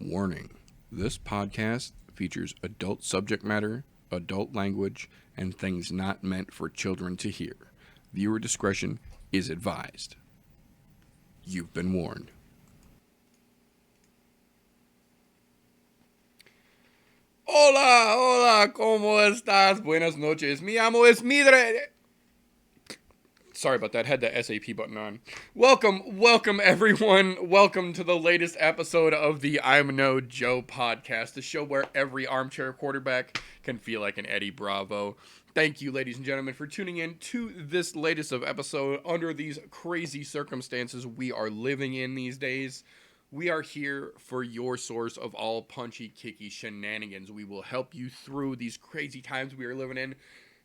Warning: this podcast features adult subject matter, adult language, and things not meant for children to hear. Viewer discretion is advised. You've been warned. Hola, hola, ¿cómo estás? Buenas noches. Mi amo es Midre. Sorry about that. Had the SAP button on. Welcome everyone. Welcome to the latest episode of the I'm No Joe podcast, the show where every armchair quarterback can feel like an Eddie Bravo. Thank you, ladies and gentlemen, for tuning in to this latest of episode under these crazy circumstances we are living in these days. We are here for your source of all punchy, kicky shenanigans. We will help you through these crazy times we are living in.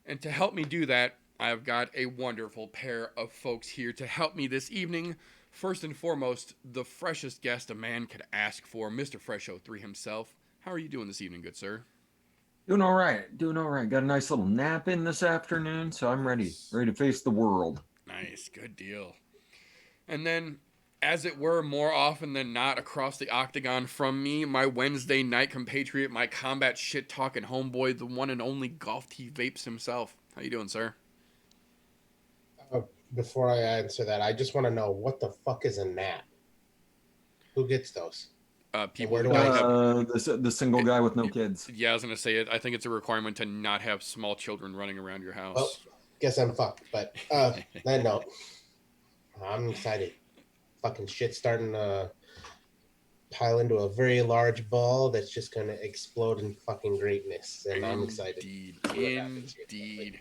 And to help me do that, I've got a wonderful pair of folks here to help me this evening. First and foremost, the freshest guest a man could ask for, Mr. Fresh03 himself. How are you doing this evening, good sir? Doing all right. Got a nice little nap in this afternoon, so I'm ready to face the world. Nice, good deal. And then, as it were, more often than not, across the octagon from me, my Wednesday night compatriot, my combat shit-talking homeboy, the one and only Golf T Vapes himself. How you doing, sir? Before I answer that, I just want to know what the fuck is a nap? Who gets those? People where who do I don't have... The single guy with no kids. Yeah, I was gonna say it. I think it's a requirement to not have small children running around your house. Well, guess I'm fucked. But that note, I'm excited. Fucking shit starting to pile into a very large ball that's just gonna explode in fucking greatness, and I'm excited. Indeed.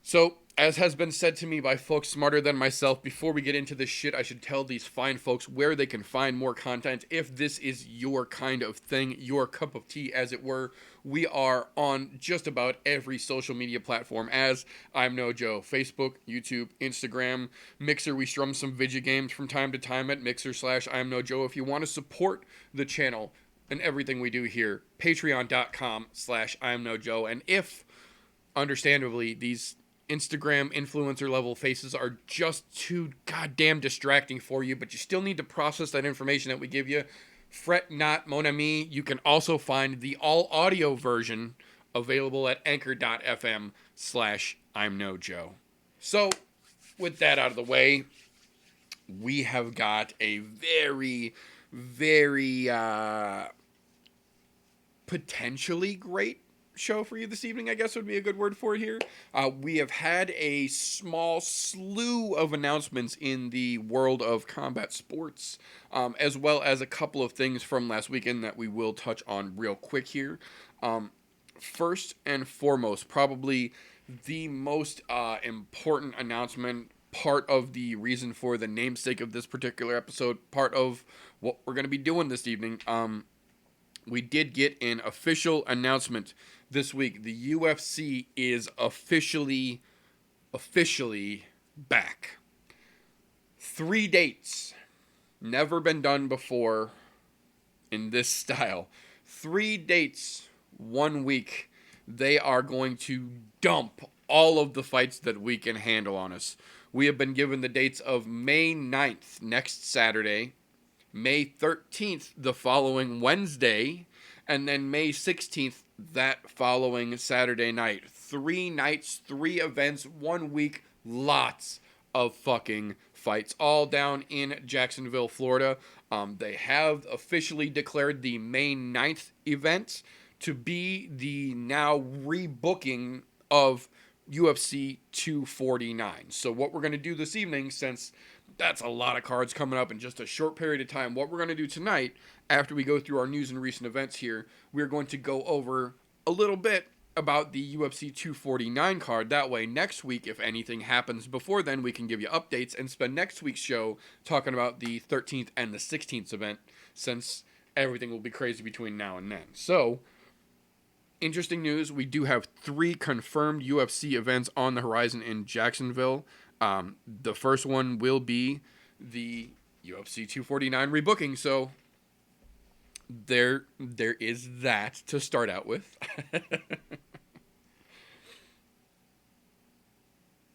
So, as has been said to me by folks smarter than myself, before we get into this shit, I should tell these fine folks where they can find more content. If this is your kind of thing, your cup of tea, as it were, we are on just about every social media platform as I'm No Joe. Facebook, YouTube, Instagram, Mixer. We strum some video games from time to time at Mixer/I'm No Joe. If you want to support the channel and everything we do here, patreon.com/I'm No Joe. And if, understandably, these Instagram influencer level faces are just too goddamn distracting for you, but you still need to process that information that we give you, fret not, mon ami. You can also find the all audio version available at anchor.fm/I'm No Joe. So, with that out of the way, we have got a very potentially great show for you this evening, I guess would be a good word for it here. We have had a small slew of announcements in the world of combat sports, as well as a couple of things from last weekend that we will touch on real quick here. First and foremost, probably the most important announcement, part of the reason for the namesake of this particular episode, part of what we're going to be doing this evening. We did get an official announcement this week. The UFC is officially back. 3 dates. Never been done before in this style. 3 dates, 1 week. They are going to dump all of the fights that we can handle on us. We have been given the dates of May 9th, next Saturday, May 13th, the following Wednesday, and then May 16th, that following Saturday night. 3 nights, 3 events, 1 week, lots of fucking fights, all down in Jacksonville, Florida. They have officially declared the May 9th event to be the now rebooking of UFC 249. So what we're going to do this evening, since that's a lot of cards coming up in just a short period of time, what we're going to do tonight, after we go through our news and recent events here, we're going to go over a little bit about the UFC 249 card. That way, next week, if anything happens before then, we can give you updates and spend next week's show talking about the 13th and the 16th event, since everything will be crazy between now and then. So, interesting news, we do have 3 confirmed UFC events on the horizon in Jacksonville. The first one will be the UFC 249 rebooking, so there is that to start out with.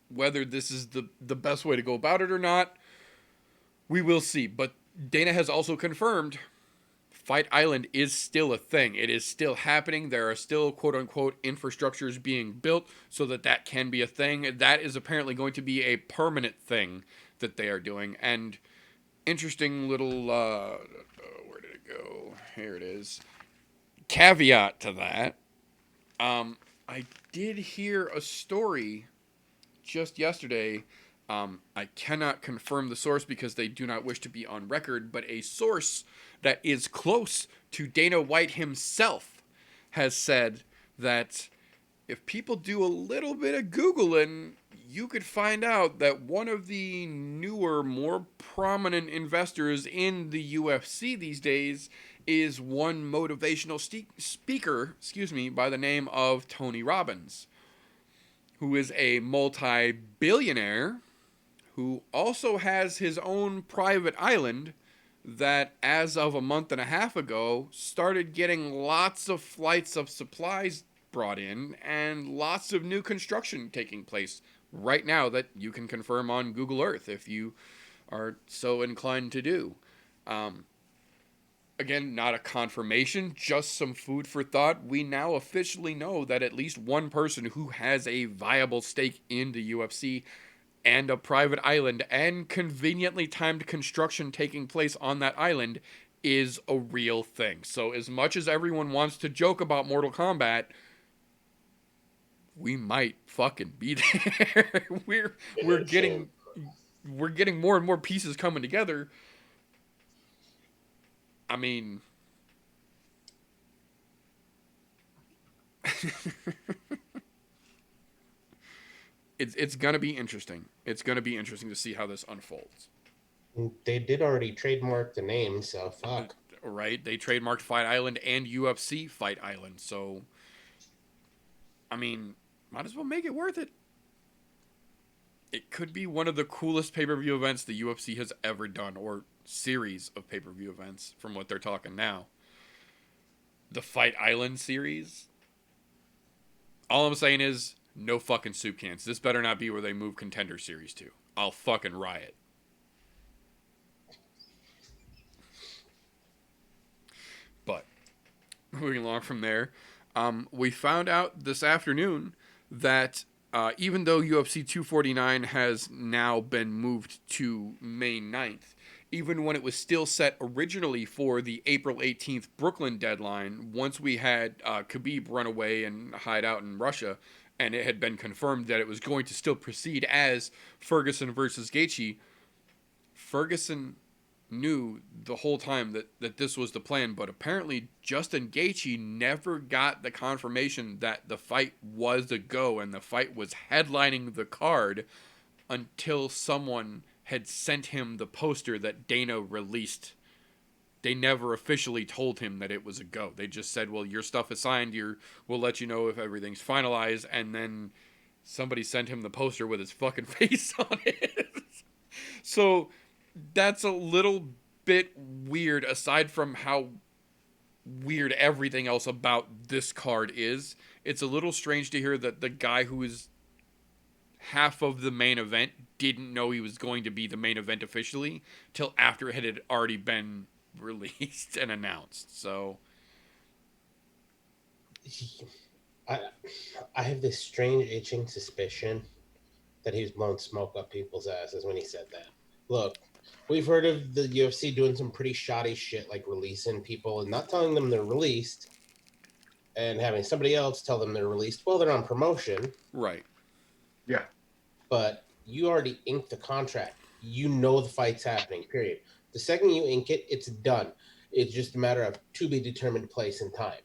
Whether this is the best way to go about it or not, we will see. But Dana has also confirmed Fight Island is still a thing. It is still happening. There are still quote unquote infrastructures being built so that that can be a thing. That is apparently going to be a permanent thing that they are doing. And interesting little where did it go? Here it is. Caveat to that. I did hear a story just yesterday. I cannot confirm the source because they do not wish to be on record, but a source that is close to Dana White himself has said that if people do a little bit of Googling, you could find out that one of the newer, more prominent investors in the UFC these days is one motivational speaker, by the name of Tony Robbins, who is a multi-billionaire who also has his own private island that, as of a month and a half ago, started getting lots of flights of supplies brought in and lots of new construction taking place right now that you can confirm on Google Earth if you are so inclined to do. Again, not a confirmation, just some food for thought. We now officially know that at least one person who has a viable stake in the UFC and a private island and conveniently timed construction taking place on that island is a real thing. So as much as everyone wants to joke about Mortal Kombat, we might fucking be there. we're getting more and more pieces coming together. I mean, it's gonna be interesting. It's gonna be interesting to see how this unfolds. They did already trademark the name, so fuck. Right? They trademarked Fight Island and UFC Fight Island, so I mean, might as well make it worth it. It could be one of the coolest pay-per-view events the UFC has ever done, or series of pay-per-view events, from what they're talking now. The Fight Island series. All I'm saying is, no fucking soup cans. This better not be where they move Contender Series to. I'll fucking riot. But, moving along from there, we found out this afternoon that even though UFC 249 has now been moved to May 9th, even when it was still set originally for the April 18th Brooklyn deadline, once we had Khabib run away and hide out in Russia, and it had been confirmed that it was going to still proceed as Ferguson versus Gaethje, Ferguson knew the whole time that this was the plan, but apparently Justin Gaethje never got the confirmation that the fight was a go and the fight was headlining the card until someone had sent him the poster that Dana released. They never officially told him that it was a go. They just said, well, your stuff is signed, we'll let you know if everything's finalized, and then somebody sent him the poster with his fucking face on it. So that's a little bit weird, aside from how weird everything else about this card is. It's a little strange to hear that the guy who is half of the main event didn't know he was going to be the main event officially till after it had already been released and announced. So I have this strange itching suspicion that he was blowing smoke up people's asses when he said that. Look, we've heard of the UFC doing some pretty shoddy shit, like releasing people and not telling them they're released and having somebody else tell them they're released while they're on promotion. Right. Yeah. But you already inked the contract. You know the fight's happening, period. The second you ink it, it's done. It's just a matter of to be determined place and time.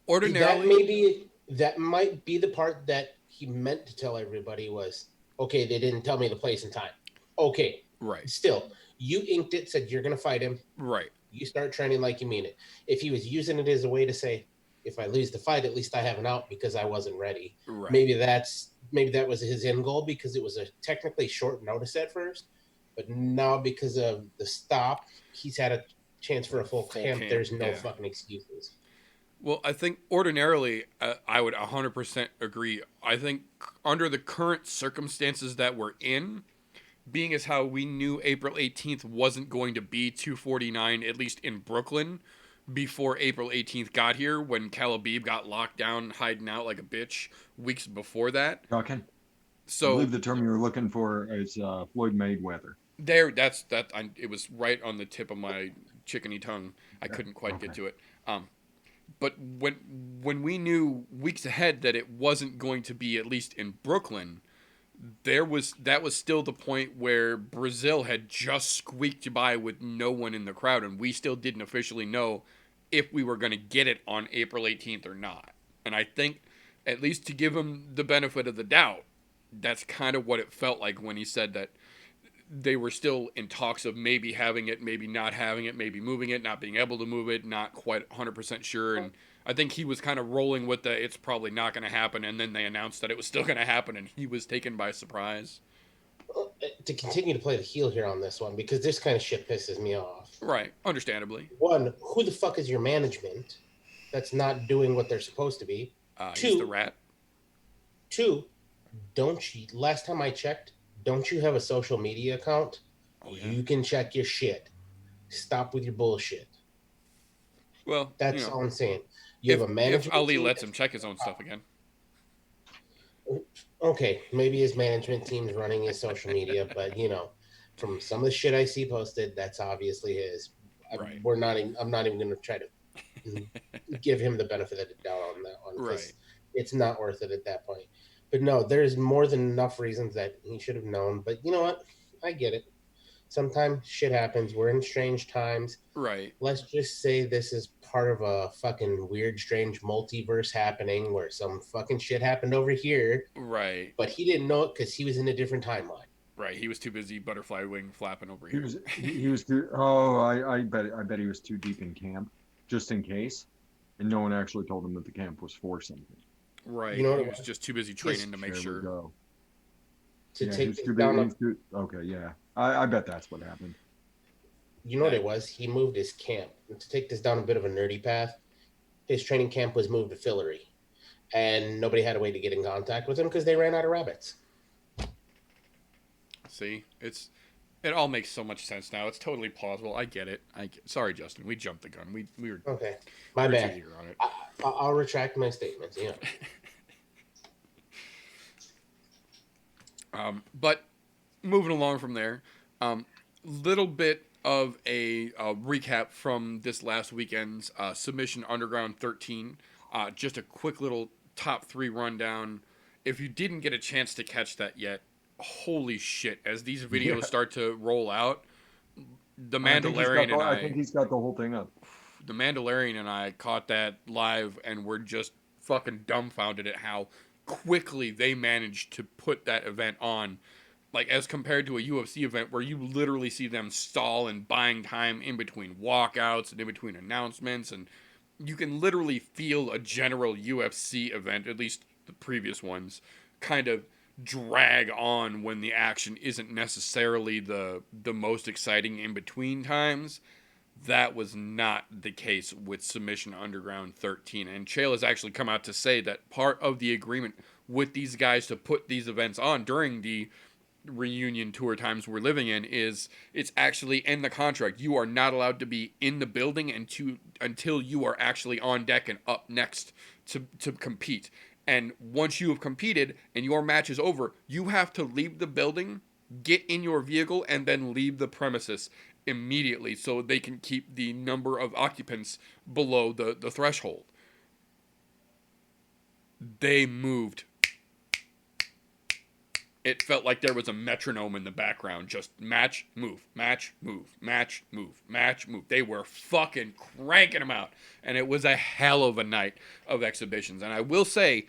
Ordinarily, that might be the part that he meant to tell everybody was, okay, they didn't tell me the place and time. Okay. Right. Still, you inked it, said you're going to fight him. Right. You start training like you mean it. If he was using it as a way to say, if I lose the fight, at least I have an out because I wasn't ready. Right. Maybe that was his end goal because it was a technically short notice at first, but now because of the stop, he's had a chance for a full camp. There's no fucking excuses. Well, I think ordinarily, I would 100% agree. I think under the current circumstances that we're in, being as how we knew April 18th wasn't going to be 249, at least in Brooklyn, before April 18th got here, when Calabib got locked down, hiding out like a bitch weeks before that. Talking. I So believe the term you were looking for is Floyd Mayweather. it was right on the tip of my chickeny tongue. I couldn't quite get to it. But when we knew weeks ahead that it wasn't going to be, at least in Brooklyn, that was still the point where Brazil had just squeaked by with no one in the crowd, and we still didn't officially know if we were going to get it on April 18th or not. And I think, at least to give him the benefit of the doubt, that's kind of what it felt like when he said that they were still in talks of maybe having it, maybe not having it, maybe moving it, not being able to move it, not quite 100% sure. And I think he was kind of rolling with it's probably not going to happen. And then they announced that it was still going to happen, and he was taken by surprise. To continue to play the heel here on this one, because this kind of shit pisses me off. Right. Understandably. One, who the fuck is your management that's not doing what they're supposed to be? He's the rat. Two, don't you, last time I checked, don't you have a social media account? Oh, yeah. You can check your shit. Stop with your bullshit. Well, that's all I'm saying. You have a management. If Ali lets him check his own stuff again. Okay, maybe his management team's running his social media, but from some of the shit I see posted, that's obviously his. Right. I'm not even going to try to give him the benefit of the doubt on that one. Right. It's not worth it at that point. But no, there's more than enough reasons that he should have known. But you know what? I get it. Sometimes shit happens. We're in strange times. Right. Let's just say this is part of a fucking weird, strange multiverse happening where some fucking shit happened over here. Right. But he didn't know it because he was in a different timeline. Right. He was too busy butterfly wing flapping over here. He was too. Oh, I bet he was too deep in camp, just in case, and no one actually told him that the camp was for something. Right. He was just too busy training to make sure. Go. To take too down. Okay, yeah. I bet that's what happened. You know what it was? He moved his camp. And to take this down a bit of a nerdy path, his training camp was moved to Fillory. And nobody had a way to get in contact with him because they ran out of rabbits. See? It all makes so much sense now. It's totally plausible. I get it. Sorry, Justin. We jumped the gun. We were okay. My bad. On it. I'll retract my statements. Yeah. But moving along from there, little bit of a recap from this last weekend's Submission Underground 13. Just a quick little top 3 rundown. If you didn't get a chance to catch that yet, holy shit! As these videos start to roll out, the Mandalorian and I think he's got the whole thing up. The Mandalorian and I caught that live, and we're just fucking dumbfounded at how quickly they managed to put that event on, like as compared to a UFC event where you literally see them stall and buying time in between walkouts and in between announcements, and you can literally feel a general UFC event, at least the previous ones, kind of drag on when the action isn't necessarily the most exciting in between times. That was not the case with Submission Underground 13. And Chael has actually come out to say that part of the agreement with these guys to put these events on during the reunion tour times we're living in is it's actually in the contract. You are not allowed to be in the building until you are actually on deck and up next to compete. And once you have competed and your match is over, you have to leave the building, get in your vehicle, and then leave the premises immediately so they can keep the number of occupants below the threshold. They moved. It felt like there was a metronome in the background. Just match, move, match, move, match, move, match, move. They were fucking cranking them out. And it was a hell of a night of exhibitions. And I will say,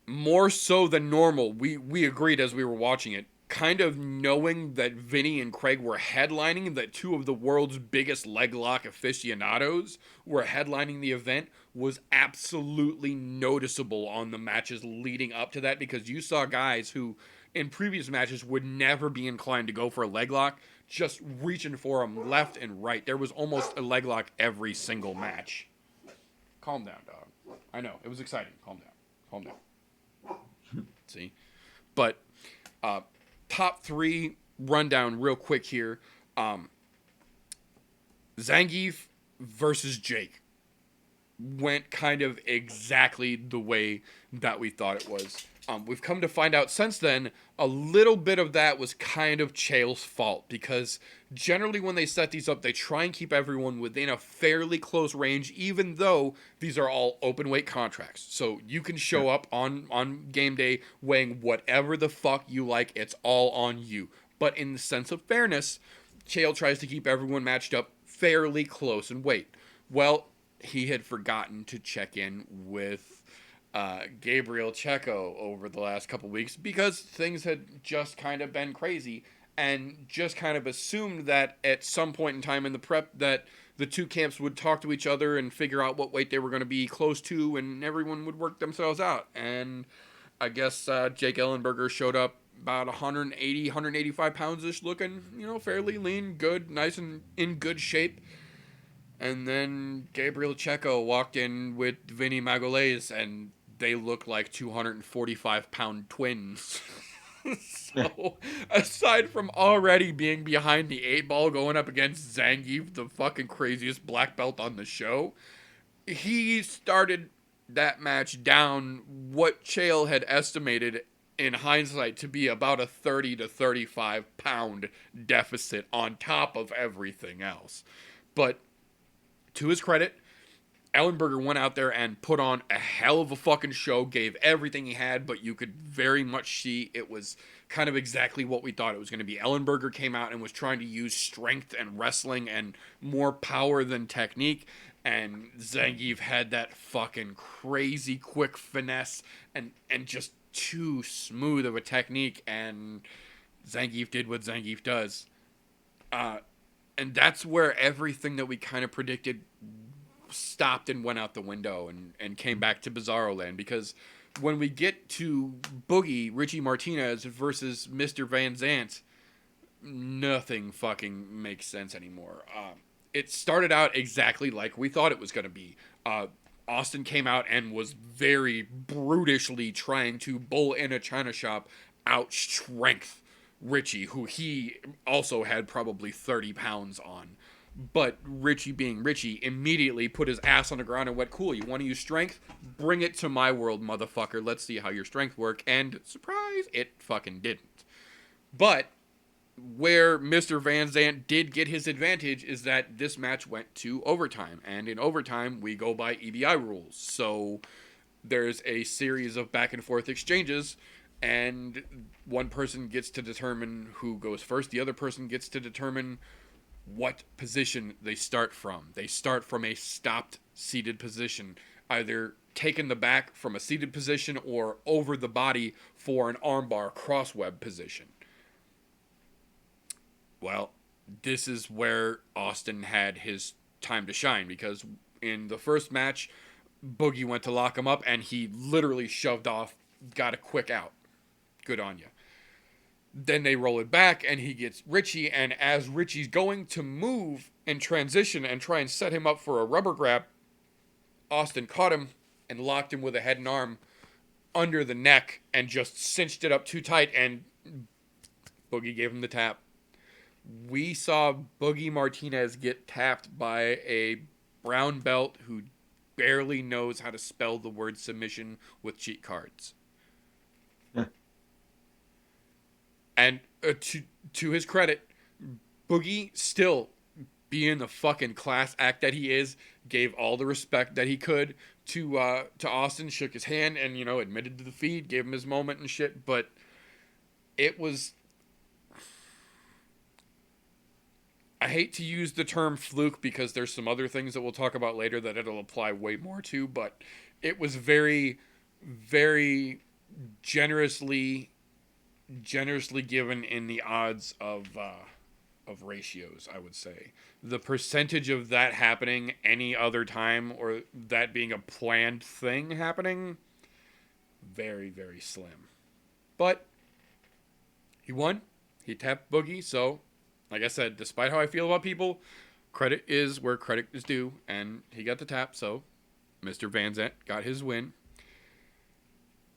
more so than normal, we agreed as we were watching it, kind of knowing that Vinny and Craig were headlining, that two of the world's biggest leg lock aficionados were headlining the event, was absolutely noticeable on the matches leading up to that, because you saw guys who in previous matches would never be inclined to go for a leg lock just reaching for them left and right. There was almost a leg lock every single match. Calm down, dog. I know, it was exciting. Calm down. See? But top 3 rundown real quick here. Zangief versus Jake went kind of exactly the way that we thought it was. We've come to find out since then, a little bit of that was kind of Chael's fault, because generally when they set these up, they try and keep everyone within a fairly close range, even though these are all open weight contracts. So you can show up on game day weighing whatever the fuck you like. It's all on you. But in the sense of fairness, Chael tries to keep everyone matched up fairly close in weight. Well, he had forgotten to check in with Gabriel Checo over the last couple weeks, because things had just kind of been crazy, and just kind of assumed that at some point in time in the prep that the two camps would talk to each other and figure out what weight they were going to be close to, and everyone would work themselves out. And I guess Jake Ellenberger showed up about 180, 185 pounds-ish, looking, fairly lean, good, nice and in good shape. And then Gabriel Checo walked in with Vinny Magalhaes, and they look like 245-pound twins. So, aside from already being behind the 8-ball going up against Zangief, the fucking craziest black belt on the show, he started that match down what Chael had estimated in hindsight to be about a 30 to 35 pound deficit on top of everything else. But to his credit, Ellenberger went out there and put on a hell of a fucking show, gave everything he had, but you could very much see it was kind of exactly what we thought it was going to be. Ellenberger came out and was trying to use strength and wrestling and more power than technique, and Zangief had that fucking crazy quick finesse and just too smooth of a technique, and Zangief did what Zangief does. And that's where everything that we kind of predicted stopped and went out the window and came back to Bizarro Land, because when we get to Boogie, Richie Martinez versus Mr. Van Zant, nothing fucking makes sense anymore. It started out exactly like we thought it was going to be. Austin came out and was very brutishly trying to bull in a china shop out strength Richie, who he also had probably 30 pounds on. But Richie, being Richie, immediately put his ass on the ground and went, cool, you want to use strength? Bring it to my world, motherfucker. Let's see how your strength work. And surprise, it fucking didn't. But where Mr. Van Zant did get his advantage is that this match went to overtime. And in overtime, we go by EBI rules. So there's a series of back and forth exchanges, and one person gets to determine who goes first. The other person gets to determine what position they start from. They start from a stopped seated position, either taking the back from a seated position or over the body for an armbar crossweb position. Well, this is where Austin had his time to shine, because in the first match, Boogie went to lock him up and he literally shoved off, got a quick out. Good on you. Then they roll it back and he gets Richie, and as Richie's going to move and transition and try and set him up for a rubber grab, Austin caught him and locked him with a head and arm under the neck and just cinched it up too tight, and Boogie gave him the tap. We saw Boogie Martinez get tapped by a brown belt who barely knows how to spell the word submission with cheat cards. And to his credit, Boogie, still being the fucking class act that he is, gave all the respect that he could to Austin, shook his hand, and, admitted to the feed, gave him his moment and shit. But it was, I hate to use the term fluke, because there's some other things that we'll talk about later that it'll apply way more to, but it was very, very generously given in the odds of ratios, I would say. The percentage of that happening any other time, or that being a planned thing happening, very, very slim. But he won. He tapped Boogie, so like I said, despite how I feel about people, credit is where credit is due, and he got the tap, so Mr. Van Zant got his win.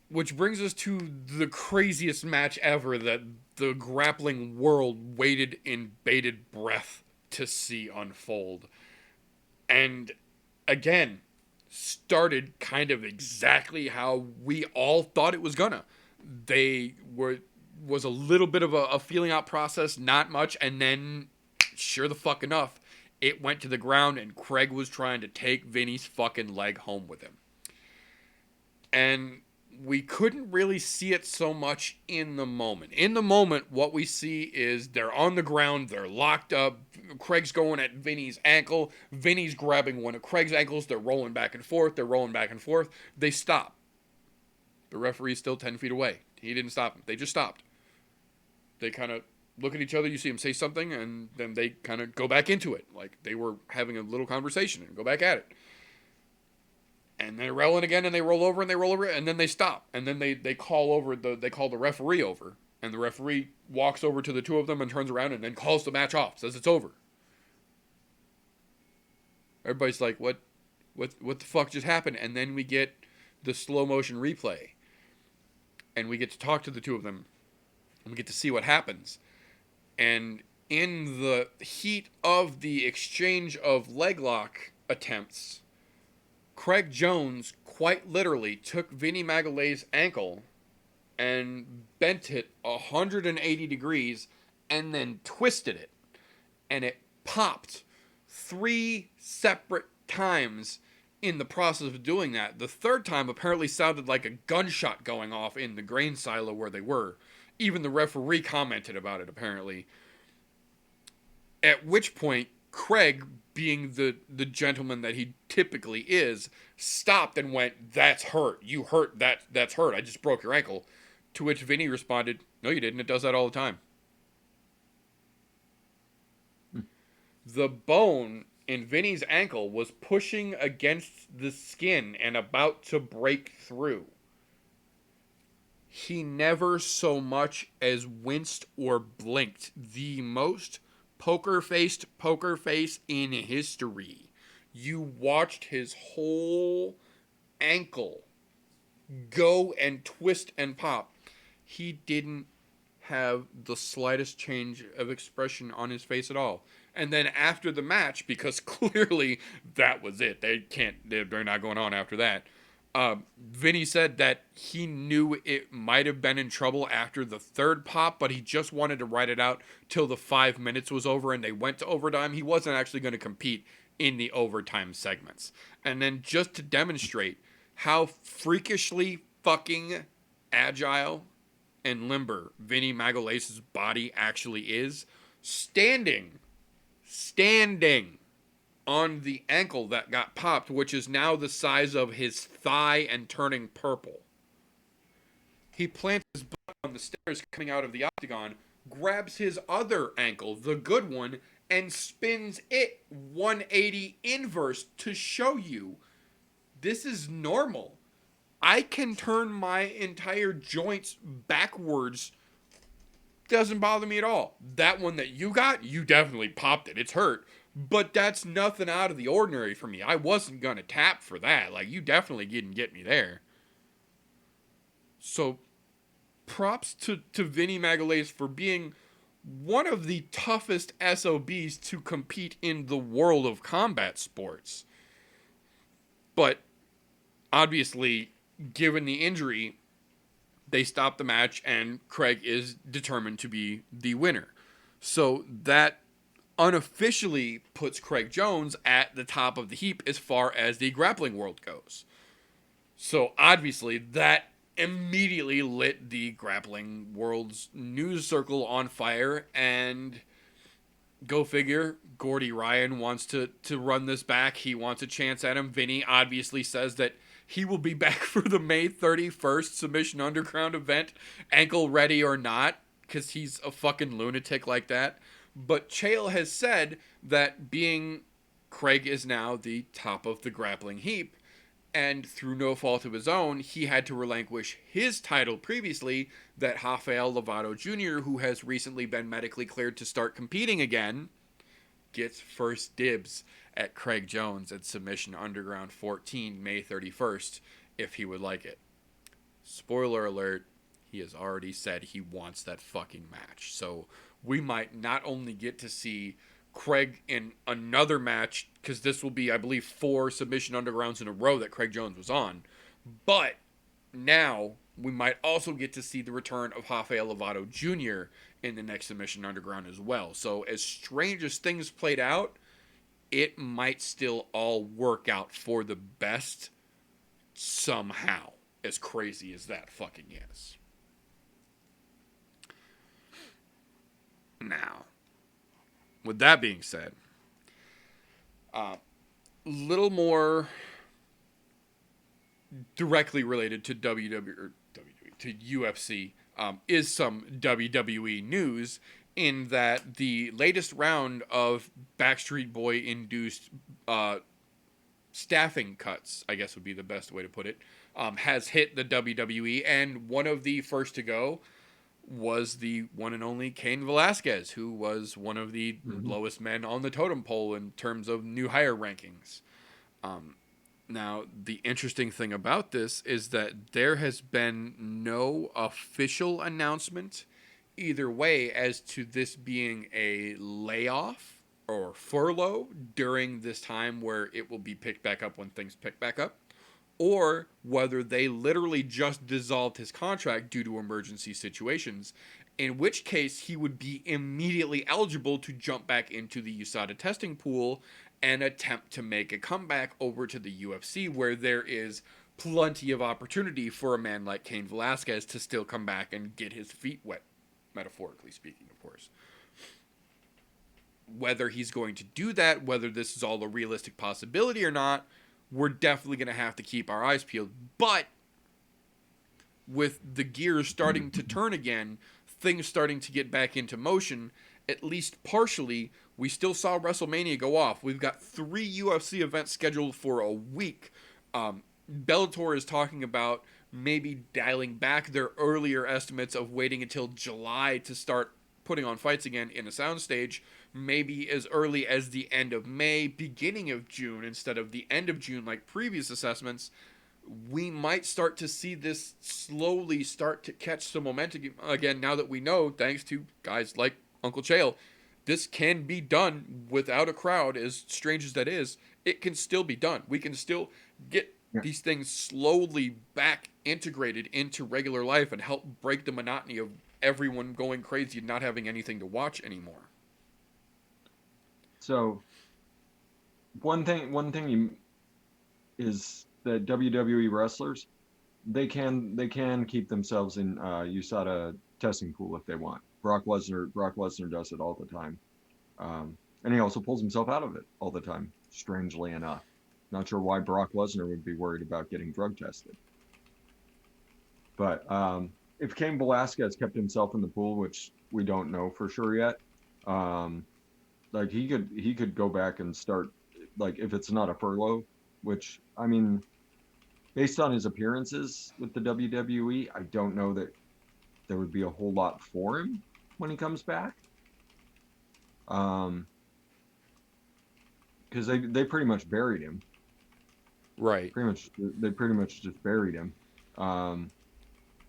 Which brings us to the craziest match ever that the grappling world waited in bated breath to see unfold. And again, started kind of exactly how we all thought it was gonna. Was a little bit of a feeling out process, not much, and then sure the fuck enough, it went to the ground and Craig was trying to take Vinny's fucking leg home with him. And we couldn't really see it so much in the moment. In the moment, what we see is they're on the ground, they're locked up, Craig's going at Vinny's ankle, Vinny's grabbing one of Craig's ankles, they're rolling back and forth, they stop. The referee's still 10 feet away. He didn't stop them. They just stopped. They kind of look at each other, you see them say something, and then they kind of go back into it. Like they were having a little conversation and go back at it. And they're rolling again, and they roll over, and then they stop. And then they call the referee over. And the referee walks over to the two of them and turns around and then calls the match off, says it's over. Everybody's like, what the fuck just happened? And then we get the slow motion replay. And we get to talk to the two of them. And we get to see what happens. And in the heat of the exchange of leg lock attempts, Craig Jones quite literally took Vinny Magalay's ankle and bent it 180 degrees and then twisted it. And it popped 3 separate times in the process of doing that. The third time apparently sounded like a gunshot going off in the grain silo where they were. Even the referee commented about it, apparently. At which point, Craig, being the gentleman that he typically is, stopped and went, "That's hurt. You hurt. That's hurt. I just broke your ankle." To which Vinny responded, "No, you didn't. It does that all the time." The bone in Vinny's ankle was pushing against the skin and about to break through. He never so much as winced or blinked. The most poker face in history. You watched his whole ankle go and twist and pop. He didn't have the slightest change of expression on his face at all. And then after the match, because clearly that was it, they're not going on after that. Vinny said that he knew it might have been in trouble after the third pop, but he just wanted to ride it out till the 5 minutes was over and they went to overtime. He wasn't actually going to compete in the overtime segments. And then just to demonstrate how freakishly fucking agile and limber Vinny Magalay's body actually is, standing on the ankle that got popped, which is now the size of his thigh and turning purple. He plants his butt on the stairs coming out of the octagon, grabs his other ankle, the good one, and spins it 180 inverse to show you this is normal. I can turn my entire joints backwards. Doesn't bother me at all. That one that you got, you definitely popped it. It's hurt. But that's nothing out of the ordinary for me. I wasn't going to tap for that. Like, you definitely didn't get me there. So, props to Vinny Magalay's for being one of the toughest SOBs to compete in the world of combat sports. But, obviously, given the injury, they stopped the match and Craig is determined to be the winner. So, that unofficially puts Craig Jones at the top of the heap as far as the grappling world goes. So obviously that immediately lit the grappling world's news circle on fire, and go figure, Gordy Ryan wants to run this back. He wants a chance at him. Vinny obviously says that he will be back for the May 31st Submission Underground event, ankle ready or not, because he's a fucking lunatic like that. But Chael has said that being Craig is now the top of the grappling heap, and through no fault of his own, he had to relinquish his title previously that Rafael Lovato Jr., who has recently been medically cleared to start competing again, gets first dibs at Craig Jones at Submission Underground 14, May 31st, if he would like it. Spoiler alert, He has already said he wants that fucking match. So we might not only get to see Craig in another match, because this will be, I believe, 4 Submission Undergrounds in a row that Craig Jones was on, but now we might also get to see the return of Rafael Lovato Jr. in the next Submission Underground as well. So as strange as things played out, it might still all work out for the best somehow, as crazy as that fucking is. Now, with that being said, little more directly related to to UFC is some WWE news, in that the latest round of Backstreet Boy induced staffing cuts, I guess would be the best way to put it, has hit the WWE, and one of the first to go was the one and only Cain Velasquez, who was one of the lowest men on the totem pole in terms of new hire rankings. Now, the interesting thing about this is that there has been no official announcement either way as to this being a layoff or furlough during this time where it will be picked back up when things pick back up, or whether they literally just dissolved his contract due to emergency situations, in which case he would be immediately eligible to jump back into the USADA testing pool and attempt to make a comeback over to the UFC, where there is plenty of opportunity for a man like Cain Velasquez to still come back and get his feet wet, metaphorically speaking, of course. Whether he's going to do that, whether this is all a realistic possibility or not, we're definitely going to have to keep our eyes peeled. But with the gears starting to turn again, things starting to get back into motion, at least partially, we still saw WrestleMania go off. We've got 3 UFC events scheduled for a week. Bellator is talking about maybe dialing back their earlier estimates of waiting until July to start putting on fights again in a soundstage, maybe as early as the end of May, beginning of June, instead of the end of June like previous assessments. We might start to see this slowly start to catch some momentum again, now that we know, thanks to guys like Uncle Chael, this can be done without a crowd. As strange as that is, it can still be done. We can still get these things slowly back integrated into regular life and help break the monotony of everyone going crazy and not having anything to watch anymore. So, one thing is that WWE wrestlers, they can keep themselves in USADA testing pool if they want. Brock Lesnar does it all the time, and he also pulls himself out of it all the time. Strangely enough, not sure why Brock Lesnar would be worried about getting drug tested. But if Cain Velasquez kept himself in the pool, which we don't know for sure yet, like he could go back and start, like, if it's not a furlough, which, I mean, based on his appearances with the WWE, I don't know that there would be a whole lot for him when he comes back. Because they pretty much buried him. Right. They pretty much just buried him.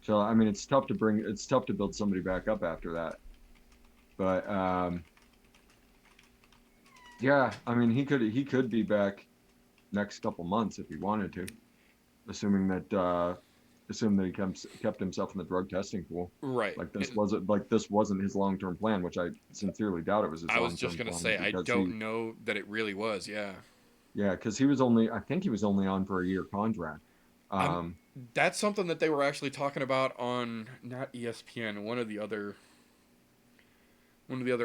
So I mean, it's tough to build somebody back up after that. But yeah, I mean, he could be back next couple months if he wanted to, assuming that he kept himself in the drug testing pool. Right. This wasn't his long-term plan, which I sincerely doubt it was his long-term plan. I was just gonna say, I don't know that it really was. Yeah. Yeah, because I think he was only on for a year contract. That's something that they were actually talking about on not ESPN, one of the other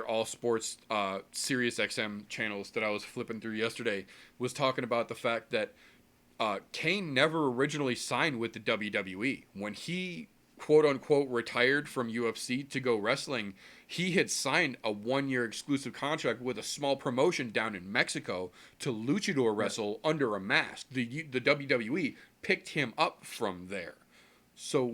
all sports Sirius XM channels that I was flipping through yesterday, was talking about the fact that Cain never originally signed with the WWE. When he quote unquote retired from UFC to go wrestling, he had signed a 1-year exclusive contract with a small promotion down in Mexico to luchador wrestle under a mask. The WWE picked him up from there. So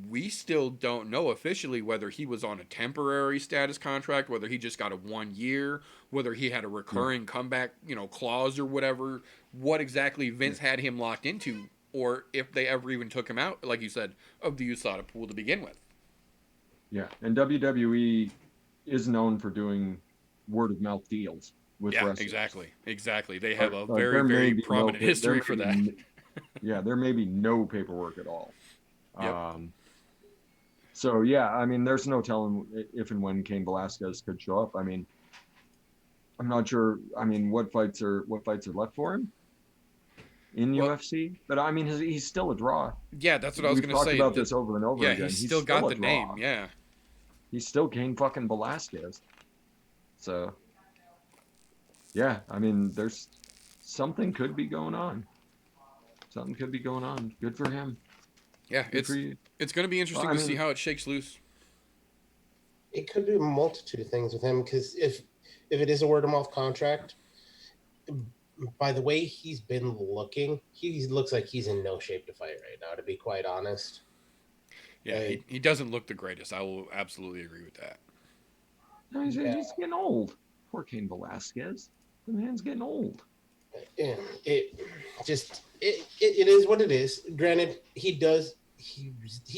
we still don't know officially whether he was on a temporary status contract, whether he just got a 1 year, whether he had a recurring comeback, clause or whatever, what exactly Vince had him locked into, or if they ever even took him out, like you said, of the USADA pool to begin with. Yeah, and WWE is known for doing word of mouth deals with Yeah, wrestlers. exactly. They have a But very, there may very be prominent history for that. Yeah, there may be no paperwork at all. Yep. So yeah, I mean, there's no telling if and when Cain Velasquez could show up. I mean, I'm not sure. I mean, what fights are left for him in Well, UFC? But I mean, he's still a draw. yeah, that's what I was We've going to talked say. about this over and over Yeah, again. he's He's still got a the draw. name. Yeah. He's still Cain fucking Velasquez. So yeah, I mean, there's something could be going on. Something could be going on. Good for him. Yeah, Good for you. it's going to be interesting Well, to see how it shakes loose. It could be a multitude of things with him because if it is a word of mouth contract, by the way he's been looking, he looks like he's in no shape to fight right now, to be quite honest. Yeah, he doesn't look the greatest. I will absolutely agree with that. No, he's getting old. Poor Cain Velasquez. The man's getting old. Yeah, it is what it is. Granted, he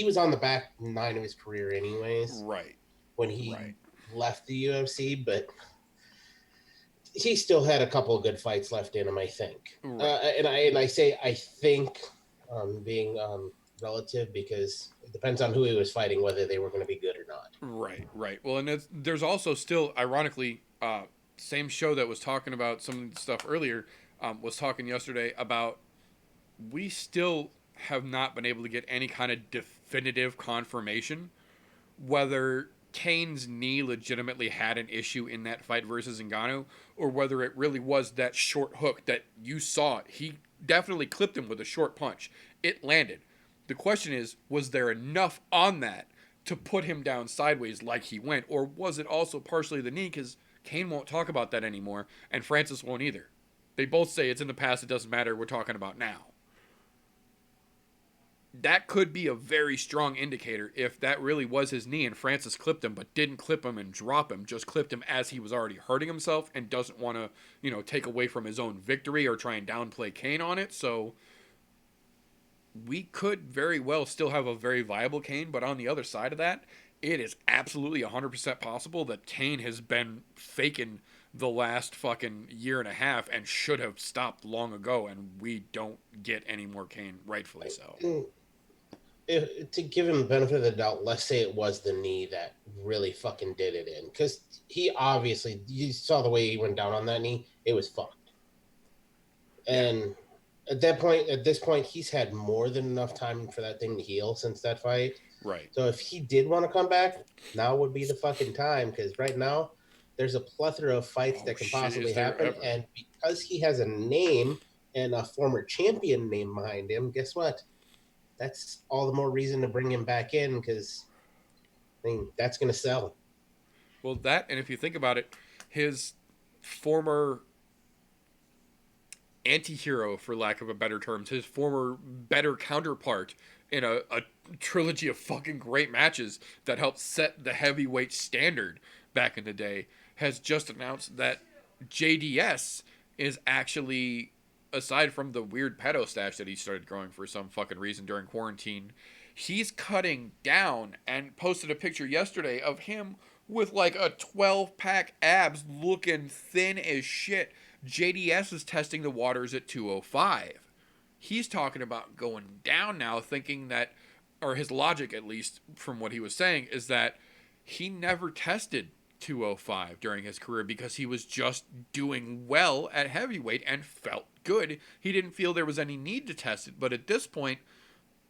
was on the back nine of his career anyways. Right. When he left the UFC, but he still had a couple of good fights left in him, I think. Right. And I say I think, being relative, because it depends on who he was fighting, whether they were going to be good or not. Right. Well, and there's also still, ironically, same show that was talking about some of the stuff earlier, was talking yesterday about we still have not been able to get any kind of definitive confirmation whether Kane's knee legitimately had an issue in that fight versus Ngannou, or whether it really was that short hook that you saw. He definitely clipped him with a short punch. It landed. The question is, was there enough on that to put him down sideways like he went, or was it also partially the knee? Because Kane won't talk about that anymore, and Francis won't either. They both say it's in the past, it doesn't matter, we're talking about now. That could be a very strong indicator if that really was his knee and Francis clipped him, but didn't clip him and drop him, just clipped him as he was already hurting himself and doesn't want to, take away from his own victory or try and downplay Kane on it. So we could very well still have a very viable Kane, but on the other side of that, it is absolutely 100% possible that Kane has been faking the last fucking year and a half and should have stopped long ago, and we don't get any more Kane, rightfully so. To give him the benefit of the doubt, let's say it was the knee that really fucking did it in. Because he obviously, you saw the way he went down on that knee, it was fucked. And at this point, he's had more than enough time for that thing to heal since that fight. Right. So if he did want to come back, now would be the fucking time. Because right now, there's a plethora of fights that can possibly happen. Ever. And because he has a name and a former champion name behind him, guess what? That's all the more reason to bring him back in, because that's going to sell. Well, that, and if you think about it, his former anti-hero, for lack of a better terms, his former better counterpart in a trilogy of fucking great matches that helped set the heavyweight standard back in the day, has just announced that JDS is actually, aside from the weird pedo stash that he started growing for some fucking reason during quarantine, he's cutting down, and posted a picture yesterday of him with like a 12-pack abs, looking thin as shit. JDS is testing the waters at 205. He's talking about going down now, thinking that, or his logic at least from what he was saying, is that he never tested 205 during his career because he was just doing well at heavyweight and felt good. He didn't feel there was any need to test it, but at this point,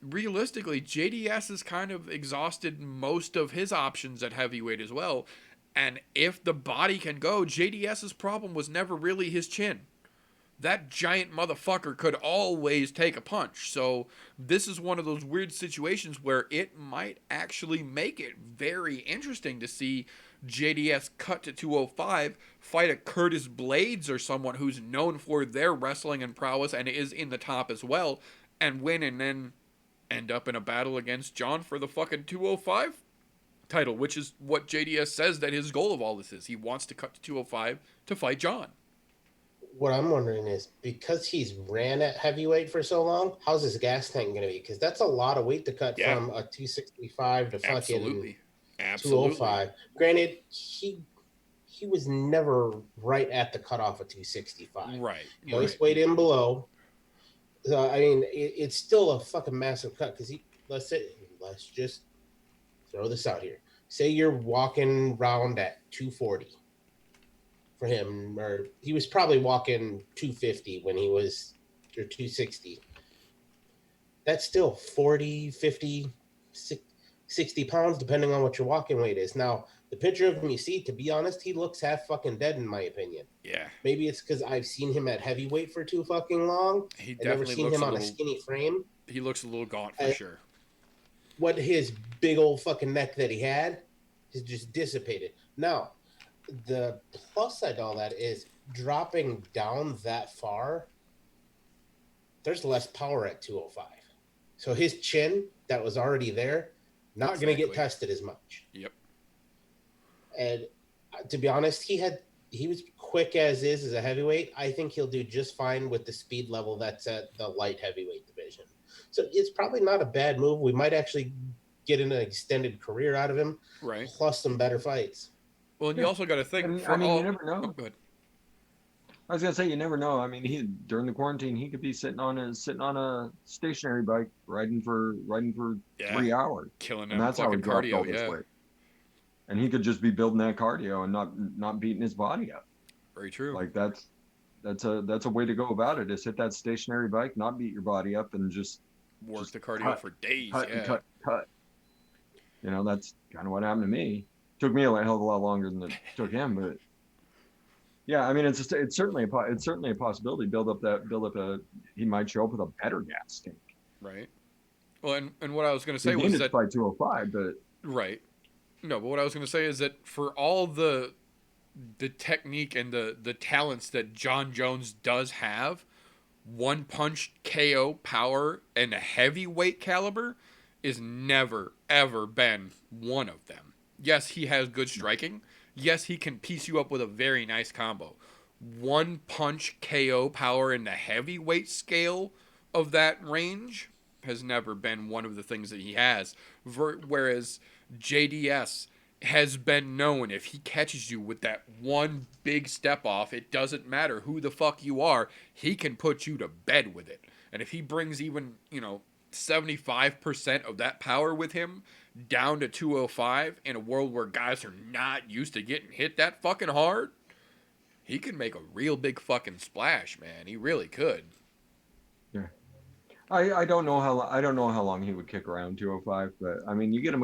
realistically, JDS has kind of exhausted most of his options at heavyweight as well. And if the body can go, JDS's problem was never really his chin. That giant motherfucker could always take a punch. So this is one of those weird situations where it might actually make it very interesting to see JDS cut to 205, fight a Curtis Blades or someone who's known for their wrestling and prowess and is in the top as well, and win, and then end up in a battle against John for the fucking 205 title, which is what JDS says that his goal of all this is. He wants to cut to 205 to fight John. what I'm wondering is because he's ran at heavyweight for so long, how's his gas tank going to be? Because that's a lot of weight to cut Yeah, from a 265 to fucking absolutely. Absolutely. 205. Granted, he was never right at the cutoff of 265. Right. He always Right. weighed in below. So I mean, it's still a fucking massive cut because let's just throw this out here. Say you're walking around at 240 for him, or he was probably walking 250 when he was, or 260. That's still 40, 50, 60 pounds, depending on what your walking weight is. Now, the picture of him you see, to be honest, he looks half fucking dead, in my opinion. Yeah. Maybe it's because I've seen him at heavyweight for too fucking long. He I've never definitely seen looks him a on a little. skinny frame. He looks a little gaunt for sure. What his big old fucking neck that he had has just dissipated. Now, the plus side to all that is dropping down that far, there's less power at 205. So his chin that was already there, not going to get tested as much. Yep. And to be honest, he was quick as a heavyweight. I think he'll do just fine with the speed level that's at the light heavyweight division. So it's probably not a bad move. We might actually get an extended career out of him, Right. plus some better fights. Well, and you also got to think. I mean, you never know. Oh, go ahead. I was gonna say you never know. I mean, he during the quarantine he could be sitting on a stationary bike riding for Yeah. 3 hours, Killing and them that's how he fucking dropped all cardio. this Yeah. weight. And he could just be building that cardio and not beating his body up. Very true. Like that's a way to go about it. Is hit that stationary bike, not beat your body up, and just Work just the cardio cut, for days. cut Yeah. and cut. You know, that's kind of what happened to me. Took me a hell of a lot longer than it took him, but yeah, I mean, it's certainly a possibility. Build up he might show up with a better gas tank. Right. Well, and what I was going to say He was needed that to fight 205, but right. No, but what I was going to say is that for all the technique and the talents that John Jones does have, one punch KO power and a heavyweight caliber is never ever been one of them. Yes, he has good striking. Yes, he can piece you up with a very nice combo. One punch KO power in the heavyweight scale of that range has never been one of the things that he has. Whereas JDS has been known, if he catches you with that one big step off, it doesn't matter who the fuck you are, he can put you to bed with it. And if he brings even, 75% of that power with him down to 205 in a world where guys are not used to getting hit that fucking hard, he could make a real big fucking splash, man. He really could. yeah. I don't know how long he would kick around 205, but I mean, you get him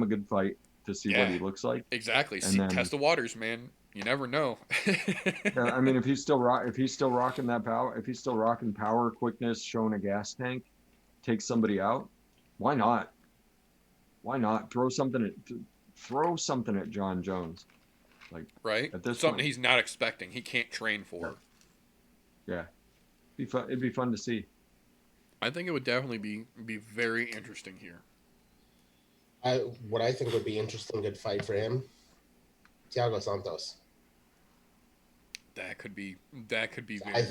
a good fight to see what he looks like. Exactly. And Test the waters, man. You never know. Yeah, I mean, if he's still rocking that power, if he's still rocking power, quickness, showing a gas tank, take somebody out, why not? Why not throw something at John Jones? Like right? at this Something point, he's not expecting. He can't train for. Yeah. It'd be fun to see. I think it would definitely be very interesting here. What I think would be interesting, good fight for him, Thiago Santos. That could be very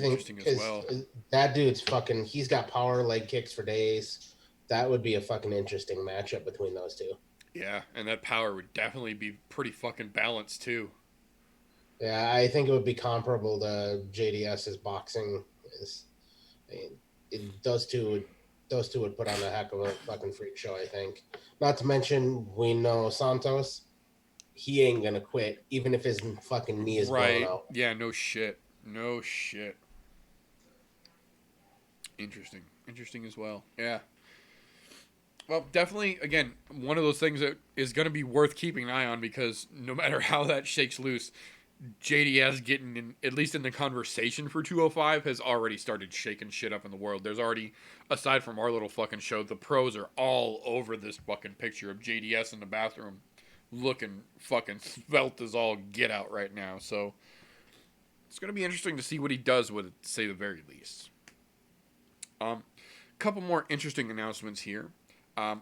interesting as well. That dude's fucking. He's got power leg kicks for days. That would be a fucking interesting matchup between those two. Yeah, and that power would definitely be pretty fucking balanced too. Yeah, I think it would be comparable to JDS's boxing. Those two would put on a heck of a fucking freak show, I think. Not to mention, we know Santos, he ain't gonna quit, even if his fucking knee is blown out. Yeah, no shit. Interesting as well. Yeah. Well, definitely, again, one of those things that is going to be worth keeping an eye on, because no matter how that shakes loose, JDS getting in, at least in the conversation for 205, has already started shaking shit up in the world. There's already, aside from our little fucking show, the pros are all over this fucking picture of JDS in the bathroom looking fucking svelte as all get out right now. So it's going to be interesting to see what he does with it, to say the very least. Couple more interesting announcements here.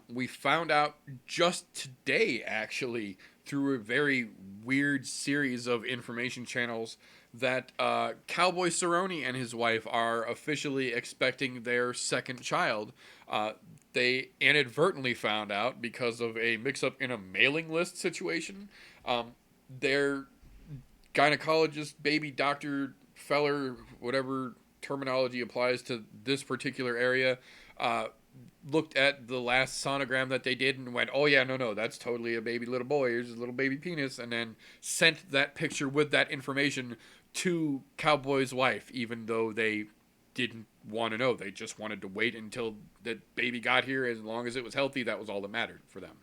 We found out just today, actually, through a very weird series of information channels that Cowboy Cerrone and his wife are officially expecting their second child. They inadvertently found out because of a mix-up in a mailing list situation. Their gynecologist, baby doctor, feller, whatever terminology applies to this particular area, looked at the last sonogram that they did and went, oh yeah, no, that's totally a baby little boy. Here's his little baby penis. And then sent that picture with that information to Cowboy's wife, even though they didn't want to know. They just wanted to wait until the baby got here. As long as it was healthy, that was all that mattered for them.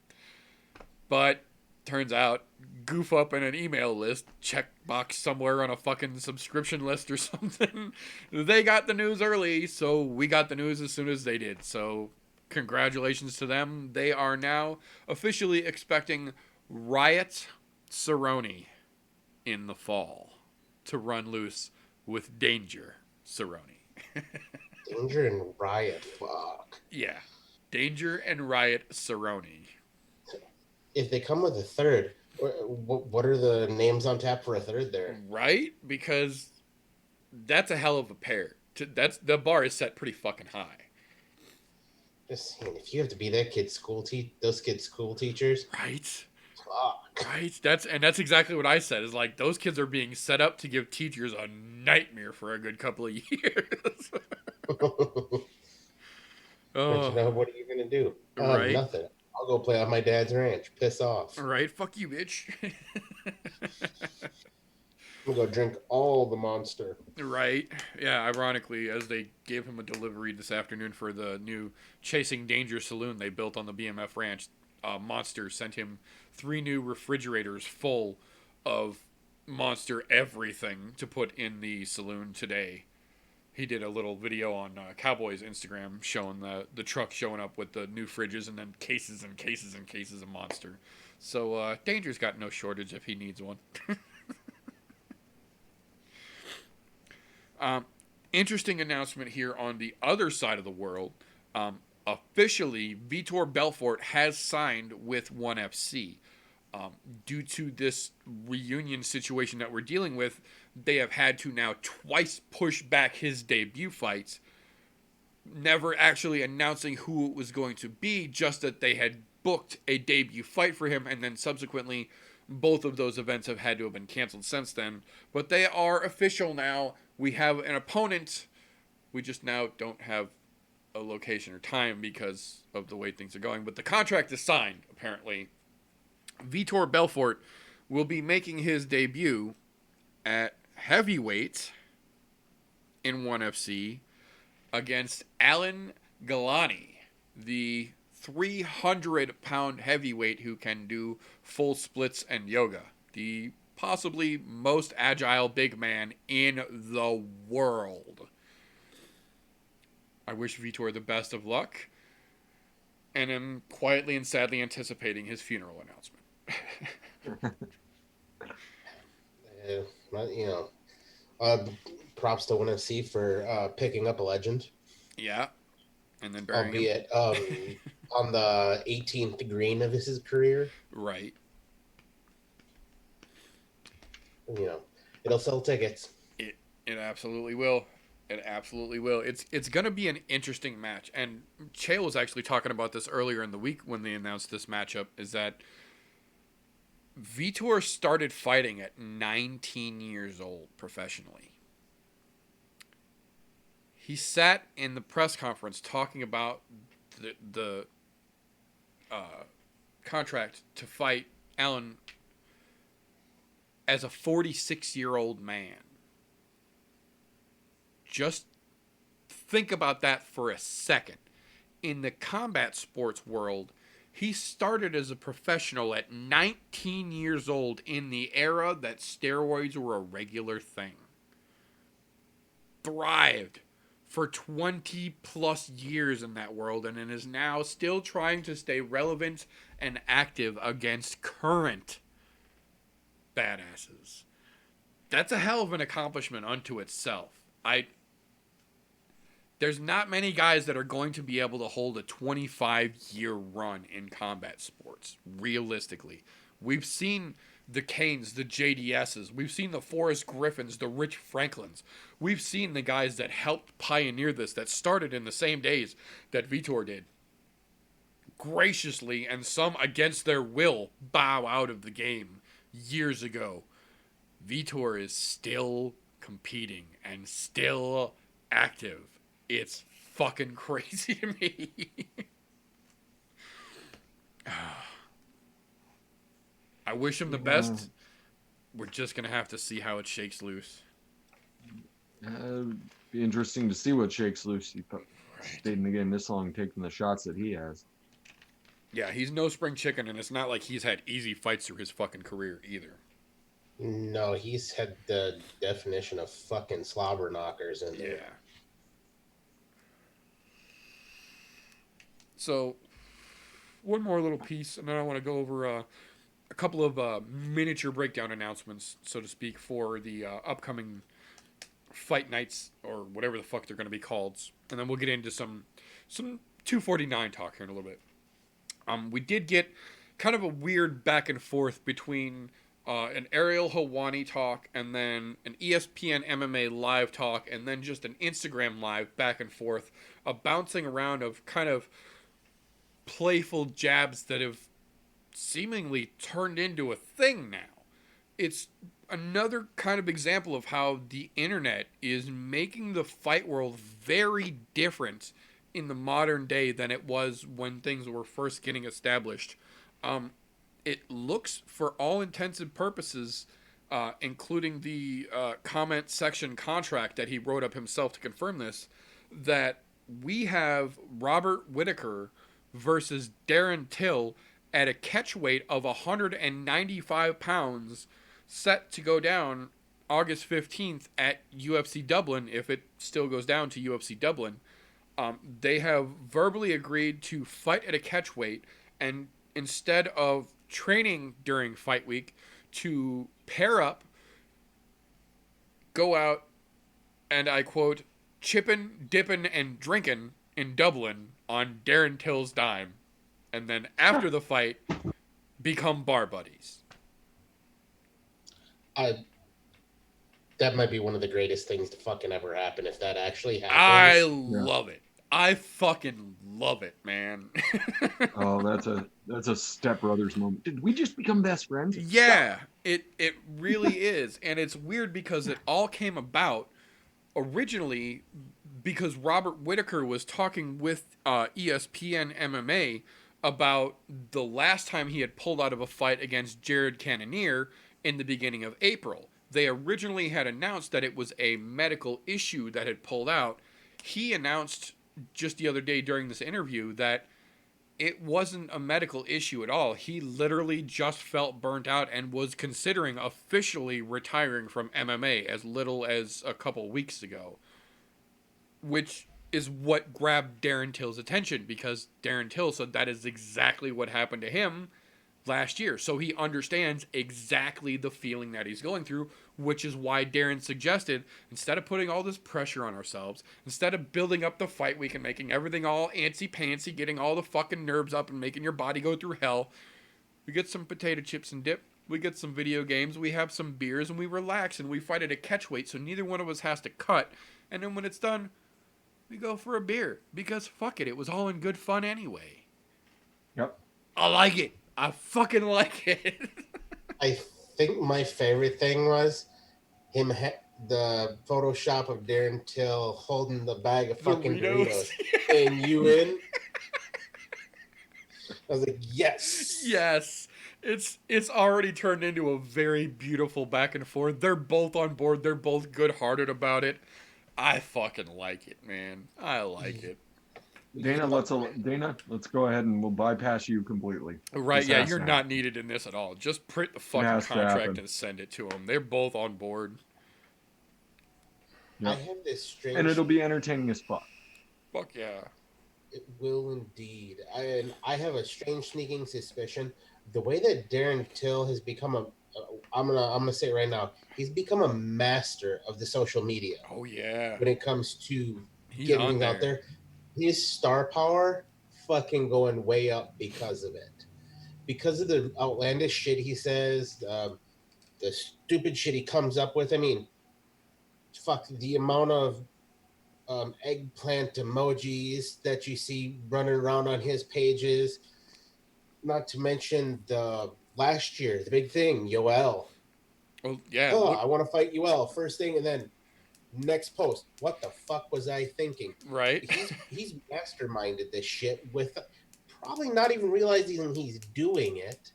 But turns out, goof up in an email list, checkbox somewhere on a fucking subscription list or something. They got the news early, so we got the news as soon as they did. So congratulations to them. They are now officially expecting Riot Cerrone in the fall to run loose with Danger Cerrone. Danger and Riot, fuck. Yeah. Danger and Riot Cerrone. If they come with a third, what are the names on tap for a third there? Right? Because that's a hell of a pair. The bar is set pretty fucking high. Just saying, if you have to be that kid's those kids' school teachers, Right? fuck. Right? That's exactly what I said. Is like those kids are being set up to give teachers a nightmare for a good couple of years. But Oh, you know, what are you gonna do? Right. Nothing. I'll go play on my dad's ranch. Piss off. Right? Fuck you, bitch. I'm gonna go drink all the Monster. Right. Yeah, ironically, as they gave him a delivery this afternoon for the new Chasing Danger saloon they built on the BMF ranch, Monster sent him 3 new refrigerators full of Monster everything to put in the saloon today. He did a little video on Cowboy's Instagram showing the truck showing up with the new fridges and then cases and cases and cases of Monster. So Danger's got no shortage if he needs one. Interesting announcement here on the other side of the world. Officially, Vitor Belfort has signed with 1FC. Due to this reunion situation that we're dealing with, they have had to now twice push back his debut fights, never actually announcing who it was going to be, just that they had booked a debut fight for him, and then subsequently both of those events have had to have been canceled since then. But they are official now. We have an opponent. We just now don't have a location or time because of the way things are going. But the contract is signed, apparently. Vitor Belfort will be making his debut at heavyweight in 1FC against Alan Galani, the 300-pound heavyweight who can do full splits and yoga. The possibly most agile big man in the world. I wish Vitor the best of luck, and am quietly and sadly anticipating his funeral announcement. Props to 1FC for picking up a legend. Yeah, and then burying him. Albeit on the 18th green of his career. Right. You know, it'll sell tickets. It absolutely will. It absolutely will. It's going to be an interesting match. And Chael was actually talking about this earlier in the week when they announced this matchup, is that Vitor started fighting at 19 years old professionally. He sat in the press conference talking about the contract to fight Alan as a 46-year-old man. Just think about that for a second. In the combat sports world, he started as a professional at 19 years old in the era that steroids were a regular thing. Thrived for 20 plus years in that world, and is now still trying to stay relevant and active against current badasses. That's a hell of an accomplishment unto itself. There's not many guys that are going to be able to hold a 25-year run in combat sports, realistically. We've seen the Canes, the JDSs. We've seen the Forrest Griffins, the Rich Franklins. We've seen the guys that helped pioneer this, that started in the same days that Vitor did. Graciously, and some against their will, bow out of the game years ago. Vitor is still competing and still active. It's fucking crazy to me. I wish him the best. We're just going to have to see how it shakes loose. Be interesting to see what shakes loose. He stayed in the game this long, taking the shots that he has. Yeah, he's no spring chicken, and it's not like he's had easy fights through his fucking career either. No, he's had the definition of fucking slobber knockers in there. Yeah. So, one more little piece, and then I want to go over a couple of miniature breakdown announcements, so to speak, for the upcoming fight nights, or whatever the fuck they're going to be called. And then we'll get into some 249 talk here in a little bit. We did get kind of a weird back and forth between an Ariel Helwani talk and then an ESPN MMA live talk and then just an Instagram live back and forth, a bouncing around of kind of playful jabs that have seemingly turned into a thing now. It's another kind of example of how the internet is making the fight world very different in the modern day than it was when things were first getting established. It looks, for all intents and purposes, including the comment section contract that he wrote up himself to confirm this, that we have Robert Whitaker versus Darren Till at a catch weight of 195 pounds, set to go down August 15th at UFC Dublin, if it still goes down to UFC Dublin. They have verbally agreed to fight at a catch weight, and instead of training during fight week, to pair up, go out, and I quote, chippin', dippin', and drinkin' in Dublin on Darren Till's dime, and then after the fight, become bar buddies. That might be one of the greatest things to fucking ever happen if that actually happens. I love it. I fucking love it, man. Oh, that's a Step Brothers moment. Did we just become best friends? Yeah, it really is. And it's weird because it all came about originally because Robert Whitaker was talking with ESPN MMA about the last time he had pulled out of a fight against Jared Cannonier in the beginning of April. They originally had announced that it was a medical issue that had pulled out. He announced just the other day during this interview that it wasn't a medical issue at all. He literally just felt burnt out and was considering officially retiring from MMA as little as a couple weeks ago, which is what grabbed Darren Till's attention, because Darren Till said that is exactly what happened to him last year. So he understands exactly the feeling that he's going through, which is why Darren suggested, instead of putting all this pressure on ourselves, instead of building up the fight week and making everything all antsy-pantsy, getting all the fucking nerves up and making your body go through hell, we get some potato chips and dip, we get some video games, we have some beers, and we relax, and we fight at a catch weight so neither one of us has to cut, and then when it's done, we go for a beer, because fuck it was all in good fun anyway. Yep. I like it. I fucking like it. I think my favorite thing was him, the Photoshop of Darren Till holding the bag of fucking Doritos and you in. I was like, yes. Yes. It's already turned into a very beautiful back and forth. They're both on board. They're both good-hearted about it. I fucking like it, man. I like it. Dana, let's go ahead and we'll bypass you completely. Right, yeah, you're not needed in this at all. Just print the fucking contract and send it to them. They're both on board. Yep. I have this strange... And it'll be entertaining as fuck. Fuck yeah. It will indeed. I have a strange sneaking suspicion. The way that Darren Till has become I'm gonna say it right now, he's become a master of the social media. Oh yeah. When it comes to getting things out there. His star power fucking going way up because of it. because of the outlandish shit he says, the stupid shit he comes up with. I mean, fuck the amount of eggplant emojis that you see running around on his pages. Not to mention the last year, the big thing, Yoel. Well, yeah. Oh, Look, I want to fight Yoel first thing, and then next post. What the fuck was I thinking? right. He's masterminded this shit with probably not even realizing he's doing it.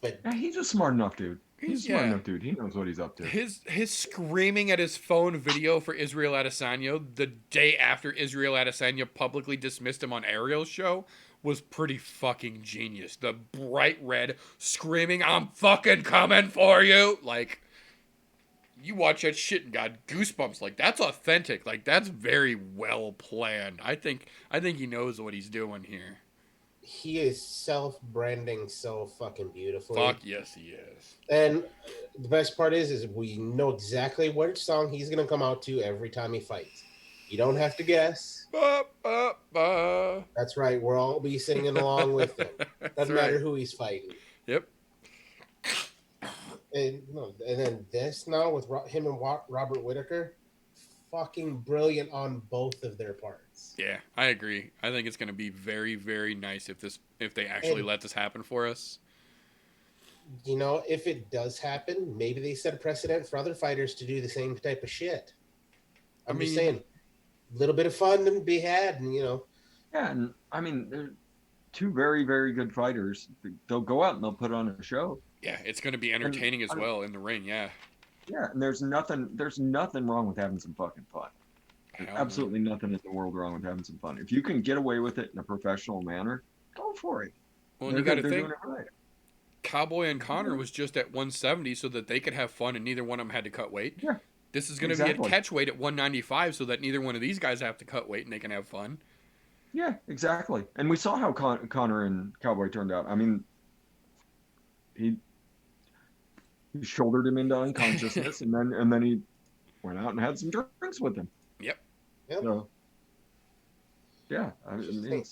But Yeah, he's a smart enough dude. He's a smart Yeah. enough dude. He knows what he's up to. His screaming at his phone video for Israel Adesanya the day after Israel Adesanya publicly dismissed him on Ariel's show was pretty fucking genius. The bright red screaming, "I'm fucking coming for you!" Like, you watch that shit and got goosebumps. Like, that's authentic. Like, that's very well planned. I think he knows what he's doing here. he is self-branding so fucking beautifully. Fuck yes, he is. And the best part is we know exactly which song he's gonna come out to every time he fights. You don't have to guess. Ba, ba, ba. That's right. We'll all be singing along with him. Doesn't matter who he's fighting. Yep. And then this now with him and Robert Whitaker, fucking brilliant on both of their parts. Yeah, I agree. I think it's going to be very, very nice if they actually let this happen for us. You know, if it does happen, maybe they set a precedent for other fighters to do the same type of shit. I'm just saying, a little bit of fun to be had, and Yeah, and I mean, they're two very, very good fighters. They'll go out and they'll put on a show. Yeah, it's going to be entertaining as well in the ring. Yeah. Yeah, and there's nothing wrong with having some fucking fun. There's absolutely nothing in the world wrong with having some fun. If you can get away with it in a professional manner, go for it. Well, you got to think, right. Cowboy and Connor was just at 170 so that they could have fun and neither one of them had to cut weight. Yeah. This is going to be at catch weight at 195 so that neither one of these guys have to cut weight and they can have fun. Yeah, exactly. And we saw how Connor and Cowboy turned out. I mean, he shouldered him into unconsciousness, and then he went out and had some drinks with him. Yep. So, yeah, I mean,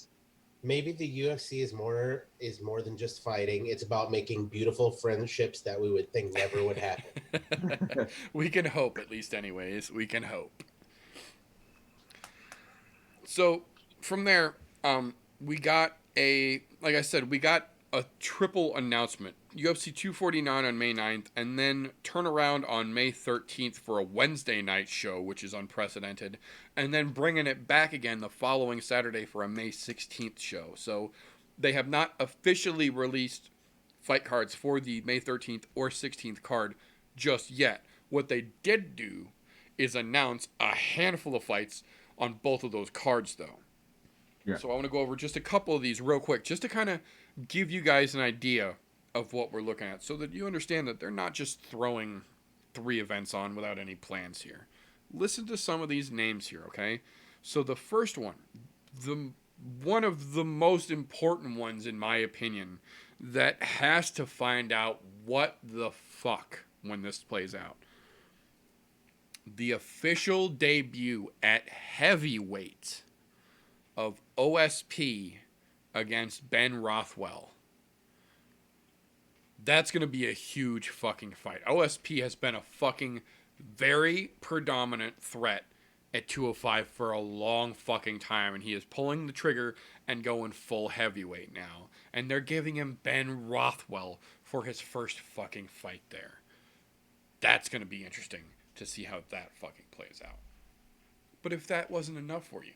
maybe the UFC is more than just fighting. It's about making beautiful friendships that we would think never would happen. We can hope, at least, anyways. We can hope. So from there, we got a triple announcement. UFC 249 on May 9th, and then turnaround on May 13th for a Wednesday night show, which is unprecedented, and then bringing it back again the following Saturday for a May 16th show. So they have not officially released fight cards for the May 13th or 16th card just yet. What they did do is announce a handful of fights on both of those cards, though. Yeah. So I want to go over just a couple of these real quick, just to kind of give you guys an idea of what we're looking at so that you understand that they're not just throwing 3 events on without any plans here. Listen to some of these names here, okay? So the first one, one of the most important ones in my opinion, that has to find out what the fuck when this plays out. The official debut at heavyweight of OSP against Ben Rothwell. That's going to be a huge fucking fight. OSP has been a fucking very predominant threat at 205 for a long fucking time, and he is pulling the trigger and going full heavyweight now. And they're giving him Ben Rothwell for his first fucking fight there. That's going to be interesting to see how that fucking plays out. But if that wasn't enough for you,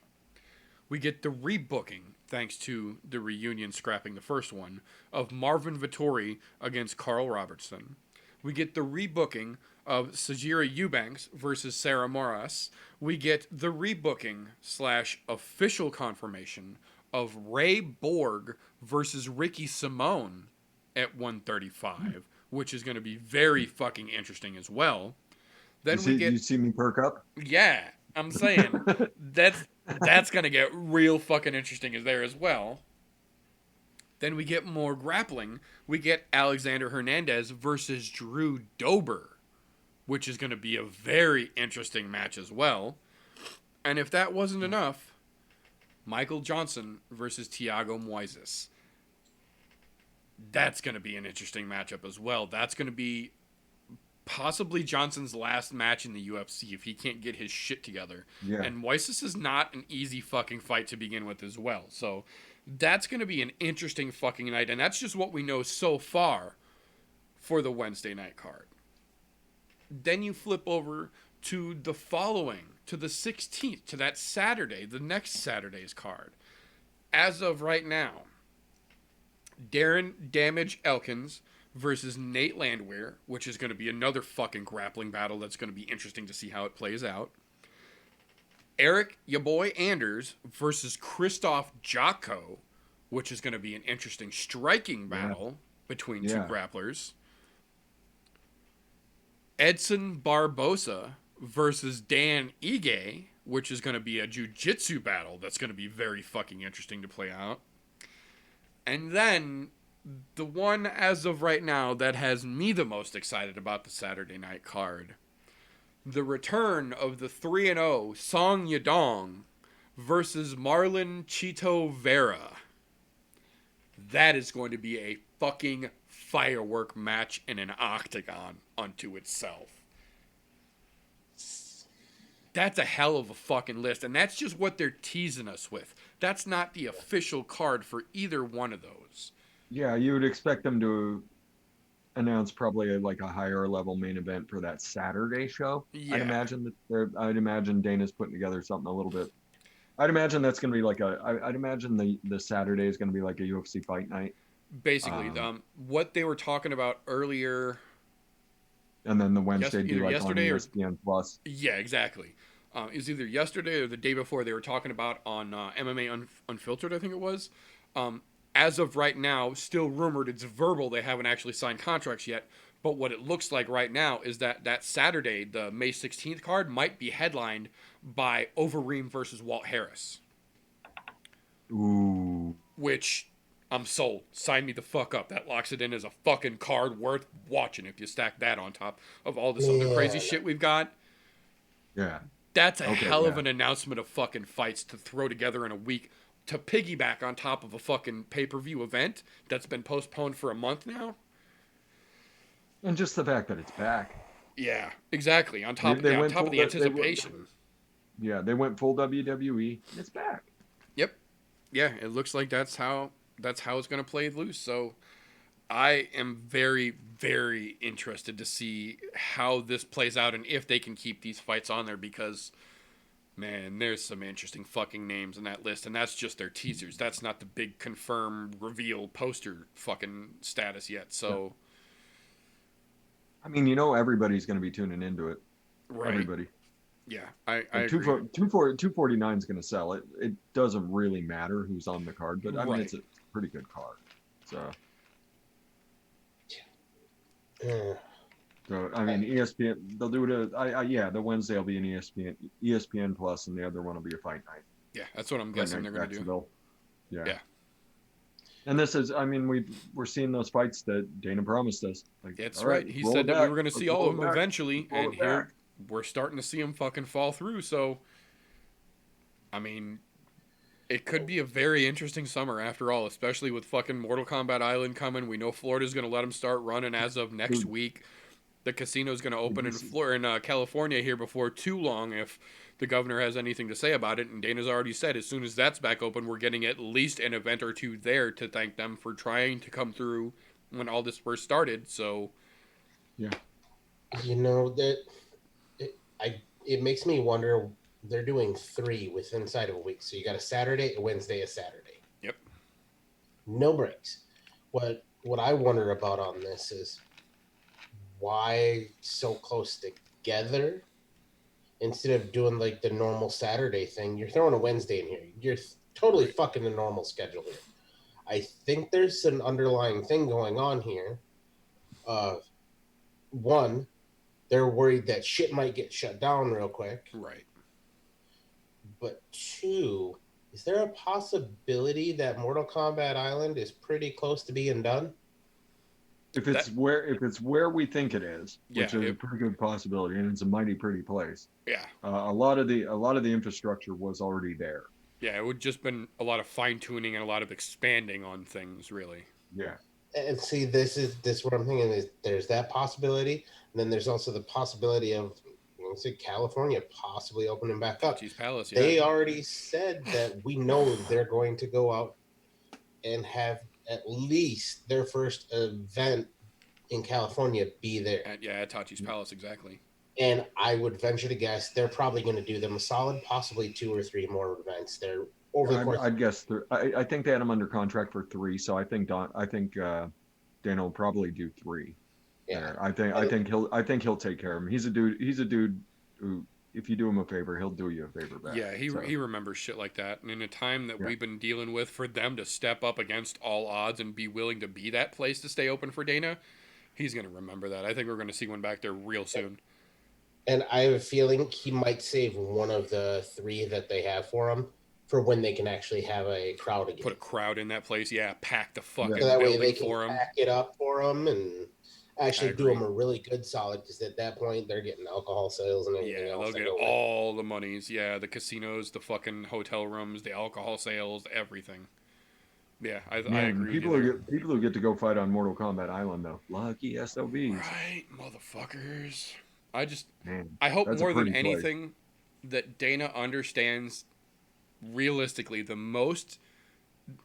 we get the rebooking, thanks to the reunion scrapping the first one, of Marvin Vettori against Carl Robertson. We get the rebooking of Sajira Eubanks versus Sarah Moras. We get the rebooking / official confirmation of Ray Borg versus Ricky Simone at 135, which is going to be very fucking interesting as well. Then you see me perk up? Yeah, I'm saying that's going to get real fucking interesting there as well. Then we get more grappling. We get Alexander Hernandez versus Drew Dober, which is going to be a very interesting match as well. And if that wasn't enough, Michael Johnson versus Thiago Moises. That's going to be an interesting matchup as well. That's going to be possibly Johnson's last match in the UFC if he can't get his shit together. Yeah. And Weiss is not an easy fucking fight to begin with as well. So that's going to be an interesting fucking night. And that's just what we know so far for the Wednesday night card. Then you flip over to the following, to the 16th, to that Saturday, the next Saturday's card. As of right now, Darren Damage Elkins versus Nate Landwehr, which is going to be another fucking grappling battle that's going to be interesting to see how it plays out. Eric, ya boy Anders versus Christoph Jocko, which is going to be an interesting striking battle between two grapplers. Edson Barbosa versus Dan Ige, which is going to be a jiu-jitsu battle that's going to be very fucking interesting to play out. And then the one as of right now that has me the most excited about the Saturday night card, the return of the 3-0 Song Yadong versus Marlon Chito Vera. That is going to be a fucking firework match in an octagon unto itself. That's a hell of a fucking list, and that's just what they're teasing us with. That's not the official card for either one of those. Yeah, you would expect them to announce probably like a higher level main event for that Saturday show. Yeah. I'd imagine Dana's putting together something a little bit. I'd imagine that's going to be like I'd imagine the Saturday is going to be like a UFC fight night. Basically, what they were talking about earlier. And then the Wednesday would be like yesterday on ESPN Plus. Yeah, exactly. It was either yesterday or the day before they were talking about on MMA Unfiltered, I think it was. As of right now, still rumored, it's verbal, they haven't actually signed contracts yet. But what it looks like right now is that Saturday, the May 16th card, might be headlined by Overeem versus Walt Harris. Ooh. Which, I'm sold. Sign me the fuck up. That locks it in as a fucking card worth watching if you stack that on top of all this other crazy shit we've got. Yeah. That's a hell of an announcement of fucking fights to throw together in a week to piggyback on top of a fucking pay-per-view event that's been postponed for a month now. And just the fact that it's back. Yeah, exactly. On top of the anticipation. They went full WWE. And it's back. Yep. Yeah, it looks like that's how it's going to play loose. So I am very, very interested to see how this plays out and if they can keep these fights on there because, man, there's some interesting fucking names in that list. And that's just their teasers. That's not the big confirm reveal poster fucking status yet. So, I mean, everybody's going to be tuning into it. Right. Everybody. Yeah, I agree. 249 is going to sell it. It doesn't really matter who's on the card, but I mean, it's a pretty good card. So, I mean, ESPN, they'll do it. The Wednesday will be an ESPN Plus, and the other one will be a fight night. Yeah, that's what I'm guessing they're going to do. Yeah. And this is, I mean, we're seeing those fights that Dana promised us. Like, that's right. He said that we were going to see all of them eventually, and here we're starting to see them fucking fall through. So, I mean, it could be a very interesting summer after all, especially with fucking Mortal Kombat Island coming. We know Florida's going to let them start running as of next week. The casino's going to open in California here before too long if the governor has anything to say about it. And Dana's already said as soon as that's back open, we're getting at least an event or two there to thank them for trying to come through when all this first started. So, yeah. It makes me wonder. They're doing 3 inside of a week. So you got a Saturday, a Wednesday, a Saturday. Yep. No breaks. What I wonder about on this is why so close together instead of doing like the normal Saturday thing. You're throwing a Wednesday in here. You're totally fucking the normal schedule here. I think there's an underlying thing going on here. One, they're worried that shit might get shut down real quick. Right. But 2, is there a possibility that Mortal Kombat Island is pretty close to being done? If it's where we think it is, which is a pretty good possibility, and it's a mighty pretty place. Yeah. A lot of the infrastructure was already there. Yeah, it would just been a lot of fine tuning and a lot of expanding on things, really. Yeah. And see, this what I'm thinking is there's that possibility, and then there's also the possibility of, let's say, California possibly opening back up. Tachi's Palace, yeah. They already said that we know they're going to go out and have at least their first event in California be there. At Tachi's Palace, exactly. And I would venture to guess they're probably going to do them a solid, possibly 2 or 3 more events there over the course. I'd guess I think they had him under contract for 3, so I think Dana will probably do 3. Yeah, I think he'll take care of him. He's a dude who, if you do him a favor, he'll do you a favor back. Yeah, he remembers shit like that. And in a time that we've been dealing with, for them to step up against all odds and be willing to be that place to stay open for Dana, he's going to remember that. I think we're going to see one back there real soon. And I have a feeling he might save one of the 3 that they have for him for when they can actually have a crowd again. Put a crowd in that place, pack the fucking so that way building they can for him. Pack it up for him and actually do them a really good solid, because at that point they're getting alcohol sales and everything else. They'll get all the monies. Yeah, the casinos, the fucking hotel rooms, the alcohol sales, everything. Yeah, I agree. People who get to go fight on Mortal Kombat Island, though, lucky SOBs. Right, motherfuckers. I hope more than anything that Dana understands realistically the most,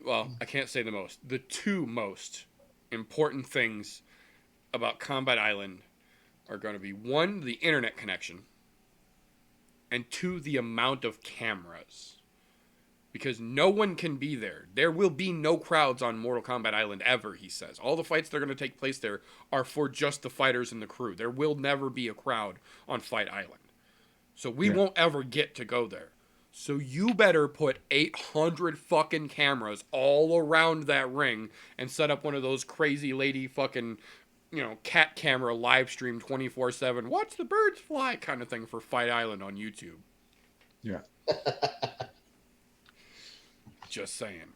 well, I can't say the most, the 2 most important things about Combat Island are going to be 1, the internet connection, and 2, the amount of cameras. Because no one can be there. There will be no crowds on Mortal Kombat Island ever, he says. All the fights that are going to take place there are for just the fighters and the crew. There will never be a crowd on Fight Island. So we won't ever get to go there. So you better put 800 fucking cameras all around that ring and set up one of those crazy lady fucking, cat camera live stream 24/7, watch the birds fly kind of thing for Fight Island on YouTube. Yeah. Just saying.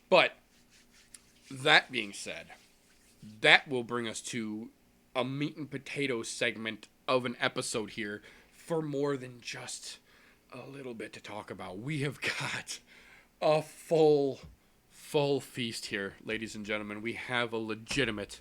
But that being said, that will bring us to a meat and potatoes segment of an episode here for more than just a little bit to talk about. We have got a full feast here, ladies and gentlemen. We have a legitimate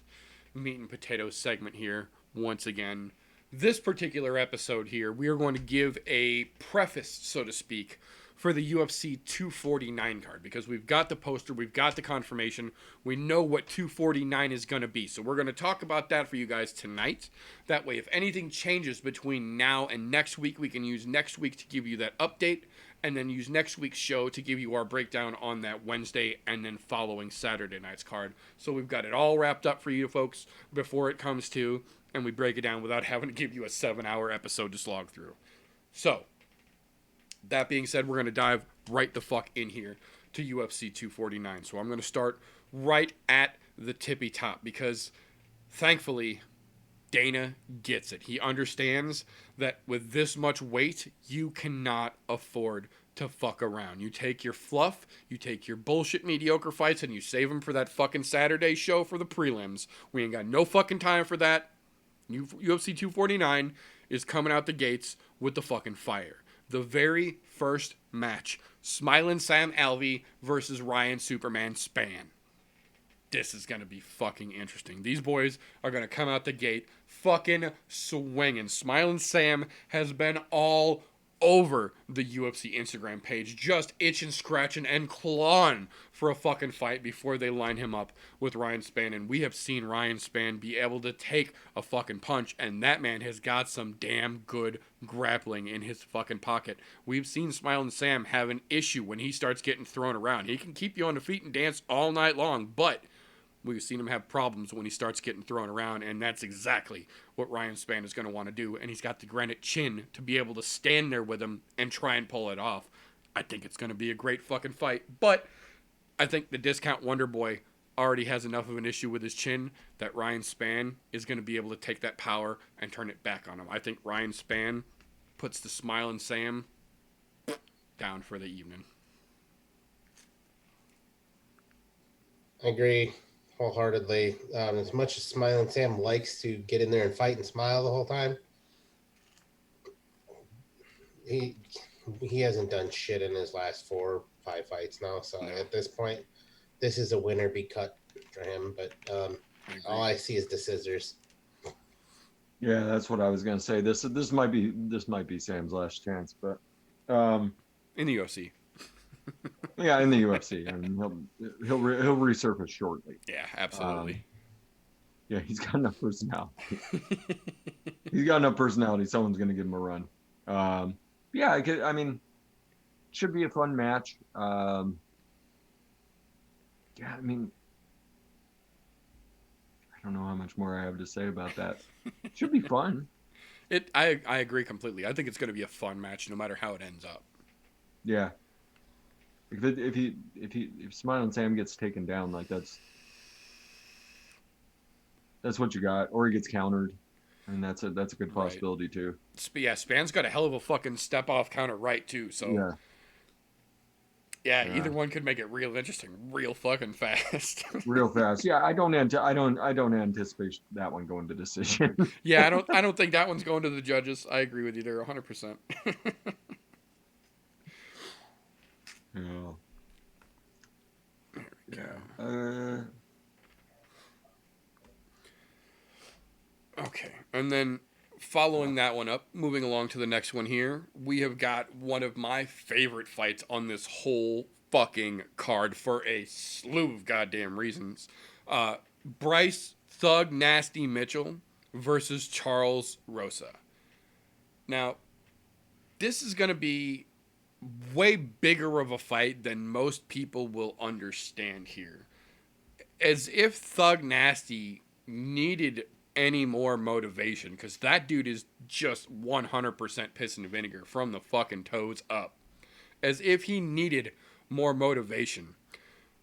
meat and potatoes segment here once again. This particular episode here, we are going to give a preface, so to speak, for the UFC 249 card, because we've got the poster, we've got the confirmation, we know what 249 is going to be. So we're going to talk about that for you guys tonight. That way, if anything changes between now and next week, we can use next week to give you that update, and then use next week's show to give you our breakdown on that Wednesday and then following Saturday night's card. So we've got it all wrapped up for you folks before it comes to, and we break it down without having to give you a 7-hour episode to slog through. So, that being said, we're going to dive right the fuck in here to UFC 249. So I'm going to start right at the tippy top, because thankfully Dana gets it. He understands that with this much weight, you cannot afford to fuck around. You take your fluff, you take your bullshit mediocre fights, and you save them for that fucking Saturday show for the prelims. We ain't got no fucking time for that. UFC 249 is coming out the gates with the fucking fire. The very first match, Smilin' Sam Alvey versus Ryan Superman Spann. This is going to be fucking interesting. These boys are going to come out the gate fucking swinging. Smilin' Sam has been all over the UFC Instagram page, just itching, scratching, and clawing for a fucking fight before they line him up with Ryan Spann. And we have seen Ryan Spann be able to take a fucking punch, and that man has got some damn good grappling in his fucking pocket. We've seen Smilin' Sam have an issue when he starts getting thrown around. He can keep you on the feet and dance all night long, but we've seen him have problems when he starts getting thrown around, and that's exactly what Ryan Spann is going to want to do. And he's got the granite chin to be able to stand there with him and try and pull it off. I think it's going to be a great fucking fight. But I think the Discount Wonder Boy already has enough of an issue with his chin that Ryan Spann is going to be able to take that power and turn it back on him. I think Ryan Spann puts the Smilin' Sam down for the evening. I agree wholeheartedly. As much as Smilin' Sam likes to get in there and fight and smile the whole time, he hasn't done shit in his last 4 or 5 fights now. So at this point, this is a winner be cut for him, but I agree. all I see is the scissors. Yeah, that's what I was gonna say. This might be Sam's last chance, but In the UFC. yeah, in the UFC, I mean, he'll resurface shortly. Yeah, absolutely. Yeah, he's got enough personality. He's got enough personality. Someone's gonna give him a run. Yeah, I mean, should be a fun match. Yeah, I mean, I don't know how much more I have to say about that. Should be fun. I agree completely. I think it's going to be a fun match no matter how it ends up. Yeah. If Smiling Sam gets taken down, like that's what you got, or he gets countered, and that's a good Right. possibility too. Yeah, Span's got a hell of a fucking step off counter right too. So Yeah. yeah, Yeah. either one could make it real interesting, real fucking fast. Real fast. Yeah, I don't anticipate that one going to decision. Yeah, I don't think that one's going to the judges. I agree with you there 100%. Yeah. Yeah. Okay. And then following that one up, moving along to the next one here, we have got one of my favorite fights on this whole fucking card for a slew of goddamn reasons. Bryce Thug Nasty Mitchell versus Charles Rosa. Now, this is going to be way bigger of a fight than most people will understand here. As if Thug Nasty needed any more motivation, because that dude is just 100% piss and vinegar from the fucking toes up. As if he needed more motivation.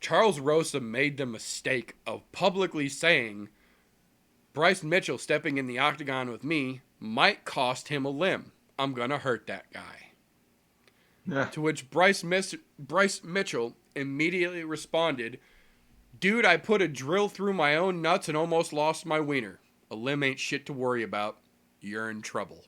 Charles Rosa made the mistake of publicly saying Bryce Mitchell stepping in the octagon with me might cost him a limb. I'm going to hurt that guy. Yeah. To which Bryce Mitchell immediately responded, dude, I put a drill through my own nuts and almost lost my wiener. A limb ain't shit to worry about. You're in trouble.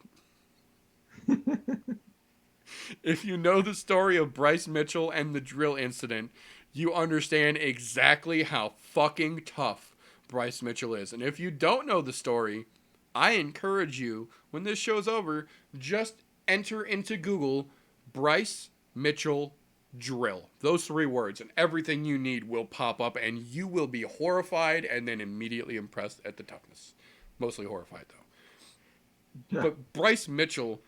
If you know the story of Bryce Mitchell and the drill incident, you understand exactly how fucking tough Bryce Mitchell is. And if you don't know the story, I encourage you, when this show's over, just enter into Google Bryce Mitchell drill. Those 3 words, and everything you need will pop up, and you will be horrified and then immediately impressed at the toughness. Mostly horrified, though. Yeah. But Bryce Mitchell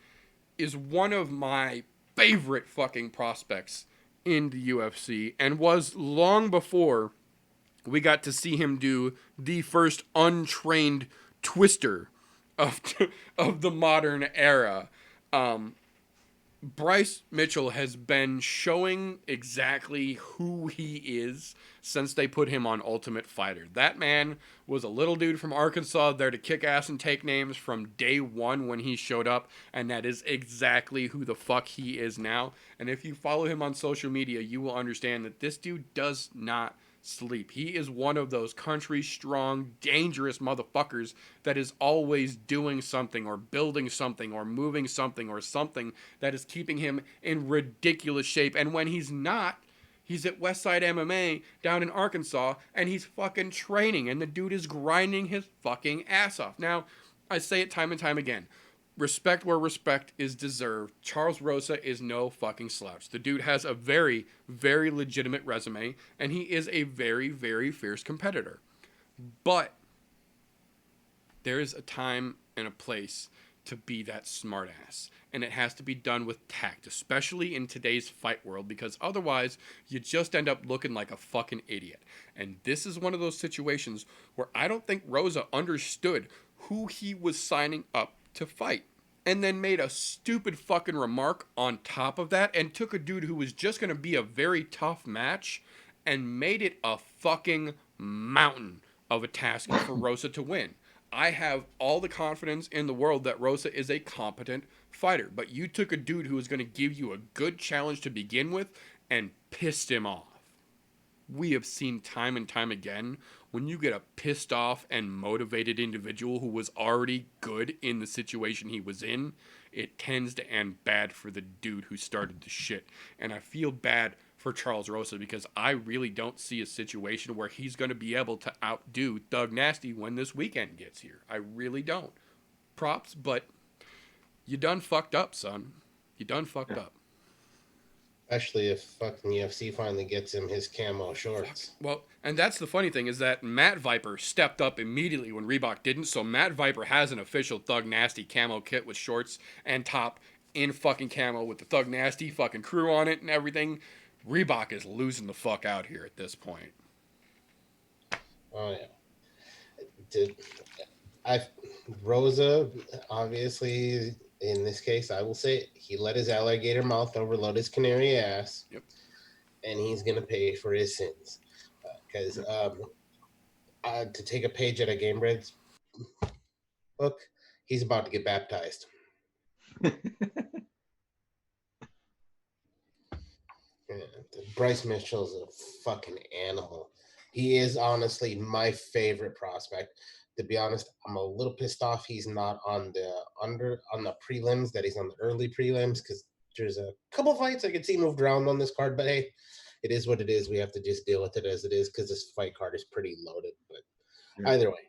is one of my favorite fucking prospects in the UFC, and was long before we got to see him do the first untrained twister of the modern era. Bryce Mitchell has been showing exactly who he is since they put him on Ultimate Fighter. That man was a little dude from Arkansas there to kick ass and take names from day one when he showed up, and that is exactly who the fuck he is now. And if you follow him on social media, you will understand that this dude does not sleep. He is one of those country strong, dangerous motherfuckers that is always doing something or building something or moving something or something that is keeping him in ridiculous shape. And when he's not, he's at Westside MMA down in Arkansas and he's fucking training, and the dude is grinding his fucking ass off. Now, I say it time and time again. Respect where respect is deserved. Charles Rosa is no fucking slouch. The dude has a very, very legitimate resume, and he is a very, very fierce competitor. But there is a time and a place to be that smartass, and it has to be done with tact, especially in today's fight world, because otherwise you just end up looking like a fucking idiot. And this is one of those situations where I don't think Rosa understood who he was signing up to fight, and then made a stupid fucking remark on top of that, and took a dude who was just going to be a very tough match and made it a fucking mountain of a task for Rosa to win. I have all the confidence in the world that Rosa is a competent fighter, but you took a dude who was going to give you a good challenge to begin with and pissed him off. We have seen time and time again, when you get a pissed off and motivated individual who was already good in the situation he was in, it tends to end bad for the dude who started the shit. And I feel bad for Charles Rosa, because I really don't see a situation where he's going to be able to outdo Thug Nasty when this weekend gets here. I really don't. Props, but you done fucked up, son. You done fucked up. Especially if fucking UFC finally gets him his camo shorts. Well, and that's the funny thing is that Matt Viper stepped up immediately when Reebok didn't. So Matt Viper has an official Thug Nasty camo kit with shorts and top in fucking camo with the Thug Nasty fucking crew on it and everything. Reebok is losing the fuck out here at this point. Oh yeah. Rosa, obviously, in this case, I will say he let his alligator mouth overload his canary ass. Yep. And he's gonna pay for his sins. Because to take a page out of Gamebred's book, he's about to get baptized. Yeah, Bryce Mitchell's a fucking animal. He is honestly my favorite prospect. To be honest, I'm a little pissed off he's not on the prelims, that he's on the early prelims, because there's a couple fights I could see moved around on this card, but hey, it is what it is. We have to just deal with it as it is, because this fight card is pretty loaded. But either way,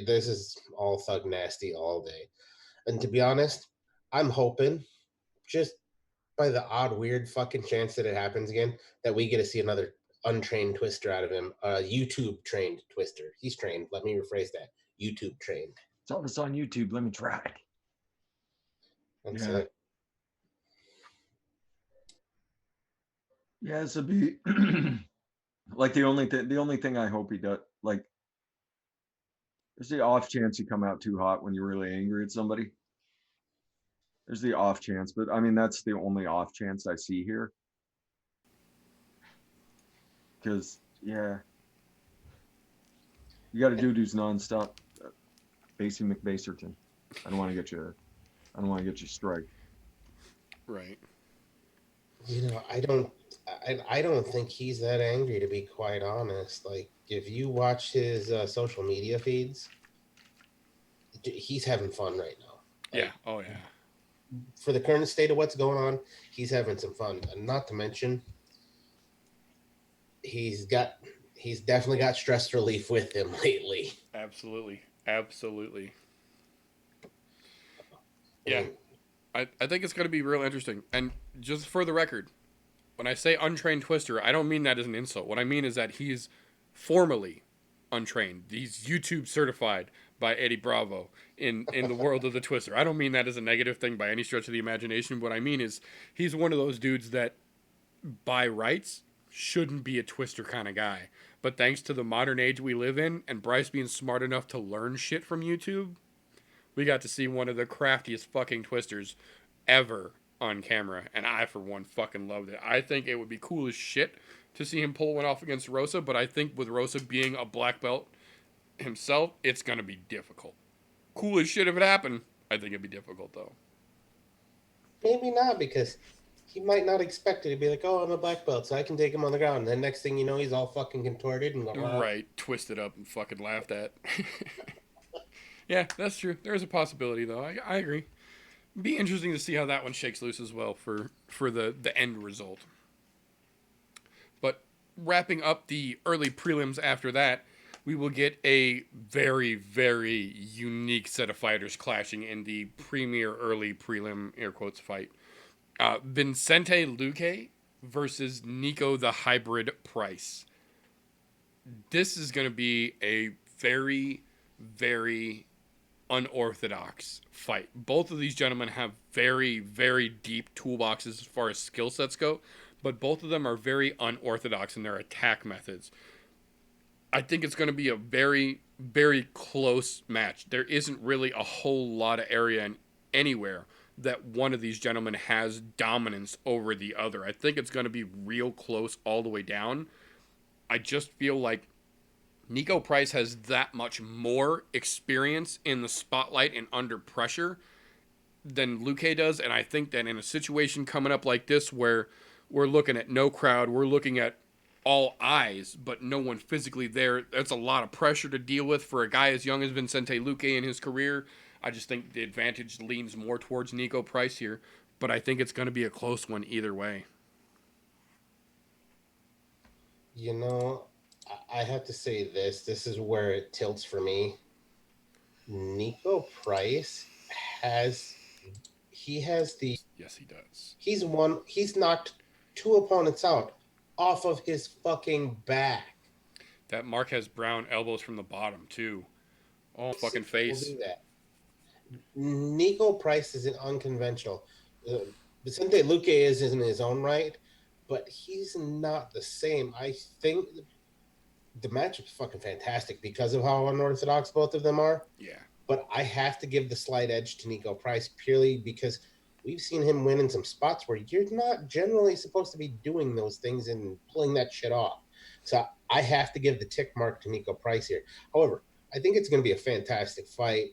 this is all Thug Nasty all day. And to be honest, I'm hoping, just by the odd, weird fucking chance that it happens again, that we get to see another untrained twister out of him. YouTube trained twister. He's trained. Let me rephrase that. YouTube trained. It's all this on YouTube. Let me try. That's Yeah. it. Yeah, this would be like the only thing I hope he does. Like, there's the off chance you come out too hot when you're really angry at somebody. There's the off chance, but I mean that's the only off chance I see here. Because yeah, you got to do dudes nonstop. Basie McBaserton. I don't want to get you strike. Right. You know, I don't think he's that angry, to be quite honest. Like, if you watch his social media feeds, he's having fun right now. Like, Yeah. Oh yeah. For the current state of what's going on, he's having some fun. And not to mention, he's definitely got stress relief with him lately. Absolutely. Absolutely. Yeah. I think it's going to be real interesting. And just for the record, when I say untrained twister, I don't mean that as an insult. What I mean is that he's formally untrained. He's YouTube certified by Eddie Bravo in the world of the twister. I don't mean that as a negative thing by any stretch of the imagination. What I mean is he's one of those dudes that by rights shouldn't be a twister kind of guy. But thanks to the modern age we live in and Bryce being smart enough to learn shit from YouTube, we got to see one of the craftiest fucking twisters ever on camera, and I, for one, fucking loved it. I think it would be cool as shit to see him pull one off against Rosa, but I think with Rosa being a black belt himself, it's going to be difficult. Cool as shit if it happened. I think it'd be difficult, though. Maybe not, because he might not expect it to be like, oh, I'm a black belt, so I can take him on the ground. And then next thing you know, he's all fucking contorted and going, right, twisted up and fucking laughed at. Yeah, that's true. There's a possibility, though. I agree. Be interesting to see how that one shakes loose as well for the end result. But wrapping up the early prelims after that, we will get a very, very unique set of fighters clashing in the premier early prelim air quotes fight. Vincente Luque versus Nico the Hybrid Price. This is going to be a very, very unorthodox fight. Both of these gentlemen have very, very deep toolboxes as far as skill sets go, but both of them are very unorthodox in their attack methods. I think it's going to be a very, very close match. There isn't really a whole lot of area anywhere that one of these gentlemen has dominance over the other. I think it's going to be real close all the way down. I just feel like Nico Price has that much more experience in the spotlight and under pressure than Luque does, and I think that in a situation coming up like this where we're looking at no crowd, we're looking at all eyes, but no one physically there, that's a lot of pressure to deal with for a guy as young as Vincente Luque in his career. I just think the advantage leans more towards Nico Price here, but I think it's going to be a close one either way. You know, I have to say this. This is where it tilts for me. Nico Price has he has the Yes, he does. he's knocked two opponents out off of his fucking back. That Marquez Brown elbows from the bottom too. Oh, fucking We'll face. do that. Nico Price is an unconventional. Vicente Luque is in his own right, but he's not the same. I think the matchup's fucking fantastic because of how unorthodox both of them are. Yeah. But I have to give the slight edge to Nico Price purely because we've seen him win in some spots where you're not generally supposed to be doing those things and pulling that shit off. So I have to give the tick mark to Nico Price here. However, I think it's going to be a fantastic fight.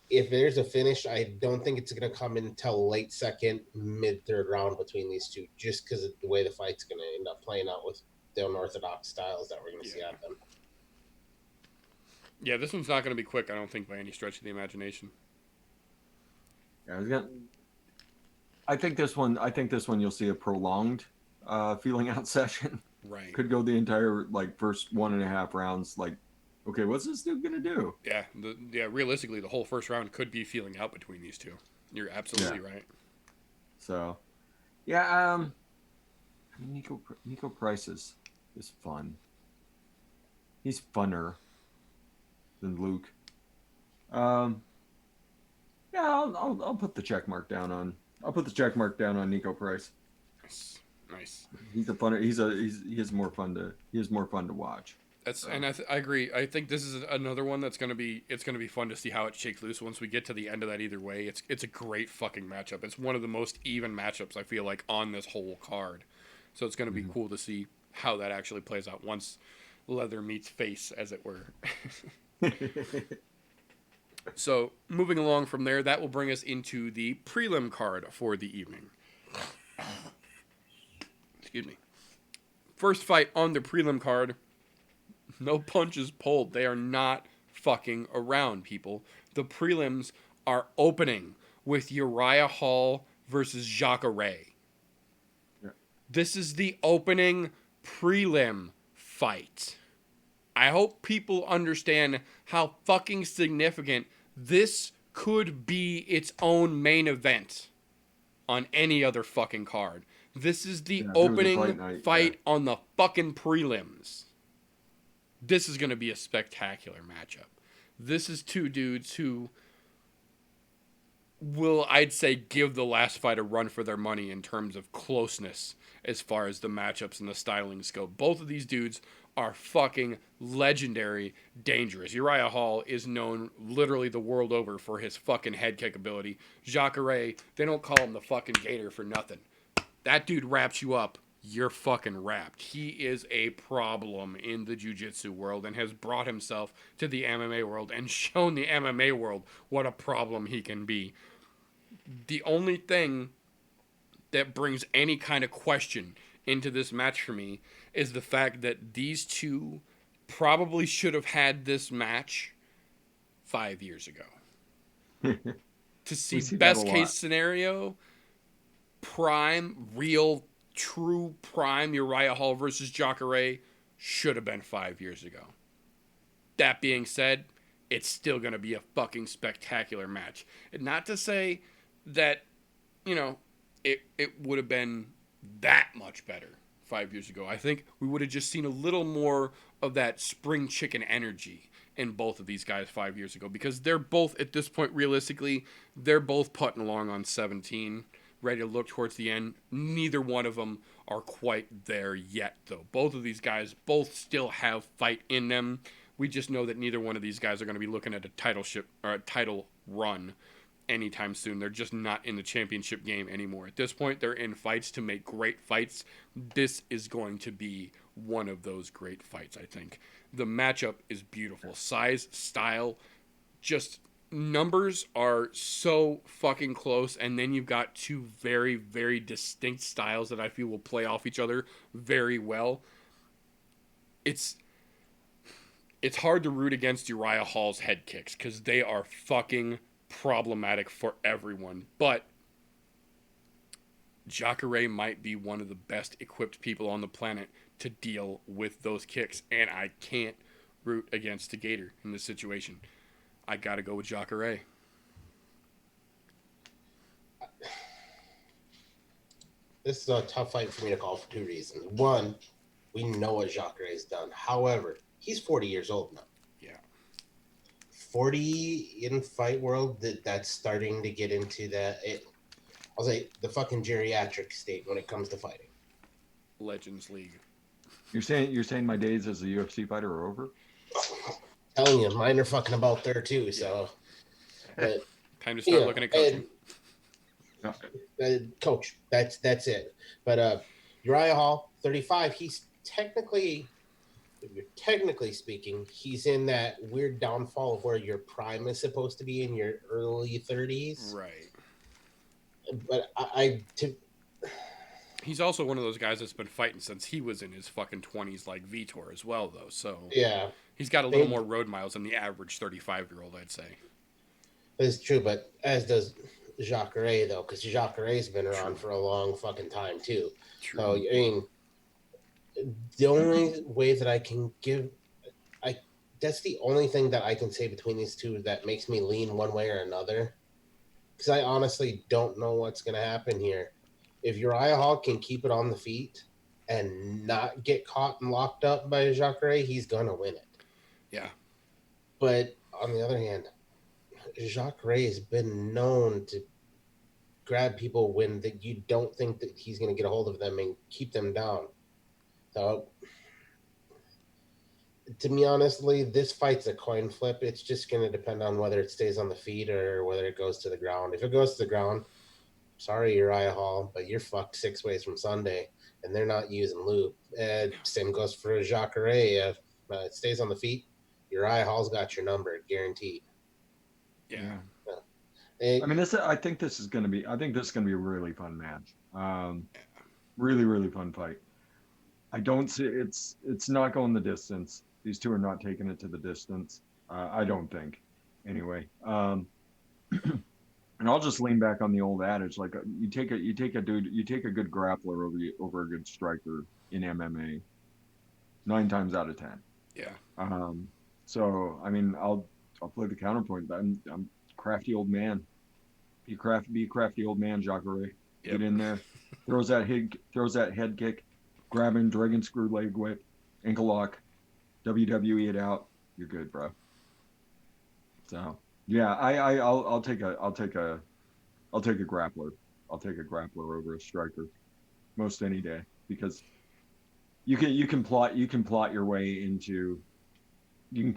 If there's a finish, I don't think it's going to come until late second, mid third round between these two, just because of the way the fight's going to end up playing out with the unorthodox styles that we're going to see out of them. Yeah, this one's not going to be quick, I don't think, by any stretch of the imagination. Yeah, I think this one you'll see a prolonged feeling out session. Right. Could go the entire first 1.5 rounds. Okay, what's this dude gonna do? Yeah. Realistically, the whole first round could be feeling out between these two. You're absolutely right. So, yeah. Nico Price is fun. He's funner than Luke. Yeah, I'll put the check mark down on. I'll put the check mark down on Nico Price. Nice. He's a funner. He is more fun to watch. And I agree. I think this is another one that's gonna be fun to see how it shakes loose once we get to the end of that. Either way, it's a great fucking matchup. It's one of the most even matchups I feel like on this whole card. So it's gonna be cool to see how that actually plays out once leather meets face, as it were. So moving along from there, that will bring us into the prelim card for the evening. Excuse me. First fight on the prelim card. No punches pulled. They are not fucking around, people. The prelims are opening with Uriah Hall versus Jacare. Yeah. This is the opening prelim fight. I hope people understand how fucking significant this could be its own main event on any other fucking card. This is the opening fight on the fucking prelims. This is going to be a spectacular matchup. This is two dudes who will, I'd say, give the last fight a run for their money in terms of closeness as far as the matchups and the stylings go. Both of these dudes are fucking legendary dangerous. Uriah Hall is known literally the world over for his fucking head kick ability. Jacare, they don't call him the fucking Gator for nothing. That dude wraps you up, you're fucking wrapped. He is a problem in the jiu-jitsu world and has brought himself to the MMA world and shown the MMA world what a problem he can be. The only thing that brings any kind of question into this match for me is the fact that these two probably should have had this match 5 years ago. To see best case scenario, prime, real, true prime Uriah Hall versus Jacare should have been 5 years ago. That being said, it's still going to be a fucking spectacular match. And not to say that, it would have been that much better 5 years ago. I think we would have just seen a little more of that spring chicken energy in both of these guys 5 years ago, because they're both, at this point, realistically, they're both putting along on 17, ready to look towards the end. Neither one of them are quite there yet, though. Both of these guys both still have fight in them. We just know that neither one of these guys are going to be looking at a title run anytime soon. They're just not in the championship game anymore. At this point, they're in fights to make great fights. This is going to be one of those great fights, I think. The matchup is beautiful. Size, style, just numbers are so fucking close, and then you've got two very, very distinct styles that I feel will play off each other very well. It's hard to root against Uriah Hall's head kicks because they are fucking problematic for everyone, but Jacare might be one of the best equipped people on the planet to deal with those kicks, and I can't root against the Gator in this situation. I got to go with Jacare. This is a tough fight for me to call for 2 reasons. One, we know what Jacare has done. However, he's 40 years old now. Yeah. 40 in fight world, that's starting to get into I'll say the fucking geriatric state when it comes to fighting. Legends League. You're saying my days as a UFC fighter are over? Telling you, mine are fucking about there too. So, but, time to start looking at coaching. Coach, that's it. But Uriah Hall, 35. He's technically speaking, he's in that weird downfall of where your prime is supposed to be in your early 30s. Right. But he's also one of those guys that's been fighting since he was in his fucking 20s, like Vitor as well, though. So yeah, he's got a little more road miles than the average 35-year-old, I'd say. It's true, but as does Jacare, though, because Jacare's been around for a long fucking time, too. True. So, I mean, the only way that I can that's the only thing that I can say between these two that makes me lean one way or another. Because I honestly don't know what's going to happen here. If Uriah Hall can keep it on the feet and not get caught and locked up by Jacare, he's going to win it. Yeah. But on the other hand, Jacare has been known to grab people when you don't think that he's going to get a hold of them and keep them down. So, to me, honestly, this fight's a coin flip. It's just going to depend on whether it stays on the feet or whether it goes to the ground. If it goes to the ground, sorry, Uriah Hall, but you're fucked 6 ways from Sunday, and they're not using lube. And same goes for Jacare. If it stays on the feet, Uriah Hall's got your number, guaranteed. Yeah. I mean, I think this is going to be a really fun match. Really, really fun fight. I don't see it's not going the distance. These two are not taking it to the distance. I don't think, anyway. And I'll just lean back on the old adage, like you take a good grappler over a good striker in MMA, 9 times out of 10. Yeah. So I mean, I'll play the counterpoint. I'm crafty old man. Be a crafty old man, Jacare. Yep. Get in there, throws that head kick, grab him, dragon screw leg whip, ankle lock, WWE it out. You're good, bro. So yeah, I'll take a grappler. I'll take a grappler over a striker, most any day, because you can plot your way into. You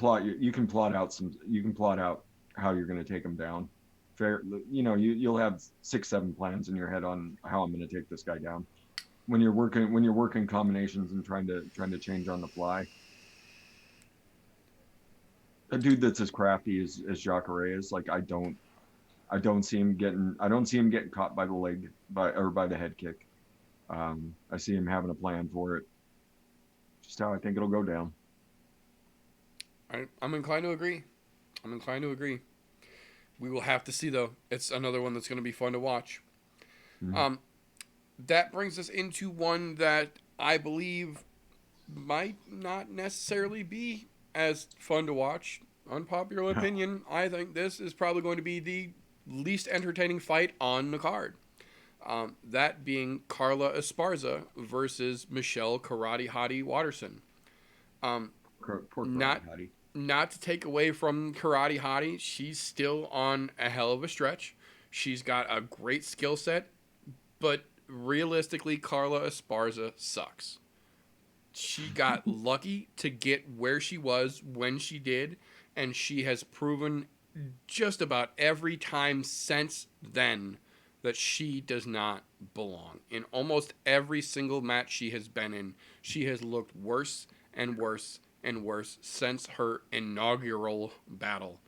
can plot out how you're going to take them down. You'll have 6-7 plans in your head on how I'm going to take this guy down. When you're working combinations and trying to change on the fly. A dude that's as crafty as Jacare is, like I don't see him getting caught by the leg by the head kick. I see him having a plan for it. Just how I think it'll go down. I'm inclined to agree. We will have to see, though. It's another one that's going to be fun to watch. Mm-hmm. That brings us into one that I believe might not necessarily be as fun to watch. Unpopular opinion, I think this is probably going to be the least entertaining fight on the card. That being Carla Esparza versus Michelle Karate Hottie Watterson. Not to take away from Karate Hottie, she's still on a hell of a stretch. She's got a great skill set, but realistically, Carla Esparza sucks. She got lucky to get where she was when she did, and she has proven just about every time since then that she does not belong. In almost every single match she has been in, she has looked worse and worse and worse since her inaugural battle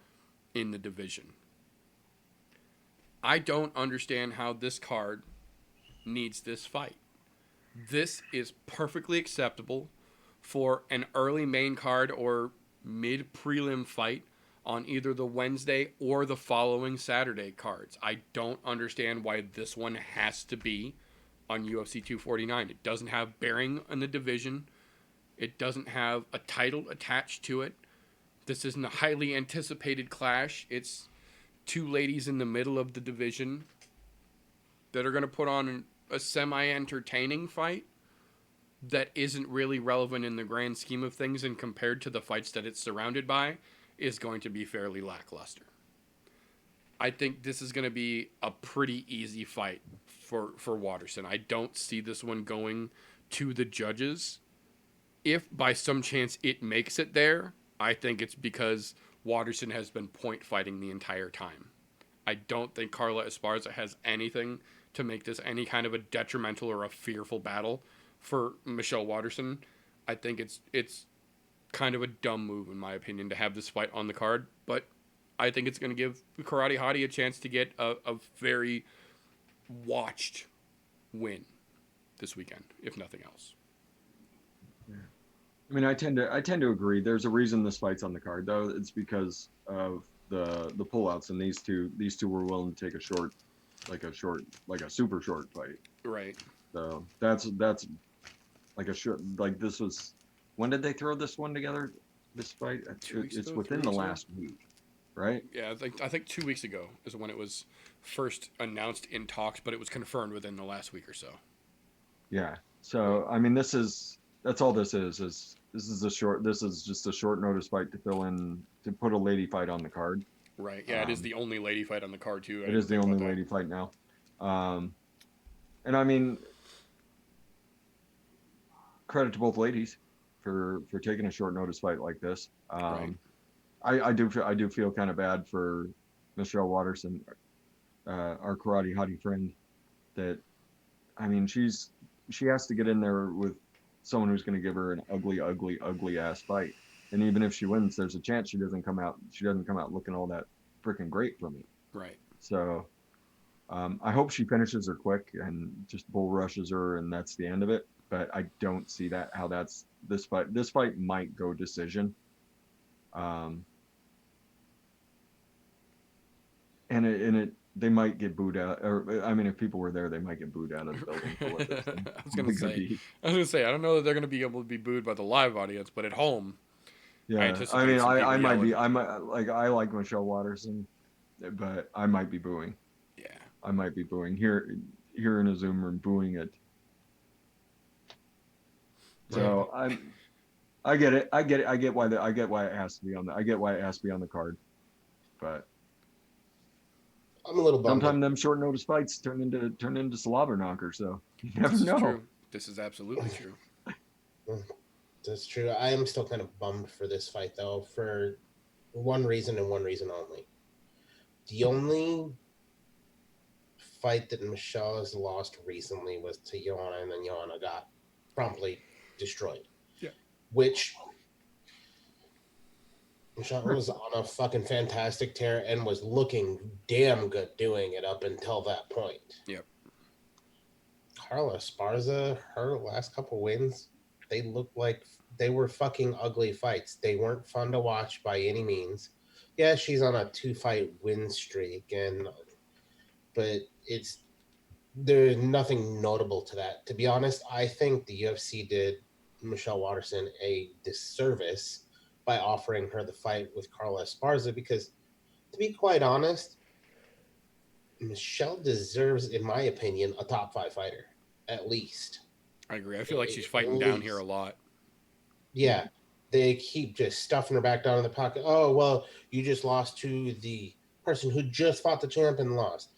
in the division. I don't understand how this card needs this fight. This is perfectly acceptable for an early main card or mid prelim fight on either the Wednesday or the following Saturday cards. I don't understand why this one has to be on UFC 249. It doesn't have bearing on the division. It doesn't have a title attached to it. This isn't a highly anticipated clash. It's two ladies in the middle of the division that are going to put on a semi-entertaining fight that isn't really relevant in the grand scheme of things, and compared to the fights that it's surrounded by, is going to be fairly lackluster. I think this is going to be a pretty easy fight for Watterson. I don't see this one going to the judges. If by some chance it makes it there, I think it's because Watterson has been point fighting the entire time. I don't think Carla Esparza has anything to make this any kind of a detrimental or a fearful battle for Michelle Watterson. I think it's kind of a dumb move, in my opinion, to have this fight on the card, but I think it's going to give Karate Hottie a chance to get a very watched win this weekend, if nothing else. Yeah. I mean, I tend to agree. There's a reason this fight's on the card, though. It's because of the pullouts, and these two were willing to take a super short fight. Right. So that's like a short, like this was, when did they throw this one together? This fight? It's within the last week, right? Yeah, I think 2 weeks ago is when it was first announced in talks, but it was confirmed within the last week or so. Yeah. So I mean, that's all this is. This is just a short notice fight to fill in, to put a lady fight on the card. Right. Yeah, it is the only lady fight on the card too. It is the only lady fight now. And I mean, credit to both ladies for taking a short notice fight like this. Right. I do feel kind of bad for Michelle Watterson, our Karate Hottie friend. That, I mean, she has to get in there with someone who's going to give her an ugly ass fight. And even if she wins, there's a chance she doesn't come out looking all that freaking great from it. Right. So I hope she finishes her quick and just bull rushes her, and that's the end of it. But I don't see how that's this fight. This fight might go decision. And they might get booed out, or I mean, if people were there, they might get booed out of the building. I was gonna say, I don't know that they're gonna be able to be booed by the live audience, but at home, yeah. I like Michelle Watterson, but I might be booing. Yeah. I might be booing here in a Zoom room, booing it. So I get it. I get why it has to be on the card, but I'm a little bummed. Sometimes them short notice fights turn into slobber knockers, so you never know. True. This is absolutely true. That's true. I am still kind of bummed for this fight, though, for one reason and one reason only. The only fight that Michelle has lost recently was to Joanna, and then Joanna got promptly destroyed. Yeah. Which Michelle was on a fucking fantastic tear and was looking damn good doing it up until that point. Yep. Carla Esparza, her last couple wins, they looked like they were fucking ugly fights. They weren't fun to watch by any means. Yeah, she's on a 2-fight win streak, but there's nothing notable to that. To be honest, I think the UFC did Michelle Watterson a disservice by offering her the fight with Carla Esparza, because, to be quite honest, Michelle deserves, in my opinion, a top 5 fighter, at least. I agree. I feel like she's fighting down here a lot. Yeah. They keep just stuffing her back down in the pocket. Oh, well, you just lost to the person who just fought the champ and lost.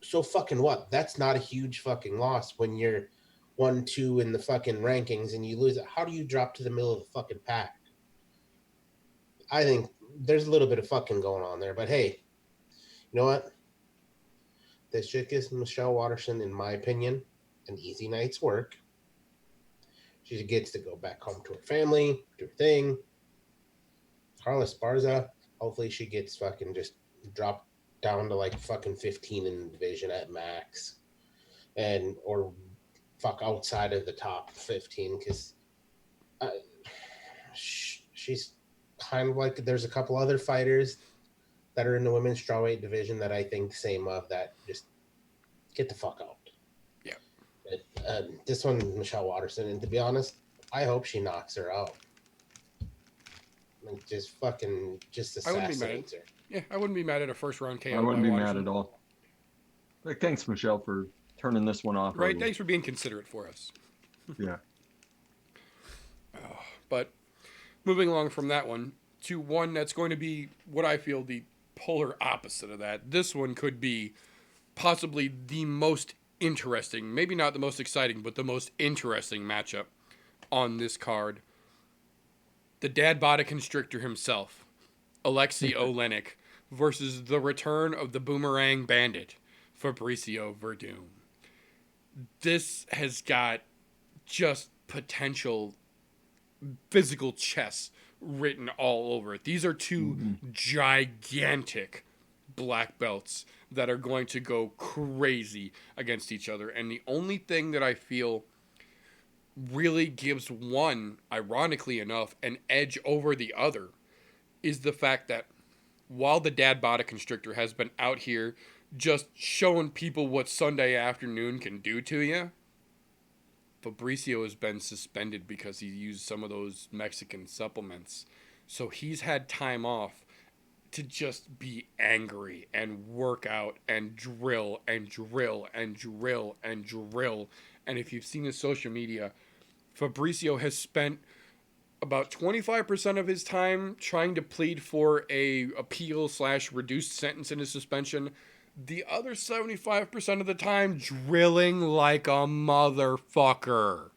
So fucking what? That's not a huge fucking loss when you're 1-2 in the fucking rankings and you lose it. How do you drop to the middle of the fucking pack? I think there's a little bit of fucking going on there, but hey, you know what? This chick is Michelle Watterson, in my opinion, an easy night's work. She gets to go back home to her family, do her thing. Carla Esparza, hopefully she gets fucking just dropped down to like fucking 15 in the division at max, or fuck outside of the top 15, because she's kind of like, there's a couple other fighters that are in the women's strawweight division that I think same of, that just get the fuck out. Yeah. This one, Michelle Watterson, and to be honest, I hope she knocks her out. Like, just I wouldn't be mad. assassinates her. Yeah, I wouldn't be mad at a first round KO. I wouldn't by be mad Watterson. at all. Like, thanks, Michelle, for turning this one off. Right, early. thanks for being considerate for us. Yeah. But moving along from that one to one that's going to be what I feel the polar opposite of that. This one could be possibly the most interesting, maybe not the most exciting, but the most interesting matchup on this card. The Dad Body Constrictor himself, Alexei Olenek, versus the return of the Boomerang Bandit, Fabricio Verdun. This has got just potential physical chess written all over it. These are two gigantic black belts that are going to go crazy against each other. And the only thing that I feel really gives one, ironically enough, an edge over the other is the fact that while the Dad Body Constrictor has been out here just showing people what Sunday afternoon can do to you, Fabricio has been suspended because he used some of those Mexican supplements. So he's had time off to just be angry and work out and drill and drill and drill and drill. And if you've seen his social media, Fabricio has spent about 25% of his time trying to plead for a appeal / reduced sentence in his suspension. The other 75% of the time drilling like a motherfucker.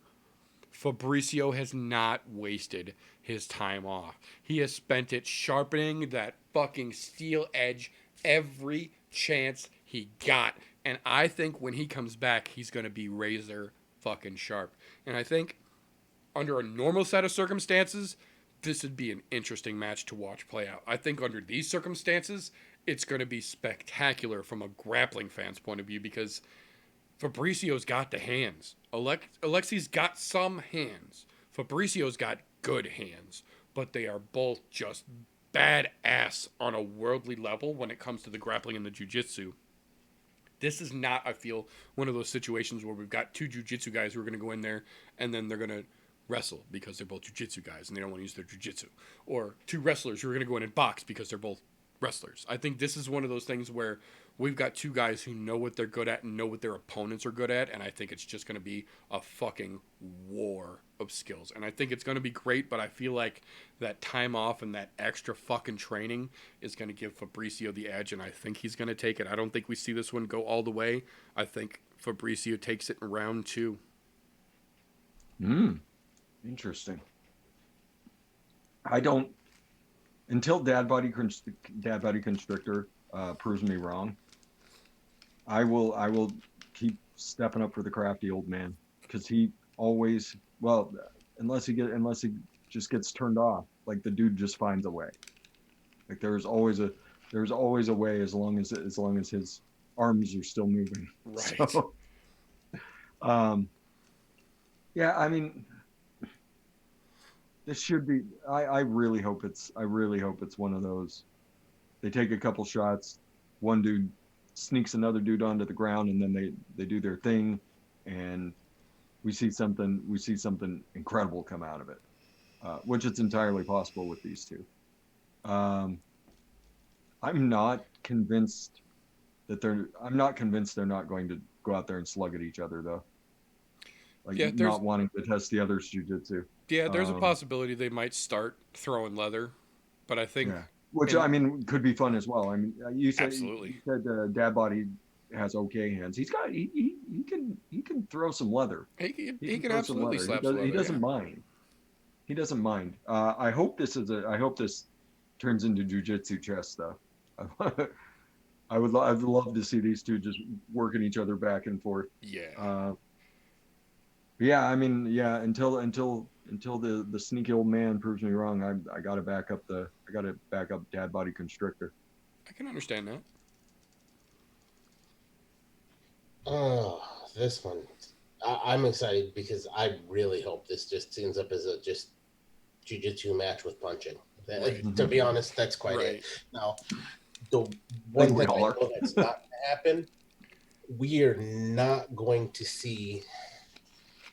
Fabricio has not wasted his time off. He has spent it sharpening that fucking steel edge every chance he got. And I think when he comes back, he's going to be razor fucking sharp. And I think under a normal set of circumstances, this would be an interesting match to watch play out. I think under these circumstances, it's going to be spectacular from a grappling fan's point of view because Fabricio's got the hands. Alexei's got some hands. Fabricio's got good hands, but they are both just badass on a worldly level when it comes to the grappling and the jiu-jitsu. This is not, I feel, one of those situations where we've got two jiu-jitsu guys who are going to go in there and then they're going to wrestle because they're both jiu-jitsu guys and they don't want to use their jiu-jitsu. Or two wrestlers who are going to go in and box because they're both wrestlers. I think this is one of those things where we've got two guys who know what they're good at and know what their opponents are good at, and I think it's just going to be a fucking war of skills. And I think it's going to be great, but I feel like that time off and that extra fucking training is going to give Fabricio the edge, and I think he's going to take it. I don't think we see this one go all the way. I think Fabricio takes it in round 2. Interesting. I don't... Until Dad Body Constrictor proves me wrong, I will keep stepping up for the crafty old man because he always, well, unless he just gets turned off, like the dude just finds a way. Like there's always a way as long as his arms are still moving. Right. So, yeah, I mean, this should be. I really hope it's one of those. They take a couple shots, one dude sneaks another dude onto the ground, and then they do their thing, and we see something incredible come out of it, which it's entirely possible with these two. I'm not convinced they're not going to go out there and slug at each other though. Like Yeah, not wanting to test the other's jiu-jitsu. Yeah, there's a possibility they might start throwing leather, but I think... Yeah. Which, I mean, could be fun as well. I mean, you said Dad Body has okay hands. He can throw some leather. He can absolutely slap some leather. He doesn't mind. He doesn't mind. I hope this turns into jiu-jitsu chess stuff. I'd love to see these two just working each other back and forth. Yeah. Yeah, I mean, yeah, until the sneaky old man proves me wrong, I gotta back up Dad Body Constrictor. I can understand that. Oh, this one. I'm excited because I really hope this just ends up as a just jiu-jitsu match with punching. Right. To be honest, that's quite Right. it. Now, the one thing I know that's not going to happen, we are not going to see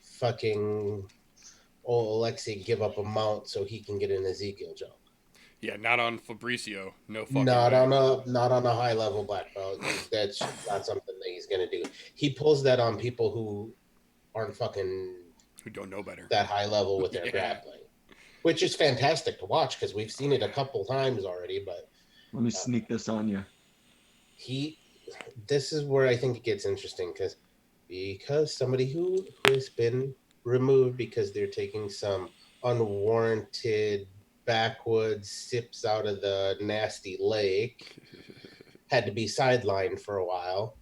fucking Alexei give up a mount so he can get an Ezekiel joke. Yeah, not on Fabricio. No fucking Not way. not on a high level black belt. That's not something that he's gonna do. He pulls that on people who aren't fucking Who don't know better. that high level with their Yeah. grappling, which is fantastic to watch because we've seen it a couple times already. But Let me sneak this on you. this is where I think it gets interesting because somebody who has been removed because they're taking some unwarranted backwoods sips out of the nasty lake had to be sidelined for a while.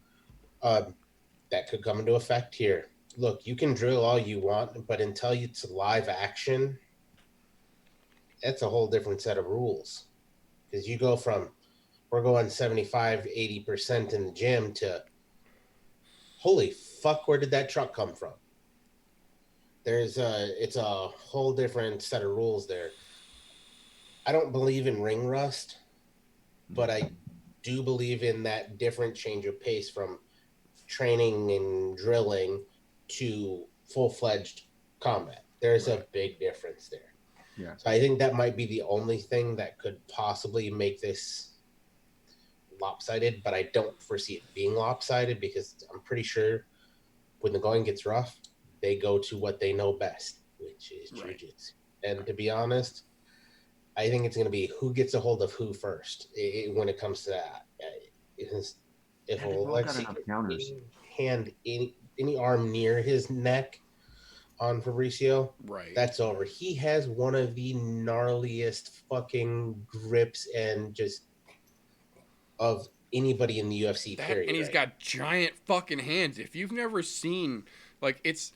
That could come into effect here. Look, you can drill all you want, but until it's live action, that's a whole different set of rules. Because you go from we're going 75, 80% in the gym to holy fuck, where did that truck come from? It's a whole different set of rules there. I don't believe in ring rust, but I do believe in that different change of pace from training and drilling to full-fledged combat. There's a big difference there. Yeah. So I think that might be the only thing that could possibly make this lopsided, but I don't foresee it being lopsided because I'm pretty sure when the going gets rough, they go to what they know best, which is jiu-jitsu. And to be honest, I think it's going to be who gets a hold of who first when it comes to that. If Alexei can hand any arm near his neck on Fabricio, that's over. He has one of the gnarliest fucking grips and just of anybody in the UFC, period. And he's got giant fucking hands. If you've never seen, like, it's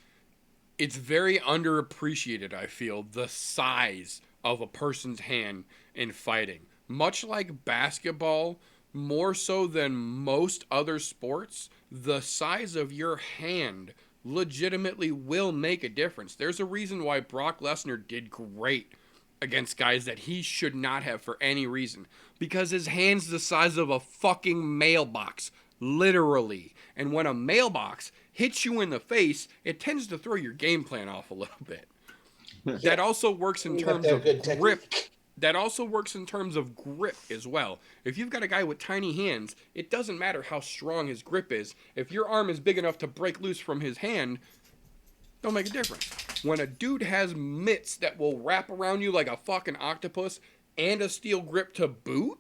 very underappreciated, I feel, the size of a person's hand in fighting. Much like basketball, more so than most other sports, the size of your hand legitimately will make a difference. There's a reason why Brock Lesnar did great against guys that he should not have for any reason. Because his hand's the size of a fucking mailbox. Literally. And when a mailbox hits you in the face, it tends to throw your game plan off a little bit. That also works in terms of grip. That also works in terms of grip as well. If you've got a guy with tiny hands, it doesn't matter how strong his grip is. If your arm is big enough to break loose from his hand, don't make a difference. When a dude has mitts that will wrap around you like a fucking octopus and a steel grip to boot,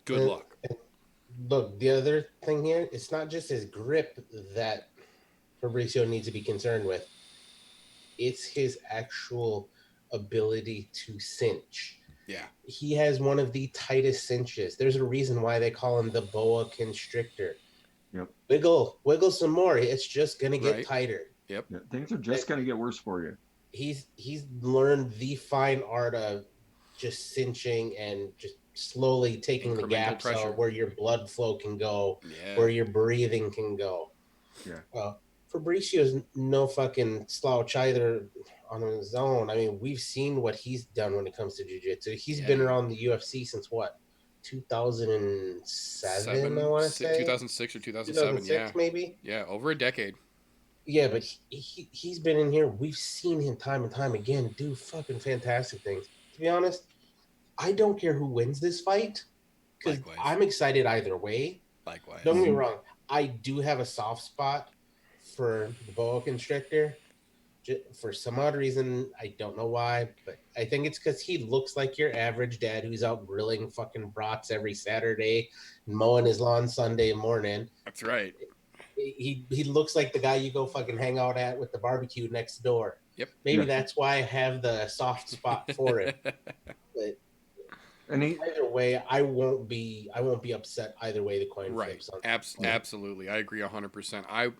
good luck. Look, the other thing here, it's not just his grip that Fabricio needs to be concerned with. It's his actual ability to cinch. Yeah. He has one of the tightest cinches. There's a reason why they call him the boa constrictor. Yep. Wiggle some more. It's just going to get tighter. Yep. Yeah, things are just going to get worse for you. He's learned the fine art of just cinching and just slowly taking the gaps out where your blood flow can go, where your breathing can go. Yeah. Fabricio's no fucking slouch either on his own. I mean, we've seen what he's done when it comes to jiu-jitsu. He's been around the UFC since what? 2007, I want to say? 2006 or 2007, yeah. Maybe? Yeah, over a decade. Yeah, but he's been in here. We've seen him time and time again do fucking fantastic things. To be honest, I don't care who wins this fight because I'm excited either way. Likewise. Don't get me wrong. I do have a soft spot for the boa constrictor. For some odd reason, I don't know why, but I think it's because he looks like your average dad who's out grilling fucking brats every Saturday and mowing his lawn Sunday morning. That's right. He looks like the guy you go fucking hang out at with the barbecue next door. Yep. Maybe that's why I have the soft spot for it. But either way, I won't be upset either way the coin flips. Absolutely. I agree 100%.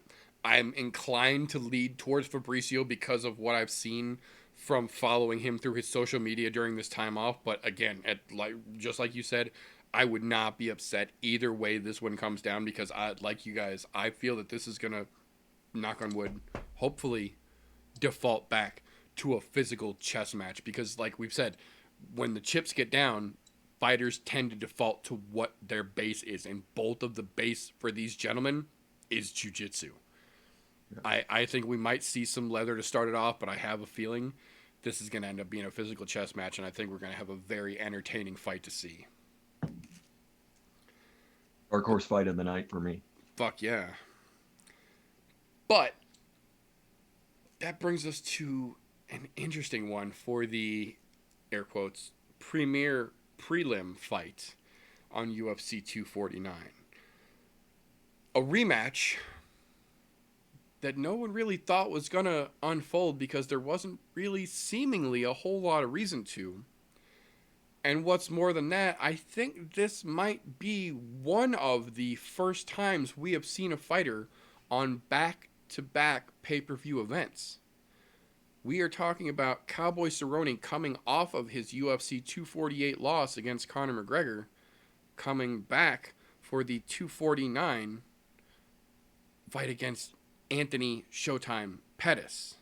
I'm inclined to lead towards Fabricio because of what I've seen from following him through his social media during this time off. But again, just like you said, I would not be upset either way this one comes down because like you guys, I feel that this is going to, knock on wood, hopefully default back to a physical chess match because like we've said, when the chips get down, fighters tend to default to what their base is. And both of the base for these gentlemen is jiu-jitsu. I think we might see some leather to start it off, but I have a feeling this is going to end up being a physical chess match, and I think we're going to have a very entertaining fight to see. Dark horse fight of the night for me. Fuck yeah. But that brings us to an interesting one for the, air quotes, premier prelim fight on UFC 249. A rematch that no one really thought was going to unfold because there wasn't really seemingly a whole lot of reason to. And what's more than that, I think this might be one of the first times we have seen a fighter on back-to-back pay-per-view events. We are talking about Cowboy Cerrone coming off of his UFC 248 loss against Conor McGregor, coming back for the 249 fight against Anthony Showtime Pettis.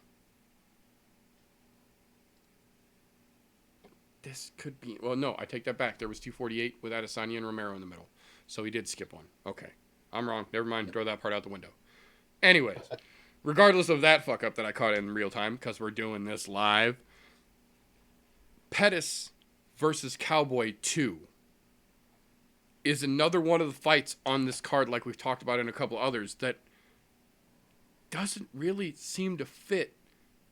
This could be... Well, no, I take that back. There was 248 with Adesanya and Romero in the middle. So he did skip one. Okay. I'm wrong. Never mind. Throw that part out the window. Anyways, regardless of that fuck up that I caught in real time, because we're doing this live, Pettis versus Cowboy 2 is another one of the fights on this card, like we've talked about in a couple others, that doesn't really seem to fit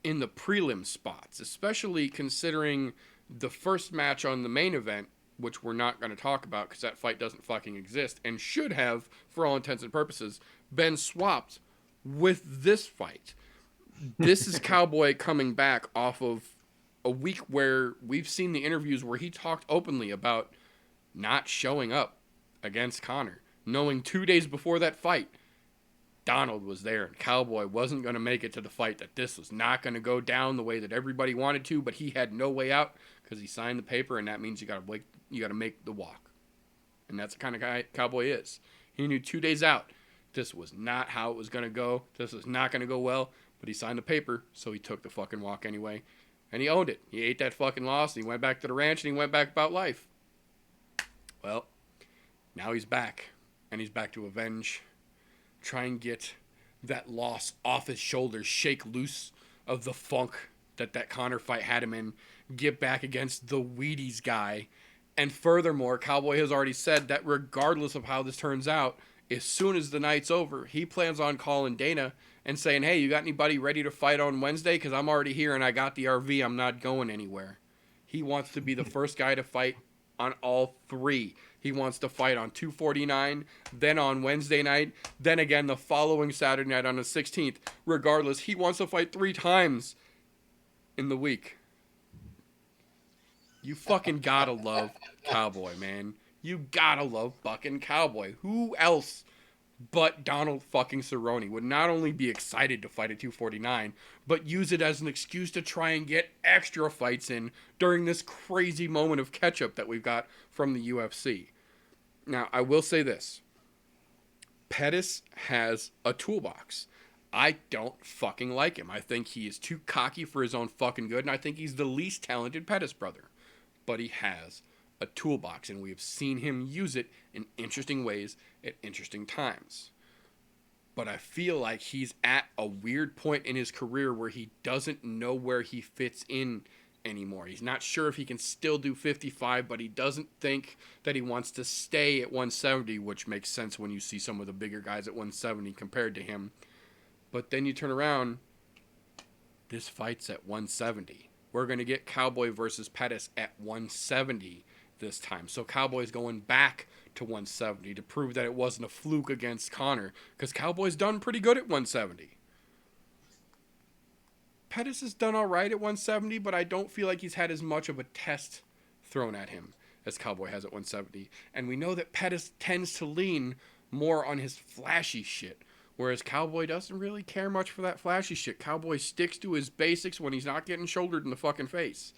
in the prelim spots, especially considering the first match on the main event, which we're not going to talk about because that fight doesn't fucking exist and should have, for all intents and purposes, been swapped with this fight. This is Cowboy coming back off of a week where we've seen the interviews where he talked openly about not showing up against Conor, knowing 2 days before that fight Donald was there and Cowboy wasn't going to make it to the fight, that this was not going to go down the way that everybody wanted to, but he had no way out because he signed the paper, and that means you got to make the walk. And that's the kind of guy Cowboy is. He knew 2 days out this was not how it was going to go. This was not going to go well, but he signed the paper, so he took the fucking walk anyway. And he owned it. He ate that fucking loss, and he went back to the ranch, and he went back about life. Well, now he's back, and he's back to avenge, try and get that loss off his shoulders, shake loose of the funk that Conor fight had him in, get back against the Wheaties guy. And furthermore, Cowboy has already said that regardless of how this turns out, as soon as the night's over, he plans on calling Dana and saying, hey, you got anybody ready to fight on Wednesday? Because I'm already here and I got the RV. I'm not going anywhere. He wants to be the first guy to fight on all three. He wants to fight on 249, then on Wednesday night, then again the following Saturday night on the 16th. Regardless, he wants to fight 3 times in the week. You fucking gotta love Cowboy, man. You gotta love fucking Cowboy. Who else but Donald fucking Cerrone would not only be excited to fight at 249, but use it as an excuse to try and get extra fights in during this crazy moment of catch-up that we've got from the UFC. Now, I will say this. Pettis has a toolbox. I don't fucking like him. I think he is too cocky for his own fucking good, and I think he's the least talented Pettis brother. But he has a toolbox, and we have seen him use it in interesting ways at interesting times. But I feel like he's at a weird point in his career where he doesn't know where he fits in anymore. He's not sure if he can still do 55, but he doesn't think that he wants to stay at 170, which makes sense when you see some of the bigger guys at 170 compared to him. But then you turn around, this fight's at 170. We're going to get Cowboy versus Pettis at 170 this time. So Cowboy's going back to 170 to prove that it wasn't a fluke against Conor, because Cowboy's done pretty good at 170. Pettis has done all right at 170, but I don't feel like he's had as much of a test thrown at him as Cowboy has at 170. And we know that Pettis tends to lean more on his flashy shit, whereas Cowboy doesn't really care much for that flashy shit. Cowboy sticks to his basics when he's not getting shouldered in the fucking face.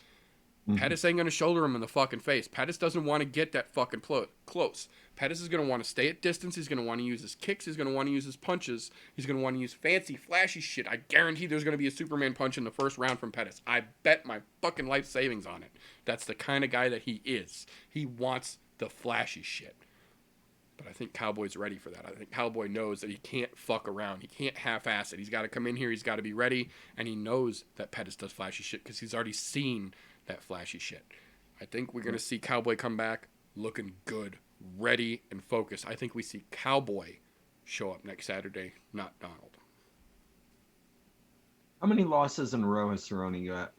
Mm-hmm. Pettis ain't going to shoulder him in the fucking face. Pettis doesn't want to get that fucking close. Pettis is going to want to stay at distance. He's going to want to use his kicks. He's going to want to use his punches. He's going to want to use fancy, flashy shit. I guarantee there's going to be a Superman punch in the first round from Pettis. I bet my fucking life savings on it. That's the kind of guy that he is. He wants the flashy shit. But I think Cowboy's ready for that. I think Cowboy knows that he can't fuck around. He can't half-ass it. He's got to come in here. He's got to be ready. And he knows that Pettis does flashy shit because he's already seen that flashy shit. I think we're going to see Cowboy come back looking good, ready, and focused. I think we see Cowboy show up next Saturday, not Donald. How many losses in a row has Cerrone got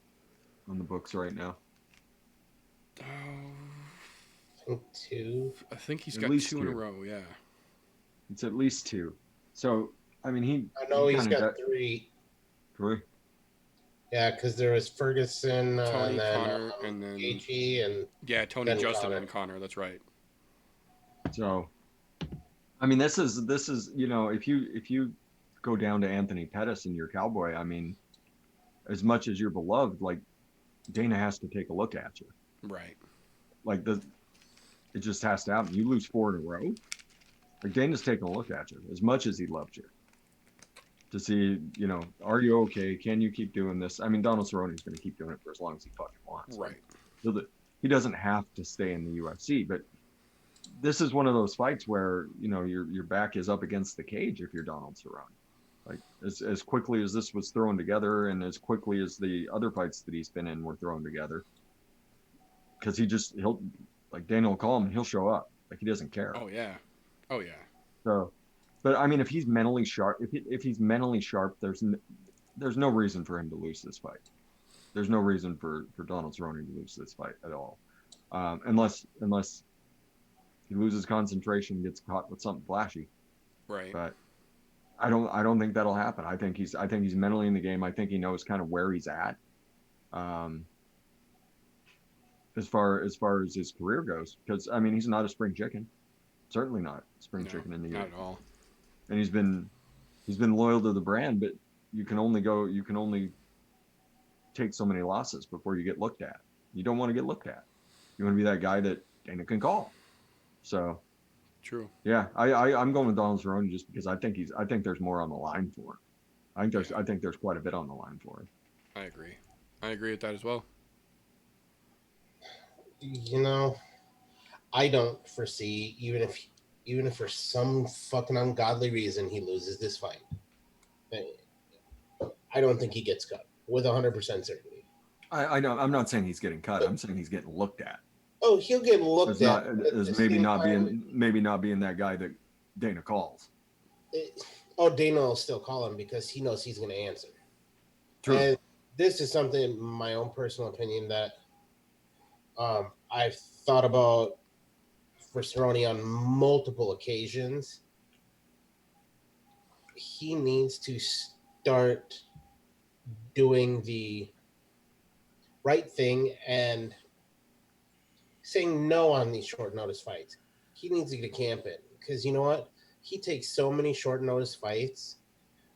on the books right now? Two. I think he's At got least two in a two. row, yeah. It's at least 2. So, I mean, I know he's kinda got 3. 3. Yeah, because there was Ferguson, Tony, and then Connor, and then... Gaethje, and Yeah, Tony, then Justin, Connor. and Connor. That's right. So, I mean, this is if you go down to Anthony Pettis and you're Cowboy, I mean, as much as you're beloved, like Dana has to take a look at you. Right. Like it just has to happen. You lose 4 in a row. Like Dana's taking a look at you as much as he loves you to see, are you okay? Can you keep doing this? I mean, Donald Cerrone's going to keep doing it for as long as he fucking wants. Right. So that he doesn't have to stay in the UFC, but this is one of those fights where your back is up against the cage if you're Donald Cerrone. Like as quickly as this was thrown together, and as quickly as the other fights that he's been in were thrown together, because he'll like Daniel will call him and he'll show up. Like he doesn't care. Oh yeah. Oh yeah. So, but I mean, if he's mentally sharp, if he's mentally sharp, there's no reason for him to lose this fight. There's no reason for Donald Cerrone to lose this fight at all, unless he loses concentration, gets caught with something flashy. Right. But I don't think that'll happen. I think he's mentally in the game. I think he knows kind of where he's at. As far as his career goes, because I mean he's not a spring chicken, certainly not a spring chicken in the not UFC. at all. And he's been loyal to the brand, but you can only take so many losses before you get looked at. You don't want to get looked at. You want to be that guy that Dana can call. So True. yeah, I'm going with Donald Cerrone just because I think there's more on the line for him. I think there's quite a bit on the line for him. I agree with that as well. I don't foresee, even if for some fucking ungodly reason he loses this fight, I don't think he gets cut with 100% certainty. I know. I'm not saying he's getting cut. I'm saying he's getting looked at. Oh, he'll get looked at. As maybe not being that guy that Dana calls. Dana will still call him because he knows he's going to answer. True. And this is something, my own personal opinion, that I've thought about for Cerrone on multiple occasions. He needs to start doing the right thing and saying no on these short notice fights. He needs to get a camp in because you know what? He takes so many short notice fights.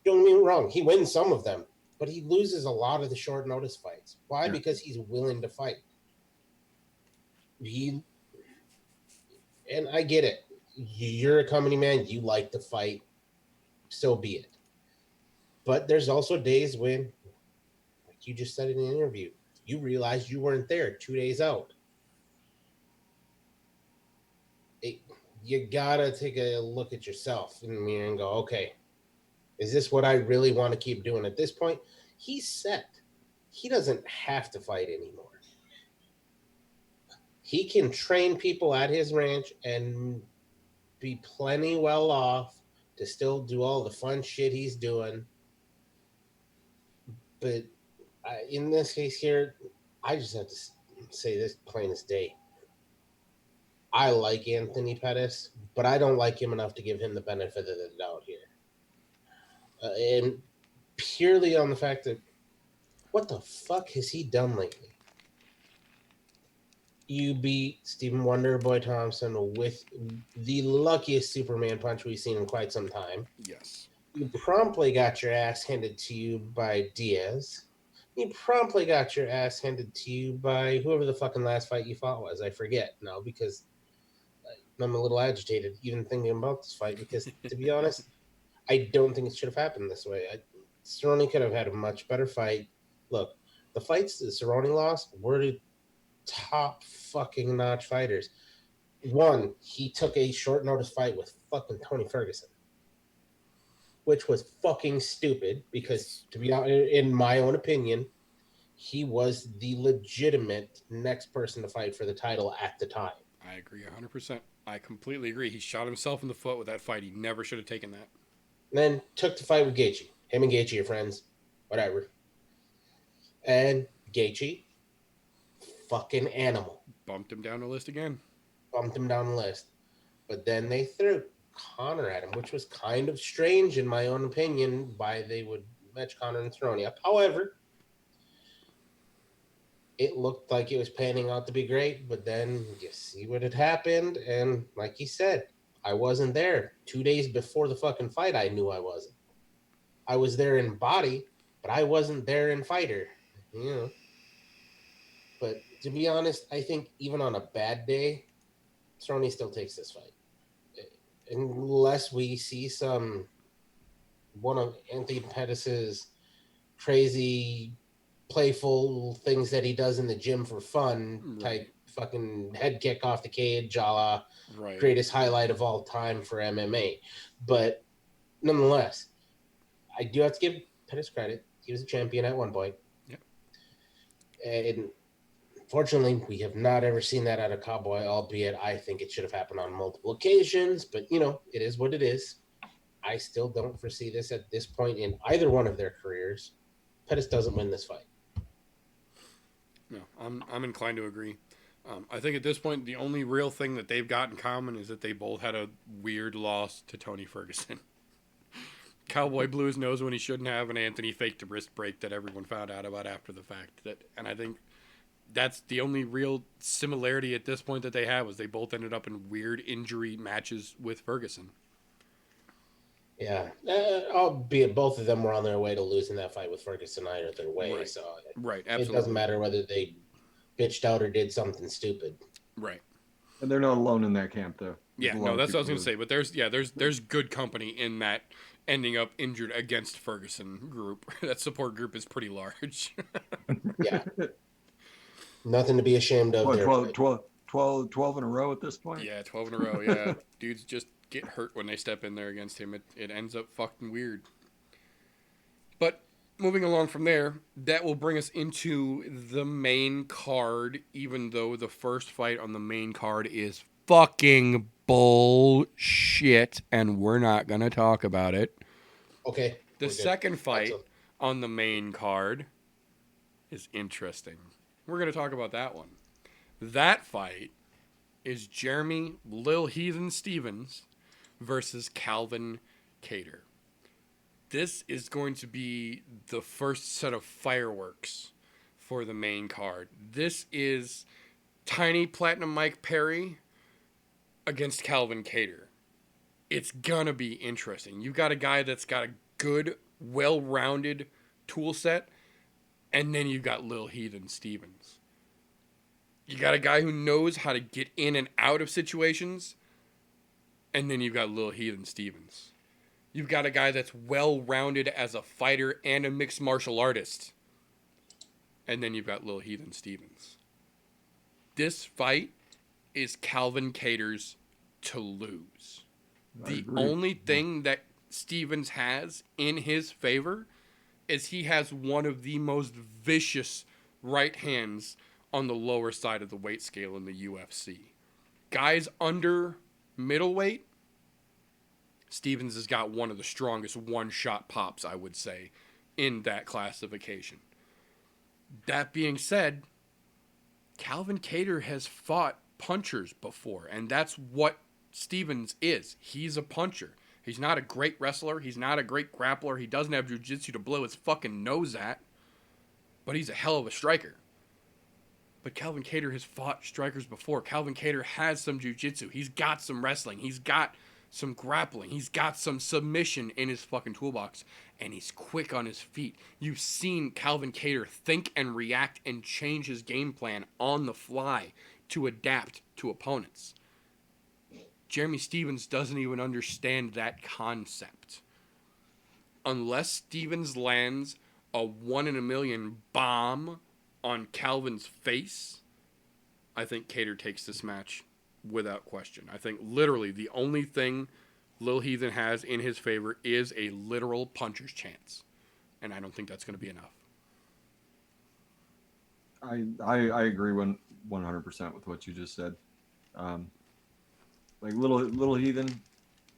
Don't get me wrong, he wins some of them, but he loses a lot of the short notice fights. Why? Yeah. Because he's willing to fight. And I get it. You're a company man. You like to fight. So be it. But there's also days when, like you just said in an interview, you realize you weren't there 2 days out. You gotta take a look at yourself in the mirror and go, okay, is this what I really want to keep doing at this point? He's set. He doesn't have to fight anymore. He can train people at his ranch and be plenty well off to still do all the fun shit he's doing. But in this case here, I just have to say this plain as day. I like Anthony Pettis, but I don't like him enough to give him the benefit of the doubt here. And purely on the fact that, what the fuck has he done lately? You beat Stephen Wonderboy Thompson with the luckiest Superman punch we've seen in quite some time. Yes. You promptly got your ass handed to you by Diaz. You promptly got your ass handed to you by whoever the fucking last fight you fought was. I forget now because I'm a little agitated even thinking about this fight because, to be honest, I don't think it should have happened this way. Cerrone could have had a much better fight. Look, the fights that Cerrone lost were top fucking notch fighters. One, he took a short notice fight with fucking Tony Ferguson, which was fucking stupid because, to be honest, in my own opinion, he was the legitimate next person to fight for the title at the time. I agree 100%. I completely agree. He shot himself in the foot with that fight. He never should have taken that. Then took the fight with Gaethje. Him and Gaethje are friends. Whatever. And Gaethje, fucking animal. Bumped him down the list again. Bumped him down the list. But then they threw Conor at him, which was kind of strange in my own opinion, why they would match Conor and Cerrone up. However, it looked like it was panning out to be great, but then you see what had happened, and like you said, I wasn't there. 2 days before the fucking fight, I knew I wasn't. I was there in body, but I wasn't there in fighter. You know. But to be honest, I think even on a bad day, Cerrone still takes this fight. Unless we see one of Anthony Pettis's crazy, playful things that he does in the gym for fun type fucking head kick off the cage, a la greatest highlight of all time for MMA. But nonetheless, I do have to give Pettis credit. He was a champion at one point. Yep. And fortunately, we have not ever seen that out of Cowboy, albeit I think it should have happened on multiple occasions. But, it is what it is. I still don't foresee this at this point in either one of their careers. Pettis doesn't win this fight. No, I'm inclined to agree. I think at this point, the only real thing that they've got in common is that they both had a weird loss to Tony Ferguson. Cowboy blew his nose when he shouldn't have, and Anthony faked a wrist break that everyone found out about after the fact. And I think that's the only real similarity at this point that they have, was they both ended up in weird injury matches with Ferguson. Yeah, albeit both of them were on their way to losing that fight with Ferguson either their way. Right. So Absolutely. It doesn't matter whether they bitched out or did something stupid. Right. And they're not alone in that camp, though. Yeah, no, that's what I was going to say. But there's good company in that ending up injured against Ferguson group. That support group is pretty large. Yeah. Nothing to be ashamed of. What, 12 in a row at this point? Yeah, 12 in a row, yeah. Dudes just get hurt when they step in there against him. It ends up fucking weird. But moving along from there, that will bring us into the main card, even though the first fight on the main card is fucking bullshit, and we're not going to talk about it. Okay. The second fight on the main card is interesting. We're going to talk about that one. That fight is Jeremy Lil Heathen Stevens versus Calvin Kattar. This is going to be the first set of fireworks for the main card. This is Tiny Platinum Mike Perry against Calvin Kattar. It's gonna be interesting. You've got a guy that's got a good, well-rounded tool set, and then you've got Lil Heathen Stevens. You got a guy who knows how to get in and out of situations, and then you've got Lil Heathen Stevens. You've got a guy that's well-rounded as a fighter and a mixed martial artist, and then you've got Lil Heathen Stevens. This fight is Calvin Kattar's to lose. The only thing that Stevens has in his favor is he has one of the most vicious right hands on the lower side of the weight scale in the UFC. Guys under middleweight, Stevens has got one of the strongest one-shot pops, I would say, in that classification. That being said, Calvin Kattar has fought punchers before, and that's what Stevens is. He's a puncher. He's not a great wrestler. He's not a great grappler. He doesn't have jiu-jitsu to blow his fucking nose at, but he's a hell of a striker. But Calvin Kattar has fought strikers before. Calvin Kattar has some jiu-jitsu. He's got some wrestling. He's got some grappling. He's got some submission in his fucking toolbox. And he's quick on his feet. You've seen Calvin Kattar think and react and change his game plan on the fly to adapt to opponents. Jeremy Stevens doesn't even understand that concept. Unless Stevens lands a 1 in a million bomb on Calvin's face, I think Kattar takes this match without question. I think literally the only thing Lil Heathen has in his favor is a literal puncher's chance. And I don't think that's going to be enough. I agree 100% with what you just said. Like little Heathen,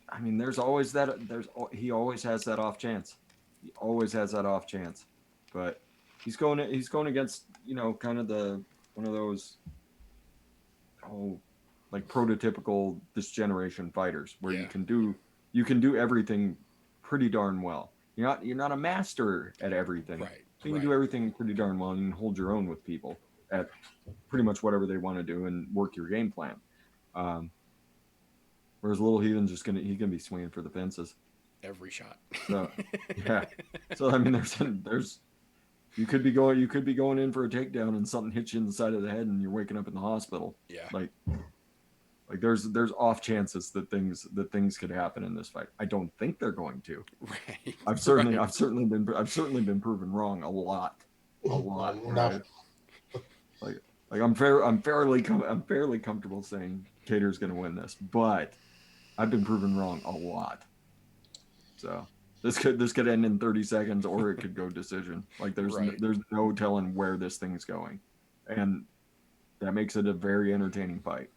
I mean, he always has that off chance. He always has that off chance, but he's going against, kind of one of those, like prototypical this generation fighters where Yeah. you can do everything pretty darn well. You're not a master at everything. Right. So you can do everything pretty darn well and hold your own with people at pretty much whatever they want to do and work your game plan. Whereas Little Heathen's he's gonna be swinging for the fences Every shot. So yeah. So I mean, there's you could be going in for a takedown and something hits you in the side of the head and you're waking up in the hospital. Yeah. Like there's off chances that things could happen in this fight. I don't think they're going to. Right. I've certainly been proven wrong a lot. Right? Like I'm fairly comfortable saying Cater's going to win this, but I've been proven wrong a lot. So this could end in 30 seconds or it could go decision. Like there's no telling where this thing's going, and that makes it a very entertaining fight.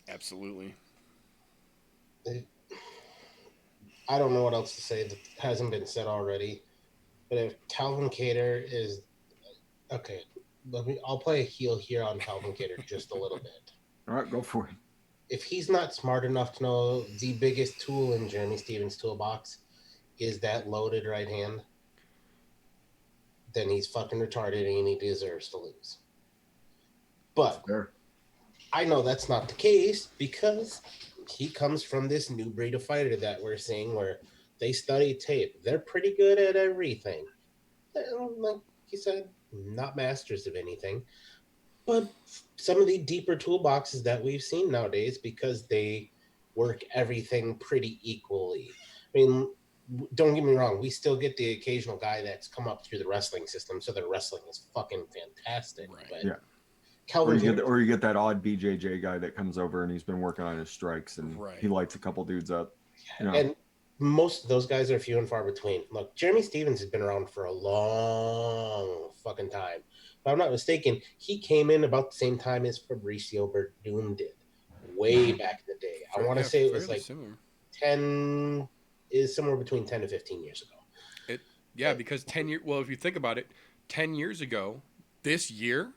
Absolutely. I don't know what else to say that hasn't been said already, but if Calvin Cater is okay, I'll play a heel here on Calvin Cater just a little bit. All right, go for it. If he's not smart enough to know the biggest tool in Jeremy Stevens' toolbox is that loaded right hand, then he's fucking retarded and he deserves to lose. But I know that's not the case because he comes from this new breed of fighter that we're seeing where they study tape. They're pretty good at everything. Like he said, not masters of anything. But some of the deeper toolboxes that we've seen nowadays, because they work everything pretty equally. I mean, don't get me wrong, we still get the occasional guy that's come up through the wrestling system, so their wrestling is fucking fantastic. Right. But Yeah. Calvin or you get that odd BJJ guy that comes over and he's been working on his strikes and he lights a couple dudes up. And most of those guys are few and far between. Look, Jeremy Stevens has been around for a long fucking time. If I'm not mistaken, he came in about the same time as Fabricio Verdun did, way back in the day. I want to say it was like similar. 10 is somewhere between 10 to 15 years ago. Because 10 years. Well, if you think about it, 10 years ago, this year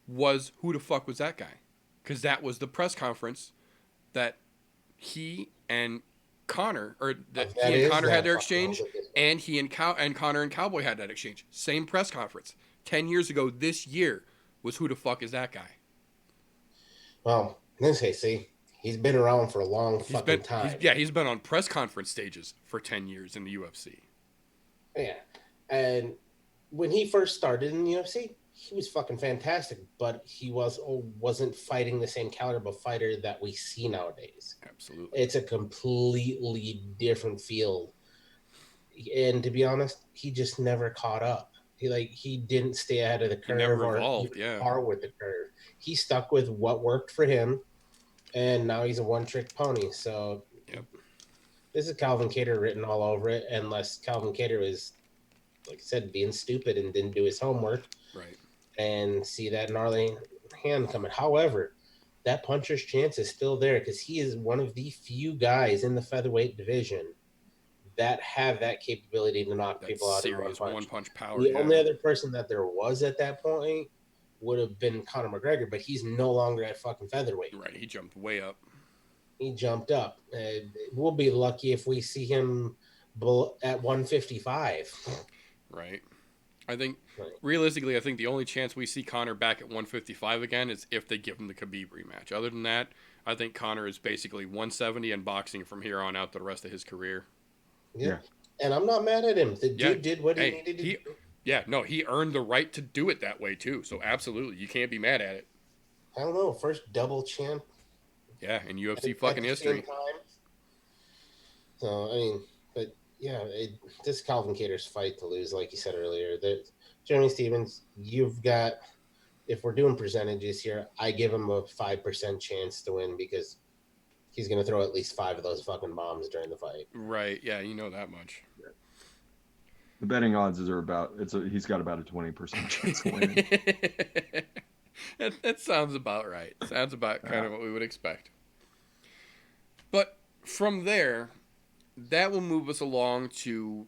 was who the fuck was that guy? Because that was the press conference that he and Connor, or that he and Connor had their exchange, and he and Connor and Cowboy had that exchange. Same press conference. 10 years ago, this year was who the fuck is that guy? Well, let's see, he's been around for a long fucking time. He's been on press conference stages for 10 years in the UFC. Yeah, and when he first started in the UFC, he was fucking fantastic, but he wasn't fighting the same caliber of fighter that we see nowadays. Absolutely. It's a completely different field. And to be honest, he just never caught up. He didn't stay ahead of the curve or evolved, par with the curve. He stuck with what worked for him, and now he's a one-trick pony. So this is Calvin Cater written all over it, unless Calvin Cater was, like I said, being stupid and didn't do his homework. Right. And see that gnarly hand coming. However, that puncher's chance is still there because he is one of the few guys in the featherweight division that have that capability to knock people out in one punch power. The only other person that there was at that point would have been Conor McGregor, but he's no longer at fucking featherweight. Right, he jumped way up. He jumped up. We'll be lucky if we see him at 155. Right. I think, realistically, the only chance we see Conor back at 155 again is if they give him the Khabib rematch. Other than that, I think Conor is basically 170 and boxing from here on out the rest of his career. Yeah. And I'm not mad at him. The dude did what he needed to do. Yeah, no, he earned the right to do it that way, too. So, absolutely, you can't be mad at it. I don't know. First double champ. Yeah, in UFC fucking history. So, I mean, but yeah, this Calvin Cater's fight to lose, like you said earlier. Jeremy Stevens, you've got if we're doing percentages here, I give him a 5% chance to win because he's gonna throw at least 5 of those fucking bombs during the fight. Right. Yeah, you know that much. The betting odds are about he's got about a 20% chance of winning. That sounds about right. Sounds about kind of what we would expect. But from there, that will move us along to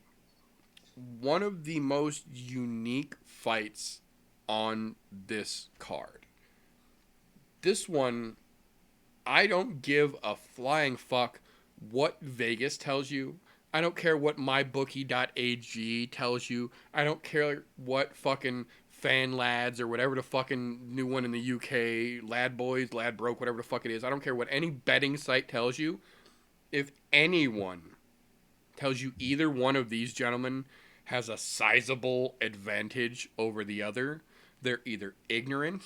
one of the most unique fights on this card. This one, I don't give a flying fuck what Vegas tells you. I don't care what mybookie.ag tells you. I don't care what fucking fan lads or whatever the fucking new one in the UK, lad boys, lad broke, whatever the fuck it is. I don't care what any betting site tells you. If anyone tells you either one of these gentlemen has a sizable advantage over the other, they're either ignorant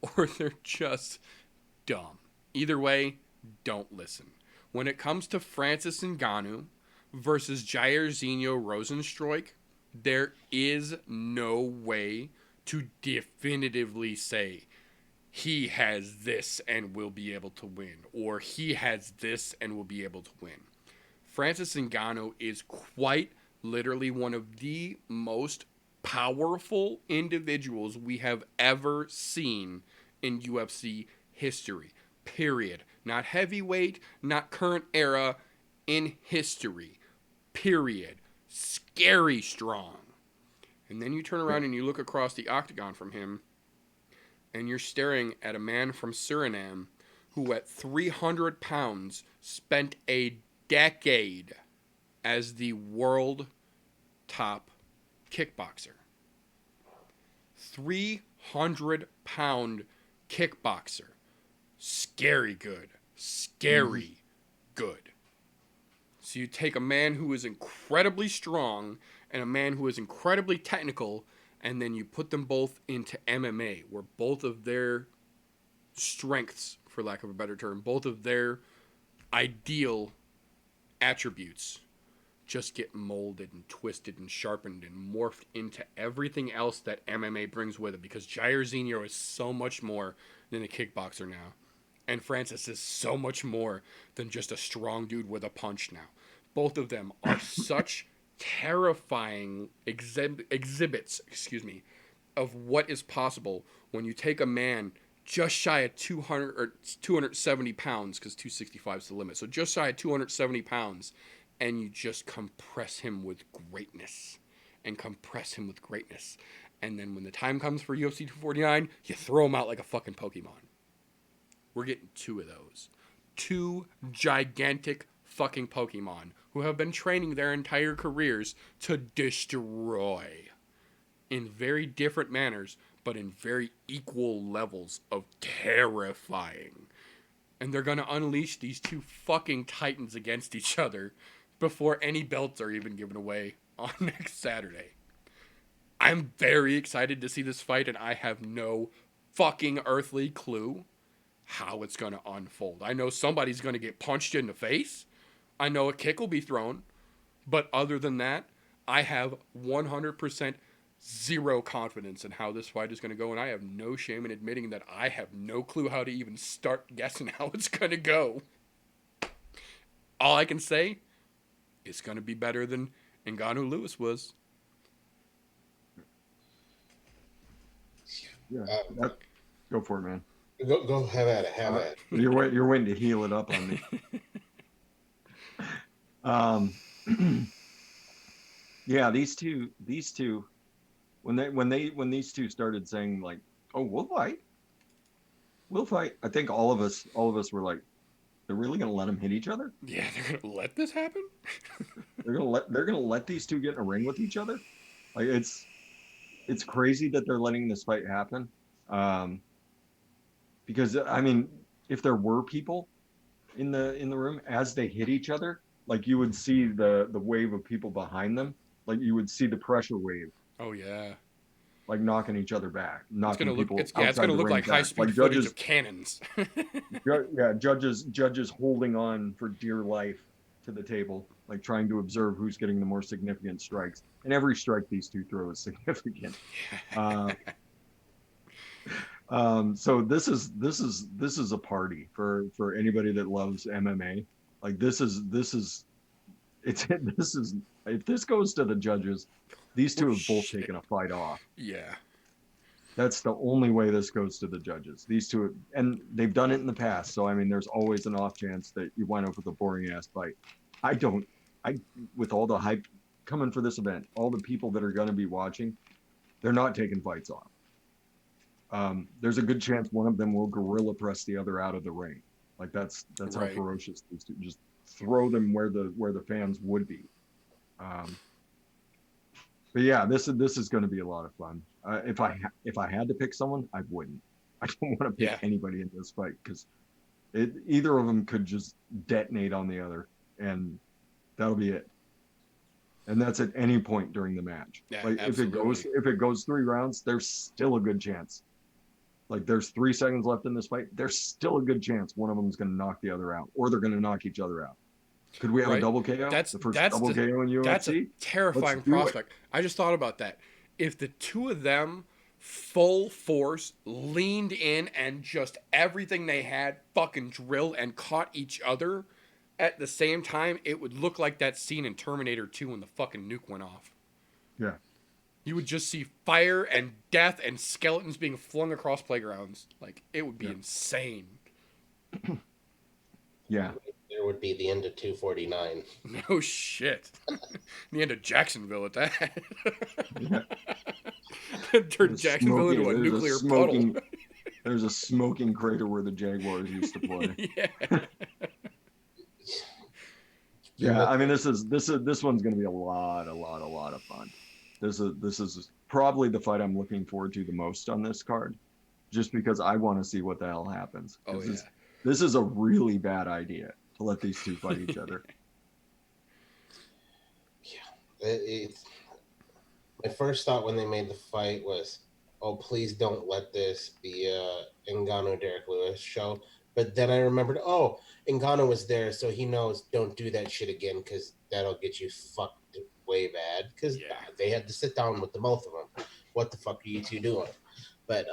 or they're just dumb. Either way, don't listen. When it comes to Francis Ngannou versus Jairzinho Rozenstruik, there is no way to definitively say he has this and will be able to win, or he has this and will be able to win. Francis Ngannou is quite literally one of the most powerful individuals we have ever seen in UFC history. Period. Not heavyweight, not current era, in history. Period. Scary strong. And then you turn around and you look across the octagon from him, and you're staring at a man from Suriname who at 300 pounds spent a decade as the world top kickboxer. 300-pound kickboxer. Scary good. Scary good. So you take a man who is incredibly strong and a man who is incredibly technical, and then you put them both into MMA, where both of their strengths, for lack of a better term, both of their ideal attributes just get molded and twisted and sharpened and morphed into everything else that MMA brings with it, because Jairzinho is so much more than a kickboxer now. And Francis is so much more than just a strong dude with a punch now. Both of them are such terrifying exhibits, of what is possible when you take a man just shy of 200 or 270 pounds, because 265 is the limit. So just shy of 270 pounds, and you just compress him with greatness and compress him with greatness. And then when the time comes for UFC 249, you throw him out like a fucking Pokemon. We're getting 2 of those. 2 gigantic fucking Pokemon who have been training their entire careers to destroy in very different manners, but in very equal levels of terrifying. And they're going to unleash these 2 fucking titans against each other before any belts are even given away on next Saturday. I'm very excited to see this fight, and I have no fucking earthly clue how it's going to unfold. I know somebody's going to get punched in the face. I know a kick will be thrown. But other than that, I have 100% zero confidence in how this fight is going to go, and I have no shame in admitting that I have no clue how to even start guessing how it's going to go. All I can say, it's going to be better than Ngannou Lewis was. Yeah, go for it, man. Go have at it. Have at it. You're waiting to heal it up on me. Yeah, these two, when these two started saying like, "Oh, we'll fight," I think all of us were like, "They're really gonna let them hit each other? Yeah, they're gonna let this happen. They're gonna let these two get in a ring with each other? Like it's crazy that they're letting this fight happen." Because I mean, if there were people in the room as they hit each other, like you would see the wave of people behind them, like you would see the pressure wave. Oh yeah, like knocking each other back, knocking it's gonna look like high speed footage of cannons. Yeah, judges holding on for dear life to the table, like trying to observe who's getting the more significant strikes. And every strike these two throw is significant. So this is a party for anybody that loves MMA. Like it's this is if this goes to the judges, these Oh two have both shit. taken a fight off. Yeah. That's the only way this goes to the judges. These two, and they've done it in the past. So I mean, there's always an off chance that you wind up with a boring ass fight. I don't. I with all the hype coming for this event, all the people that are going to be watching, they're not taking fights off. There's a good chance one of them will gorilla press the other out of the ring. Like that's how Right. ferocious these two. Just throw them where the fans would be. Um, but yeah, this is going to be a lot of fun. If I had to pick someone, I wouldn't. I don't want to pick Yeah. anybody in this fight because either of them could just detonate on the other, and that'll be it. And that's at any point during the match. Yeah, Like absolutely. if it goes 3 rounds, there's still a good chance. Like there's 3 seconds left in this fight, there's still a good chance one of them is going to knock the other out, or they're going to knock each other out. Could we have a Right. double KO? That's The first that's double the KO in that's a UFC? Let's terrifying do it. prospect. I just thought about that. If the two of them full force leaned in and just everything they had fucking drilled and caught each other at the same time, it would look like that scene in Terminator 2 when the fucking nuke went off. Yeah. You would just see fire and death and skeletons being flung across playgrounds. Like, it would be Yeah. insane. Yeah. There would be the end of 249. No shit. The end of Jacksonville at that. Yeah. Turned Jacksonville into a nuclear puddle. There's a smoking crater where the Jaguars used to play. Yeah. Yeah, I mean this one's going to be a lot of fun. This is probably the fight I'm looking forward to the most on this card, just because I want to see what the hell happens. Oh, yeah. This is a really bad idea to let these two fight each other. It's my first thought when they made the fight was, oh, please don't let this be a Ngannou Derek Lewis show. But then I remembered, oh, Ngannou was there, so he knows don't do that shit again because that'll get you fucked way bad. Because they had to sit down with the both of them. What the fuck are you two doing? But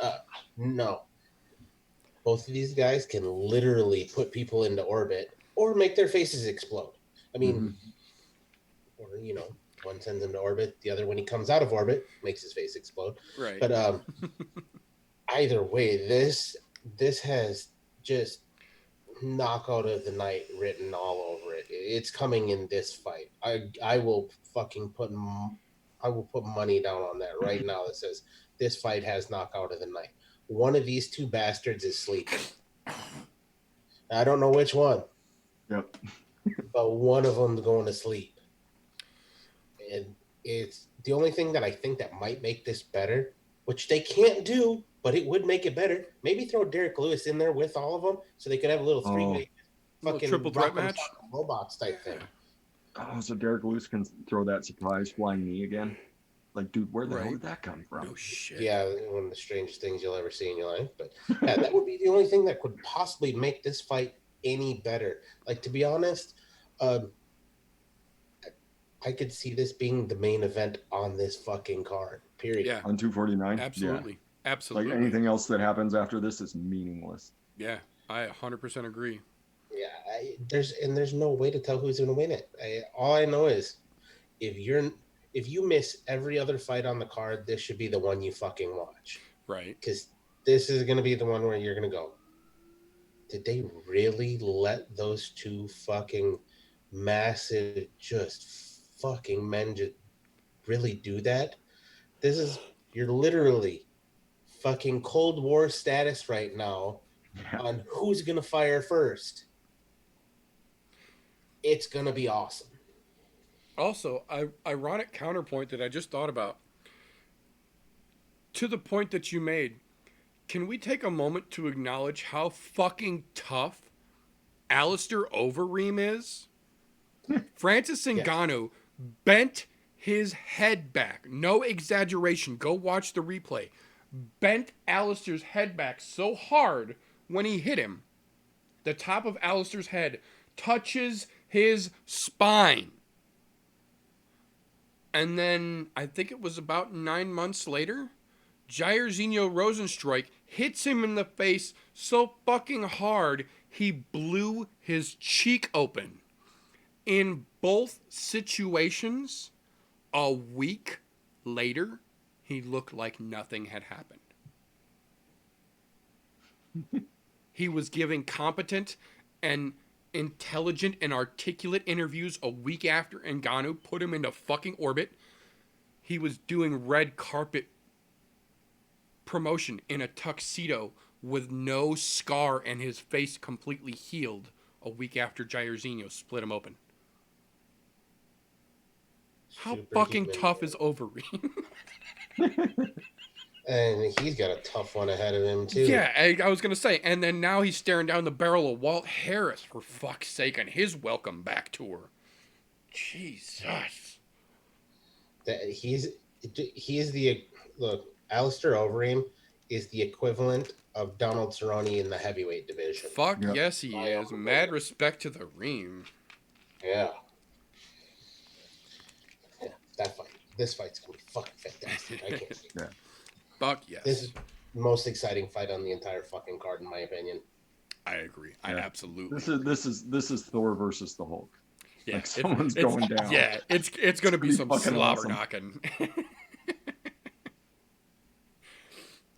no, both of these guys can literally put people into orbit or make their faces explode. I mean, or one sends him to orbit, the other, when he comes out of orbit, makes his face explode. Right. But either way, this has just knockout of the night written all over it. It's coming in this fight. I will put money down on that right now that says this fight has knockout of the night. One of these two bastards is sleeping. I don't know which one. Yep. But one of them's going to sleep. And it's the only thing that I think that might make this better, which they can't do, but it would make it better. Maybe throw Derek Lewis in there with all of them so they could have a little three-way fucking triple threat match, robots type thing. Oh, so Derek Lewis can throw that surprise flying knee again? Like, dude, where the hell did that come from? No shit. Yeah, one of the strangest things you'll ever see in your life. But yeah, that would be the only thing that could possibly make this fight any better. Like, to be honest, I could see this being the main event on this fucking card. Period. Yeah. On 249? Absolutely. Yeah. Absolutely. Like anything else that happens after this is meaningless. Yeah, I 100% agree. Yeah, there's no way to tell who's going to win it. All I know is if you miss every other fight on the card, this should be the one you fucking watch. Right. Because this is going to be the one where you're going to go, did they really let those two fucking massive, just fucking men just really do that? You're literally fucking Cold War status right now on who's going to fire first. It's going to be awesome. Also, ironic counterpoint that I just thought about. To the point that you made, can we take a moment to acknowledge how fucking tough Alistair Overeem is? Francis Ngannou bent his head back. No exaggeration. Go watch the replay. Bent Alistair's head back so hard when he hit him. The top of Alistair's head touches his spine. And then I think it was about 9 months later, Jairzinho Rosenstrike hits him in the face so fucking hard, he blew his cheek open. In both situations, a week later, he looked like nothing had happened. He was giving competent and intelligent and articulate interviews a week after Ngannou put him into fucking orbit. He was doing red carpet promotion in a tuxedo with no scar and his face completely healed a week after Jairzinho split him open. How Super fucking human. tough is Overeem? And he's got a tough one ahead of him too. Yeah, I was going to say. And then now he's staring down the barrel of Walt Harris, for fuck's sake, on his welcome back tour. Jesus. That he is the look. Alistair Overeem is the equivalent of Donald Cerrone in the heavyweight division. Fuck Yep. yes, he is. Mad respect to the Reem. Yeah. Yeah, that fight. This fight's gonna be fucking fantastic. I can't wait. Yeah. Fuck yes. This is the most exciting fight on the entire fucking card, in my opinion. I agree. I Yeah. absolutely. This is Thor versus the Hulk. Yeah, Like someone's going down. Yeah, it's going to be Pretty some fucking slobber awesome. knocking.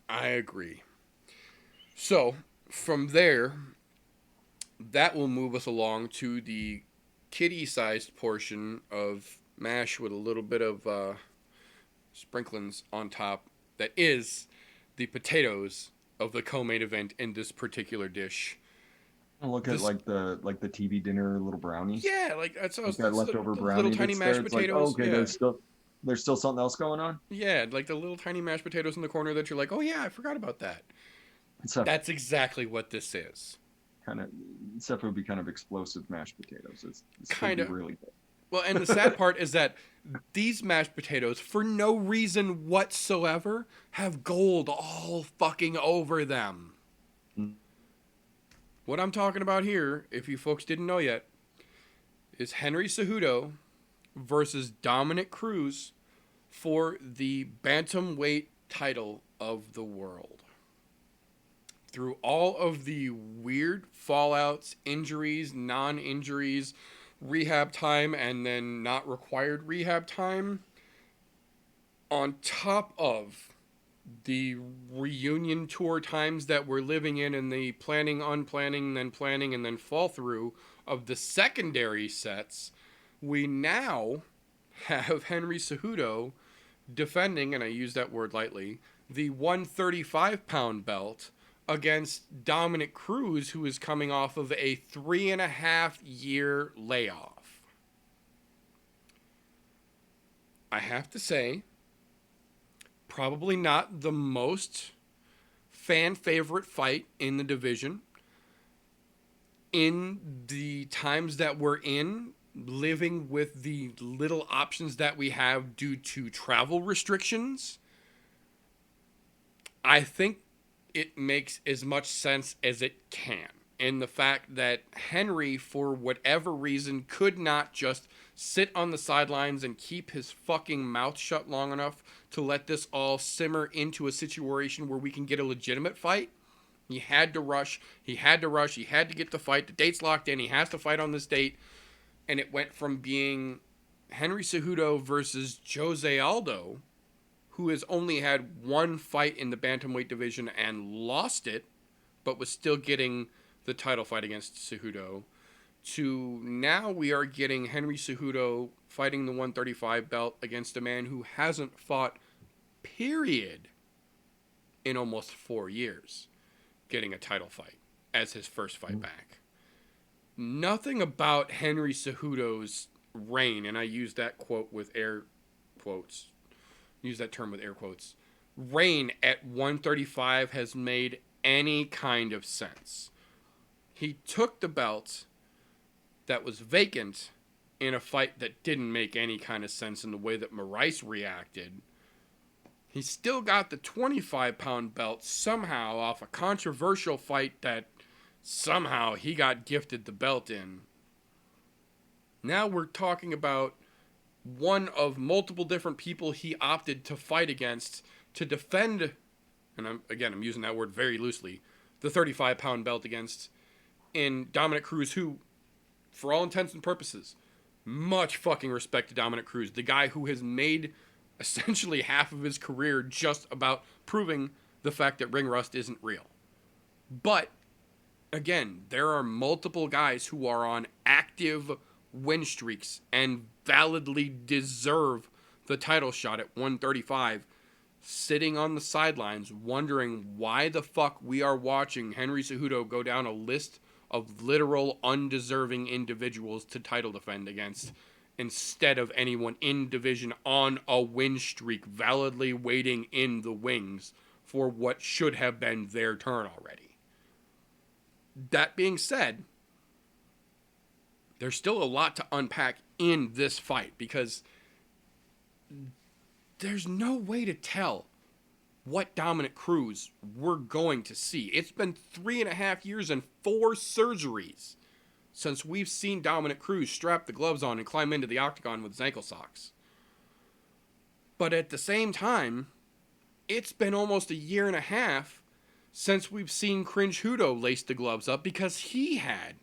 I agree. So from there, that will move us along to the kitty-sized portion of mash with a little bit of sprinklings on top. That is the potatoes of the co-main event in this particular dish. Look at This- like the TV dinner little brownies. Yeah, like that's Like that leftover the brownie. little tiny that's mashed there. It's like, potatoes. oh, okay, yeah. there's still something else going on. Yeah, like the little tiny mashed potatoes in the corner that you're like, oh yeah, I forgot about that. Except That's exactly what this is. except it would be kind of explosive mashed potatoes. It's Kinda. really good. Well, and the sad part is that these mashed potatoes, for no reason whatsoever, have gold all fucking over them. Mm. What I'm talking about here, if you folks didn't know yet, is Henry Cejudo versus Dominic Cruz for the bantamweight title of the world. Through all of the weird fallouts, injuries, non-injuries, rehab time, and then not required rehab time, on top of the reunion tour times that we're living in and the planning, unplanning, then planning, and then fall through of the secondary sets, we now have Henry Cejudo defending, and I use that word lightly, the 135-pound belt against Dominic Cruz, who is coming off of a 3.5-year layoff. I have to say, probably not the most fan favorite fight in the division. In the times that we're in, living with the little options that we have due to travel restrictions, I think it makes as much sense as it can. In the fact that Henry, for whatever reason, could not just sit on the sidelines and keep his fucking mouth shut long enough to let this all simmer into a situation where we can get a legitimate fight. He had to rush. He had to get the fight. The date's locked in. He has to fight on this date. And it went from being Henry Cejudo versus Jose Aldo, who has only had one fight in the bantamweight division and lost it, but was still getting the title fight against Cejudo, to now we are getting Henry Cejudo fighting the 135 belt against a man who hasn't fought, period, in almost 4 years, getting a title fight as his first fight back. Nothing about Henry Cejudo's reign, and I use that quote with air quotes, use that term with air quotes, reign at 135 has made any kind of sense. He took the belt that was vacant in a fight that didn't make any kind of sense in the way that Moraes reacted. He still got the 25-pound belt somehow off a controversial fight that somehow he got gifted the belt in. Now we're talking about one of multiple different people he opted to fight against to defend, and I'm using that word very loosely, the 35-pound belt against in Dominic Cruz, who, for all intents and purposes, much fucking respect to Dominic Cruz, the guy who has made essentially half of his career just about proving the fact that ring rust isn't real. But again, there are multiple guys who are on active win streaks and validly deserve the title shot at 135, sitting on the sidelines wondering why the fuck we are watching Henry Cejudo go down a list of literal undeserving individuals to title defend against instead of anyone in division on a win streak validly waiting in the wings for what should have been their turn already. That being said, there's still a lot to unpack in this fight because there's no way to tell what Dominic Cruz we're going to see. It's been 3.5 years and 4 surgeries since we've seen Dominic Cruz strap the gloves on and climb into the octagon with his ankle socks. But at the same time, it's been almost 1.5 years since we've seen Cringe Hudo lace the gloves up because he had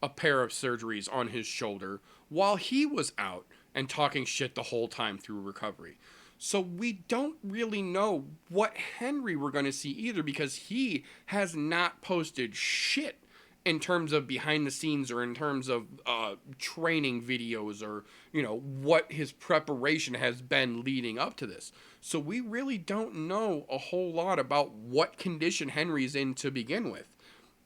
a pair of surgeries on his shoulder while he was out and talking shit the whole time through recovery. So we don't really know what Henry we're going to see either because he has not posted shit in terms of behind the scenes or in terms of training videos or, what his preparation has been leading up to this. So we really don't know a whole lot about what condition Henry's in to begin with.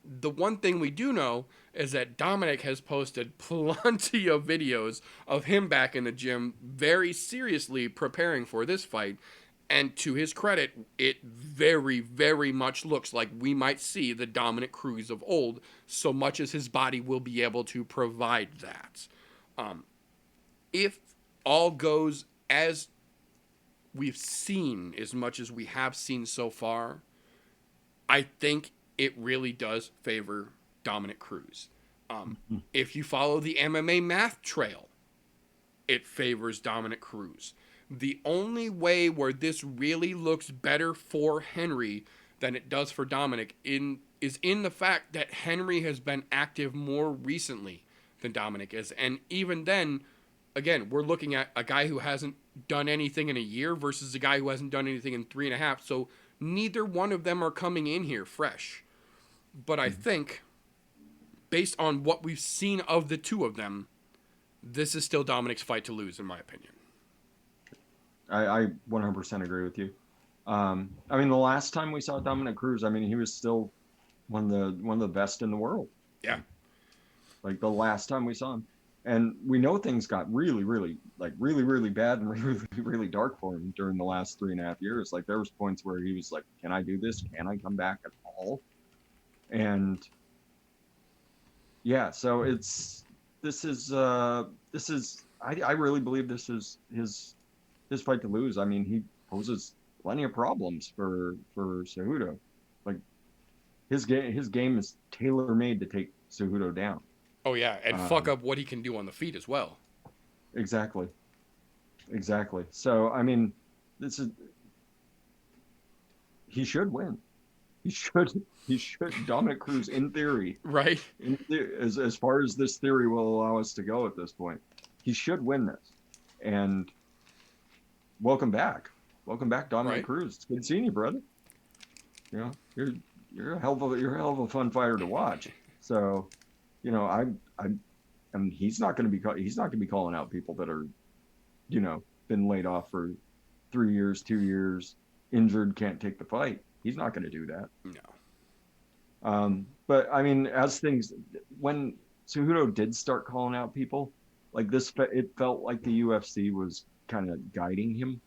The one thing we do know is that Dominic has posted plenty of videos of him back in the gym very seriously preparing for this fight. And to his credit, it very, very much looks like we might see the Dominic Cruz of old, so much as his body will be able to provide that. If all goes as we've seen, as much as we have seen so far, I think it really does favor Dominic Cruz. If you follow the MMA math trail, it favors Dominic Cruz. The only way where this really looks better for Henry than it does for Dominic is in the fact that Henry has been active more recently than Dominic is. And even then, again, we're looking at a guy who hasn't done anything in 1 year versus a guy who hasn't done anything in 3.5. So neither one of them are coming in here fresh. But I think, based on what we've seen of the two of them, this is still Dominic's fight to lose, in my opinion. I 100% agree with you. The last time we saw Dominic Cruz, he was still one of the best in the world. Yeah. Like the last time we saw him. And we know things got really, really, really bad and really, really dark for him during the last 3.5 years. Like there was points where he was like, can I do this? Can I come back at all? And yeah, so I really believe this is his fight to lose. He poses plenty of problems for Cejudo. Like his game is tailor made to take Cejudo down. Oh yeah, and fuck up what he can do on the feet as well. Exactly. So he should win. He should. Dominic Cruz, in theory, right? As far as this theory will allow us to go at this point, he should win this. And welcome back, Dominic right. Cruz. It's good seeing you, brother. You're a hell of a fun fighter to watch. So, he's not going to be calling out people that are, been laid off for 3 years, 2 years, injured, can't take the fight. He's not going to do that. No. But as things, when Cejudo did start calling out people like this, it felt like the UFC was kind of guiding him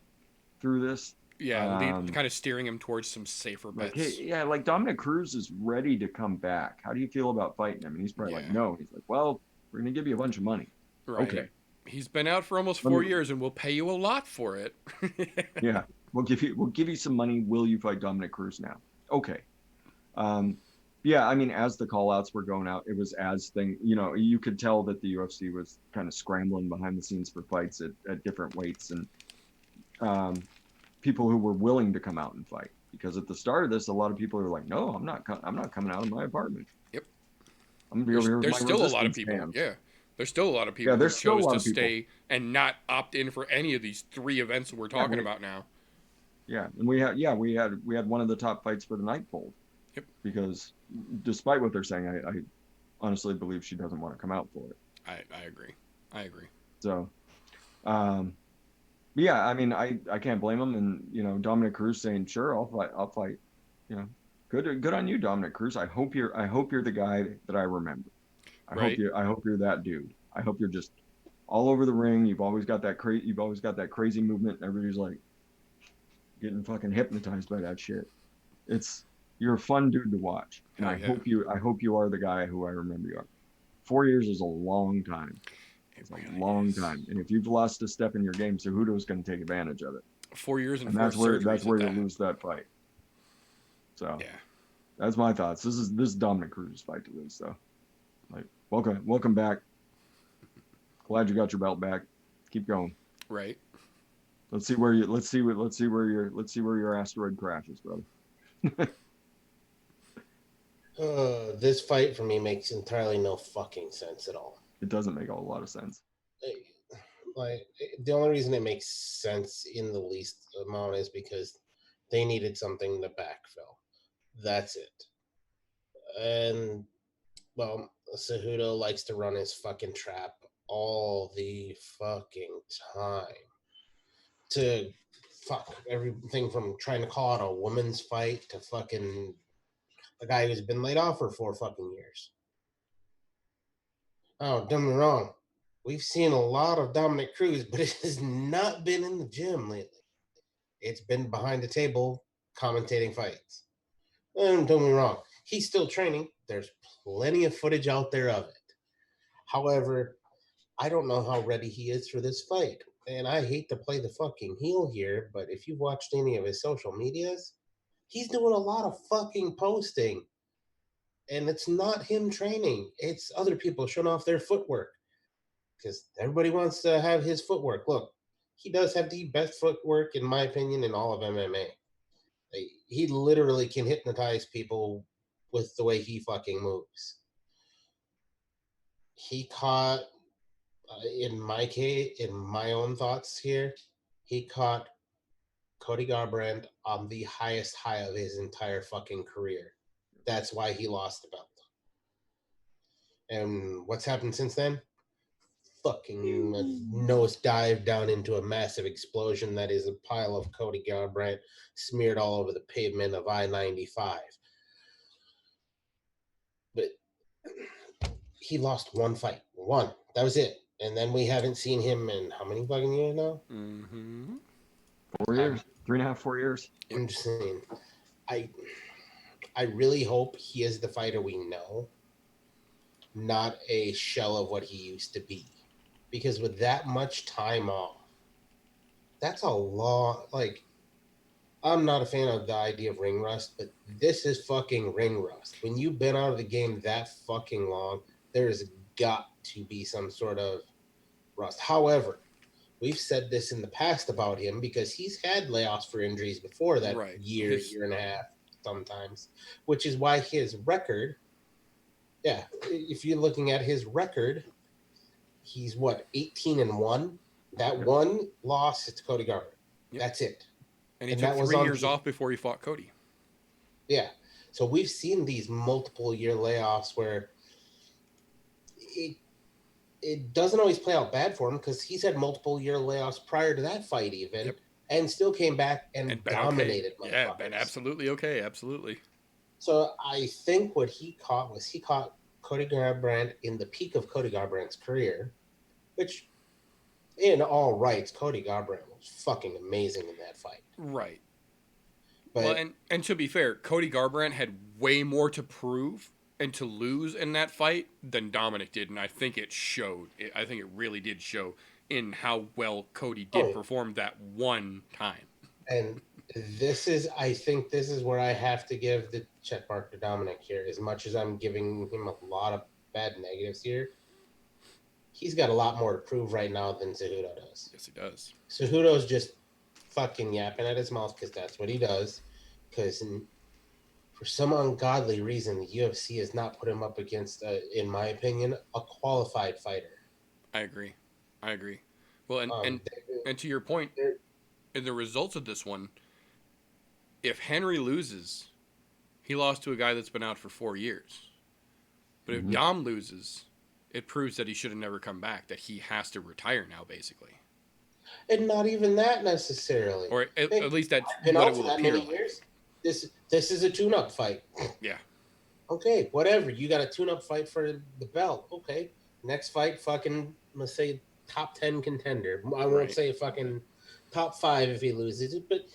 through this. Yeah, kind of steering him towards some safer bets. Like Dominic Cruz is ready to come back. How do you feel about fighting him? And he's probably like, no. He's like, well, we're going to give you a bunch of money. Right. Okay. He's been out for almost 4 years, and we'll pay you a lot for it. Yeah, we'll give you some money. Will you fight Dominic Cruz now? Okay. As the call outs were going out, it was you could tell that the UFC was kind of scrambling behind the scenes for fights at different weights. And people who were willing to come out and fight. Because at the start of this, a lot of people are like, "No, I'm not coming out of my apartment. Yep. I'm gonna be over here with There's my still a lot of resistance people. bands." Yeah. There's still a lot of Yeah, people who there's still a chose lot to of people. stay and not opt in for any of these 3 events we're talking about now. Yeah, and we had one of the top fights for the night pulled. Yep. Because despite what they're saying, I honestly believe she doesn't want to come out for it. I agree. I agree. So, yeah, I mean, I can't blame him. And Dominic Cruz saying, "Sure, I'll fight." You know, good on you, Dominic Cruz. I hope you're the guy that I remember. Right. I hope you're that dude. I hope you're just all over the ring. You've always got that crazy movement, and everybody's like getting fucking hypnotized by that shit. You're a fun dude to watch, and Hell yeah. I hope you are the guy who I remember you are. 4 years is a long time. It's a long time, and if you've lost a step in your game, Cejudo's going to take advantage of it. 4 years and that's 4 where surgeries you lose that fight. So yeah, that's my thoughts. This is Dominic Cruz's fight to lose, though. Like, welcome back. Glad you got your belt back. Keep going. right. Let's see where your asteroid crashes, brother. This fight for me makes entirely no fucking sense at all. It doesn't make a lot of sense. Like, the only reason it makes sense in the least amount is because they needed something to backfill. That's it. And, well, Cejudo likes to run his fucking trap all the fucking time. To fuck everything from trying to call out a woman's fight to fucking a guy who's been laid off for 4 fucking years. Oh, don't get me wrong. We've seen a lot of Dominic Cruz, but it has not been in the gym lately. It's been behind the table commentating fights. And don't get me wrong, he's still training. There's plenty of footage out there of it. However, I don't know how ready he is for this fight. And I hate to play the fucking heel here, but if you've watched any of his social medias, he's doing a lot of fucking posting. And it's not him training, it's other people showing off their footwork. Because everybody wants to have his footwork. Look, he does have the best footwork, in my opinion, in all of MMA. He literally can hypnotize people with the way he fucking moves. He caught, in my own thoughts here, he caught Cody Garbrandt on the highest high of his entire fucking career. That's why he lost the belt. And what's happened since then? Fucking nose dive down into a massive explosion that is a pile of Cody Garbrandt smeared all over the pavement of I-95. But he lost one fight. One. That was it. And then we haven't seen him in how many fucking years now? Mm-hmm. 4 years, 3.5, 4 years. I'm just saying, I really hope he is the fighter we know, not a shell of what he used to be. Because with that much time off, that's a lot. Like, I'm not a fan of the idea of ring rust, but this is fucking ring rust. When you've been out of the game that fucking long, there's got to be some sort of rust. However, we've said this in the past about him because he's had layoffs for injuries before that Right. year and a half sometimes, which is why his record, if you're looking at his record, he's 18-1. That one loss is to Cody Garbrandt. Yep. That's it. And he took 3 years off before he fought Cody. Yeah. So we've seen these multiple year layoffs where it doesn't always play out bad for him because he's had multiple year layoffs prior to that fight even, and still came back and dominated. Okay. Yeah, been absolutely okay. Absolutely. So I think what he caught Cody Garbrandt in the peak of Cody Garbrandt's career, which in all rights, Cody Garbrandt was fucking amazing in that fight. Right. But, well, and to be fair, Cody Garbrandt had way more to prove and to lose in that fight than Dominic did, and I think it showed. I think it really did show in how well Cody did perform that one time. And I think this is where I have to give the check mark to Dominic here. As much as I'm giving him a lot of bad negatives here, he's got a lot more to prove right now than Cejudo does. Yes, he does. Cejudo's just fucking yapping at his mouth because that's what he does. Because for some ungodly reason, the UFC has not put him up against, in my opinion, a qualified fighter. I agree. I agree. Well, Um, and to your point, they're- in the results of this one, if Henry loses, he lost to a guy that's been out for 4 years. But if Mhm. Dom loses, it proves that he should have never come back. That he has to retire now, basically, and not even that necessarily. or Hey, at least that's been what it out for will that appear many like. years. This is a tune-up fight. Yeah. Okay, whatever. You got a tune-up fight for the belt. Okay, next fight, fucking let's say top 10 contender. I won't Right. say fucking top 5 if he loses it, but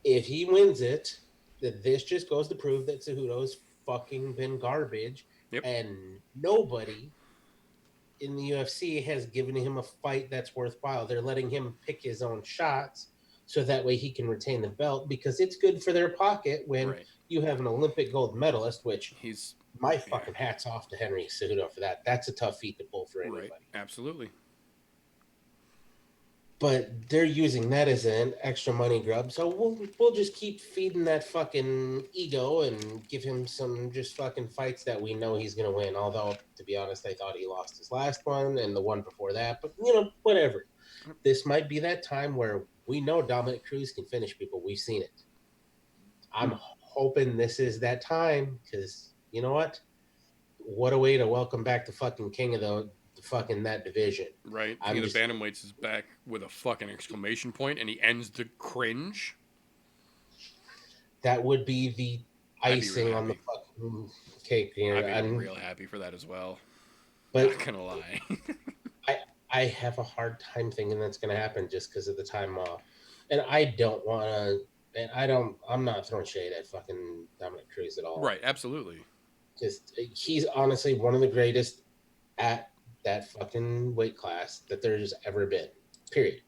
if he wins it, that this just goes to prove that Cejudo's fucking been garbage, Yep. and nobody in the UFC has given him a fight that's worthwhile. They're letting him pick his own shots so that way he can retain the belt because it's good for their pocket when Right. you have an Olympic gold medalist, which He's my fucking hat's off to Henry Cejudo for that. That's a tough feat to pull for anybody. right. Absolutely. But they're using that as an extra money grub, so we'll just keep feeding that fucking ego and give him some just fucking fights that we know he's gonna win. Although, to be honest, I thought he lost his last one and the one before that. But whatever. This might be that time where we know Dominic Cruz can finish people. We've seen it. I'm hoping this is that time because you know what? What a way to welcome back the fucking king of the fucking that division. Right. King of the Bantamweights is back with a fucking exclamation point, and he ends the cringe. That would be the icing on the fucking cake here. I'd be real happy for that as well. But not gonna lie. I have a hard time thinking that's gonna happen just because of the time off. And I don't wanna and I'm not throwing shade at fucking Dominic Cruz at all. Right, absolutely. Just he's honestly one of the greatest at that fucking weight class that there's ever been. Period.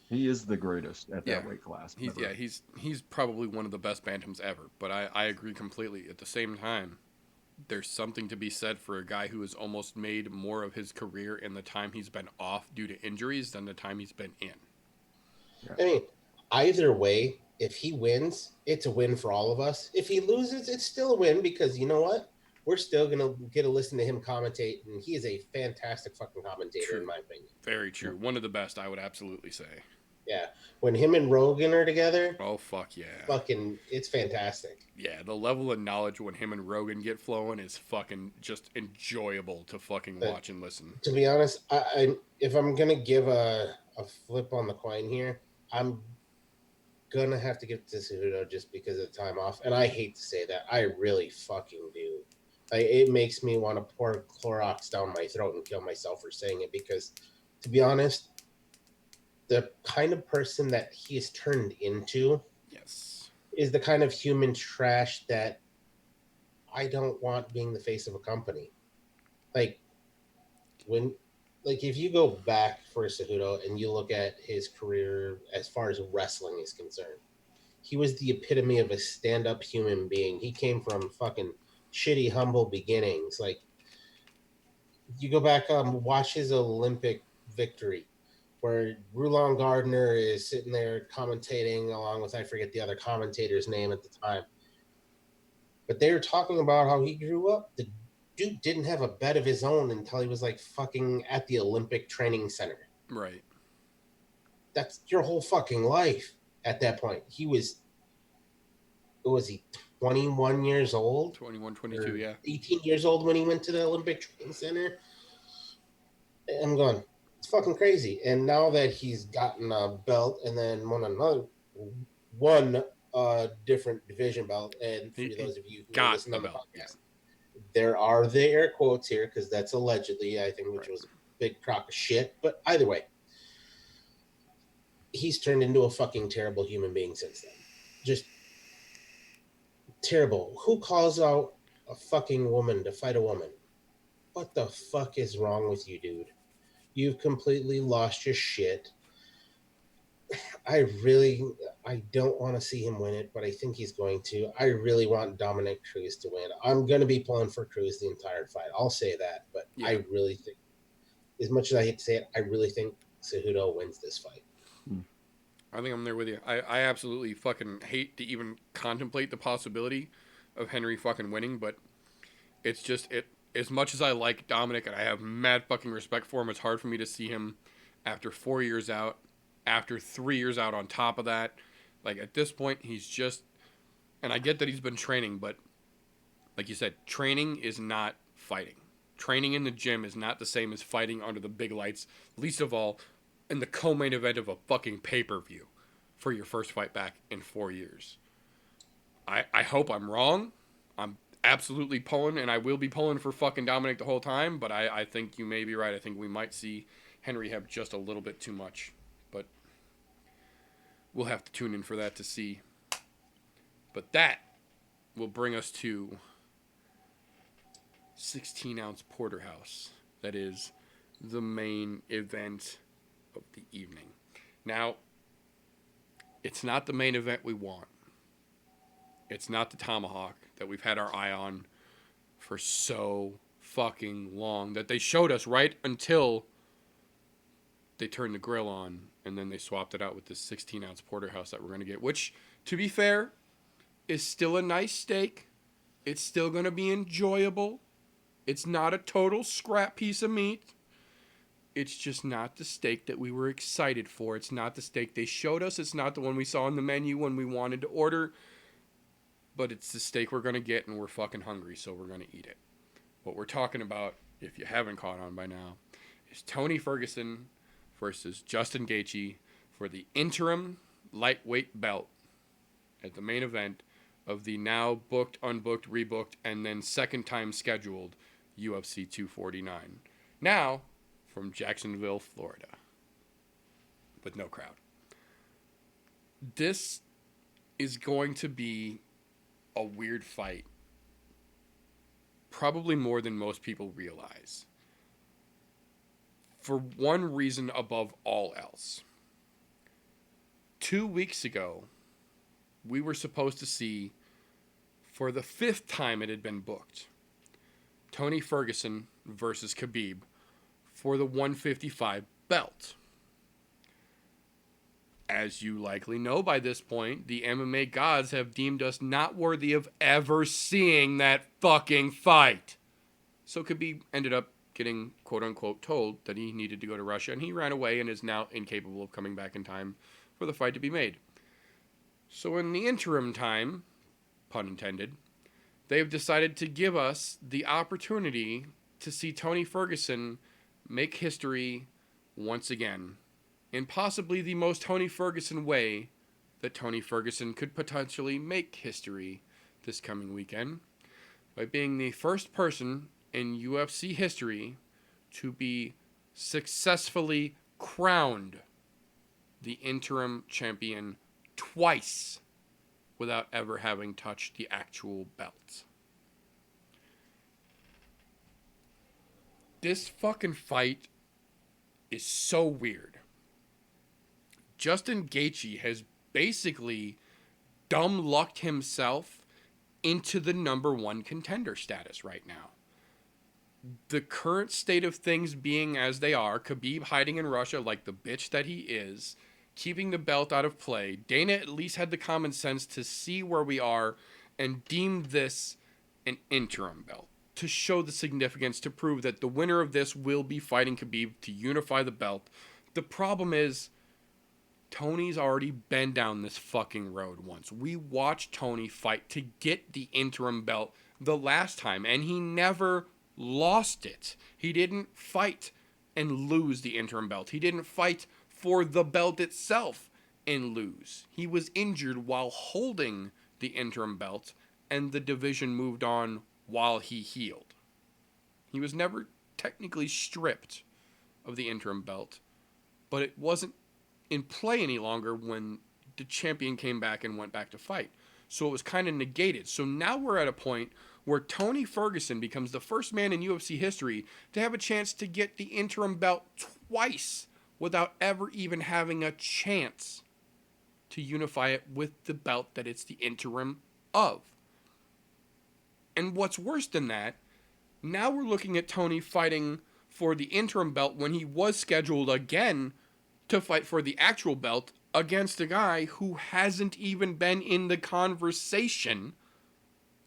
He is the greatest at that weight class. He's probably one of the best bantams ever. But I agree completely. At the same time, there's something to be said for a guy who has almost made more of his career in the time he's been off due to injuries than the time he's been in. Yeah. I mean, either way, if he wins, it's a win for all of us. If he loses, it's still a win because you know what? We're still going to get to listen to him commentate, and he is a fantastic fucking commentator, in my opinion. Very true. One of the best, I would absolutely say. Yeah. When him and Rogan are together. Oh, fuck yeah. Fucking, it's fantastic. Yeah, the level of knowledge when him and Rogan get flowing is fucking just enjoyable to fucking watch and listen. To be honest, if I'm going to give a flip on the coin here, I'm going to have to give it to Cejudo just because of the time off. And I hate to say that. I really fucking do. It makes me want to pour Clorox down my throat and kill myself for saying it because, to be honest, the kind of person that he is turned into is the kind of human trash that I don't want being the face of a company. Like if you go back for Cejudo and you look at his career as far as wrestling is concerned, he was the epitome of a stand-up human being. He came from fucking shitty, humble beginnings. Like, you go back, watch his Olympic victory, where Rulon Gardner is sitting there commentating along with, I forget the other commentator's name at the time. But they were talking about how he grew up. The dude didn't have a bed of his own until he was like fucking at the Olympic Training Center. Right. That's your whole fucking life at that point. He was 21 years old? 21, 22, yeah. 18 years old when he went to the Olympic Training Center. I'm going, it's fucking crazy. And now that he's gotten a belt and then one different division belt, and for those of you who listen to the podcast, there are the air quotes here because that's allegedly, I think, which was a big crock of shit. But either way, he's turned into a fucking terrible human being since then. Just terrible. Who calls out a fucking woman to fight a woman? What the fuck is wrong with you, dude? You've completely lost your shit. I don't want to see him win it, but I think he's going to. I really want Dominic Cruz to win. I'm going to be pulling for Cruz the entire fight. I'll say that, but yeah. I really think, as much as I hate to say it, I really think Cejudo wins this fight. I think I'm there with you. I absolutely fucking hate to even contemplate the possibility of Henry fucking winning, but it's just it. As much as I like Dominic and I have mad fucking respect for him, it's hard for me to see him after 4 years out, after 3 years out on top of that. Like at this point, he's just, and I get that he's been training, but like you said, training is not fighting. Training in the gym is not the same as fighting under the big lights, least of all in the co-main event of a fucking pay-per-view for your first fight back in 4 years. I hope I'm wrong. I'm absolutely pulling, and I will be pulling for fucking Dominic the whole time, but I think you may be right. I think we might see Henry have just a little bit too much, but we'll have to tune in for that to see. But that will bring us to 16-ounce porterhouse. That is the main event of the evening. Now, it's not the main event we want. It's not the tomahawk that we've had our eye on for so fucking long that they showed us right until they turned the grill on, and then they swapped it out with this 16-ounce porterhouse that we're going to get, which, to be fair, is still a nice steak. It's still going to be enjoyable. It's not a total scrap piece of meat. It's just not the steak that we were excited for. It's not the steak they showed us. It's not the one we saw on the menu when we wanted to order. But it's the steak we're going to get, and we're fucking hungry, so we're going to eat it. What we're talking about, if you haven't caught on by now, is Tony Ferguson versus Justin Gaethje for the interim lightweight belt at the main event of the now booked, unbooked, rebooked, and then second time scheduled UFC 249. Now, from Jacksonville, Florida. With no crowd. This is going to be a weird fight. Probably more than most people realize. For one reason above all else. 2 weeks ago, we were supposed to see, for the 5th time it had been booked, Tony Ferguson versus Khabib for the 155 belt. As you likely know by this point, the MMA gods have deemed us not worthy of ever seeing that fucking fight. So Khabib ended up getting, quote-unquote, told that he needed to go to Russia, and he ran away and is now incapable of coming back in time for the fight to be made. So in the interim time, pun intended, they've decided to give us the opportunity to see Tony Ferguson make history once again, in possibly the most Tony Ferguson way that Tony Ferguson could potentially make history this coming weekend, by being the first person in UFC history to be successfully crowned the interim champion twice without ever having touched the actual belt. This fucking fight is so weird. Justin Gaethje has basically dumb lucked himself into the number one contender status right now. The current state of things being as they are, Khabib hiding in Russia like the bitch that he is, keeping the belt out of play. Dana at least had the common sense to see where we are and deemed this an interim belt, to show the significance, to prove that the winner of this will be fighting Khabib to unify the belt. The problem is, Tony's already been down this fucking road once. We watched Tony fight to get the interim belt the last time, and he never lost it. He didn't fight and lose the interim belt. He didn't fight for the belt itself and lose. He was injured while holding the interim belt, and the division moved on while he healed. He was never technically stripped of the interim belt, but it wasn't in play any longer when the champion came back and went back to fight. So it was kind of negated. So now we're at a point where Tony Ferguson becomes the first man in UFC history to have a chance to get the interim belt twice without ever even having a chance to unify it with the belt that it's the interim of. And what's worse than that, now we're looking at Tony fighting for the interim belt when he was scheduled again to fight for the actual belt against a guy who hasn't even been in the conversation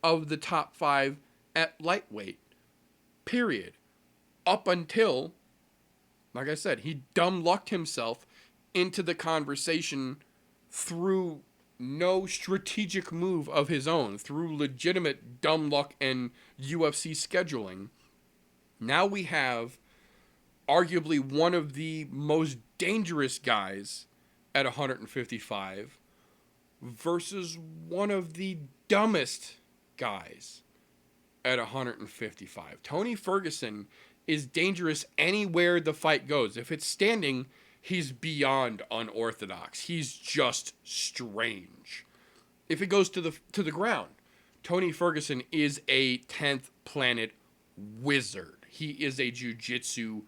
of the top 5 at lightweight, period. Up until, like I said, he dumb lucked himself into the conversation through no strategic move of his own, through legitimate dumb luck and UFC scheduling. Now we have arguably one of the most dangerous guys at 155 versus one of the dumbest guys at 155. Tony Ferguson is dangerous anywhere the fight goes. If it's standing, he's beyond unorthodox. He's just strange. If it goes to the ground, Tony Ferguson is a 10th planet wizard. He is a jiu-jitsu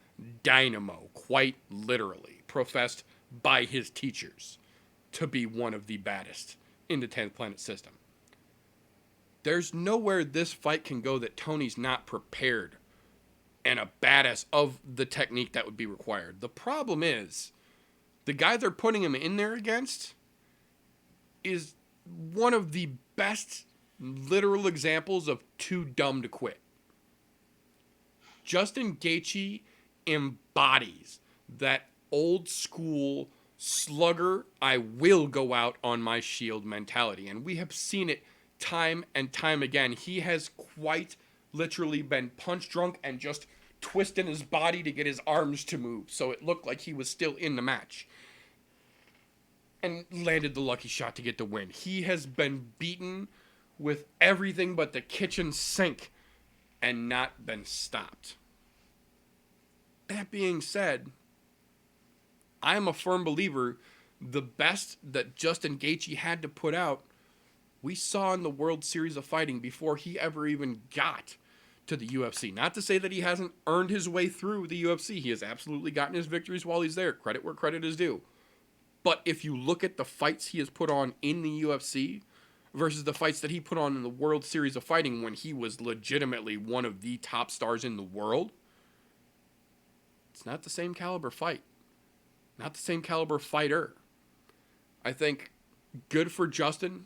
dynamo, quite literally, professed by his teachers to be one of the baddest in the 10th planet system. There's nowhere this fight can go that Tony's not prepared and a badass of the technique that would be required. The problem is, the guy they're putting him in there against is one of the best literal examples of too dumb to quit. Justin Gaethje embodies that old school slugger, I will go out on my shield mentality. And we have seen it time and time again. He has quite literally been punch drunk and just twisting his body to get his arms to move so it looked like he was still in the match. And landed the lucky shot to get the win. He has been beaten with everything but the kitchen sink and not been stopped. That being said, I am a firm believer the best that Justin Gaethje had to put out, we saw in the World Series of Fighting before he ever even got to the UFC. Not to say that he hasn't earned his way through the UFC. He has absolutely gotten his victories while he's there. Credit where credit is due. But if you look at the fights he has put on in the UFC versus the fights that he put on in the World Series of Fighting when he was legitimately one of the top stars in the world, it's not the same caliber fight. Not the same caliber fighter. I think good for Justin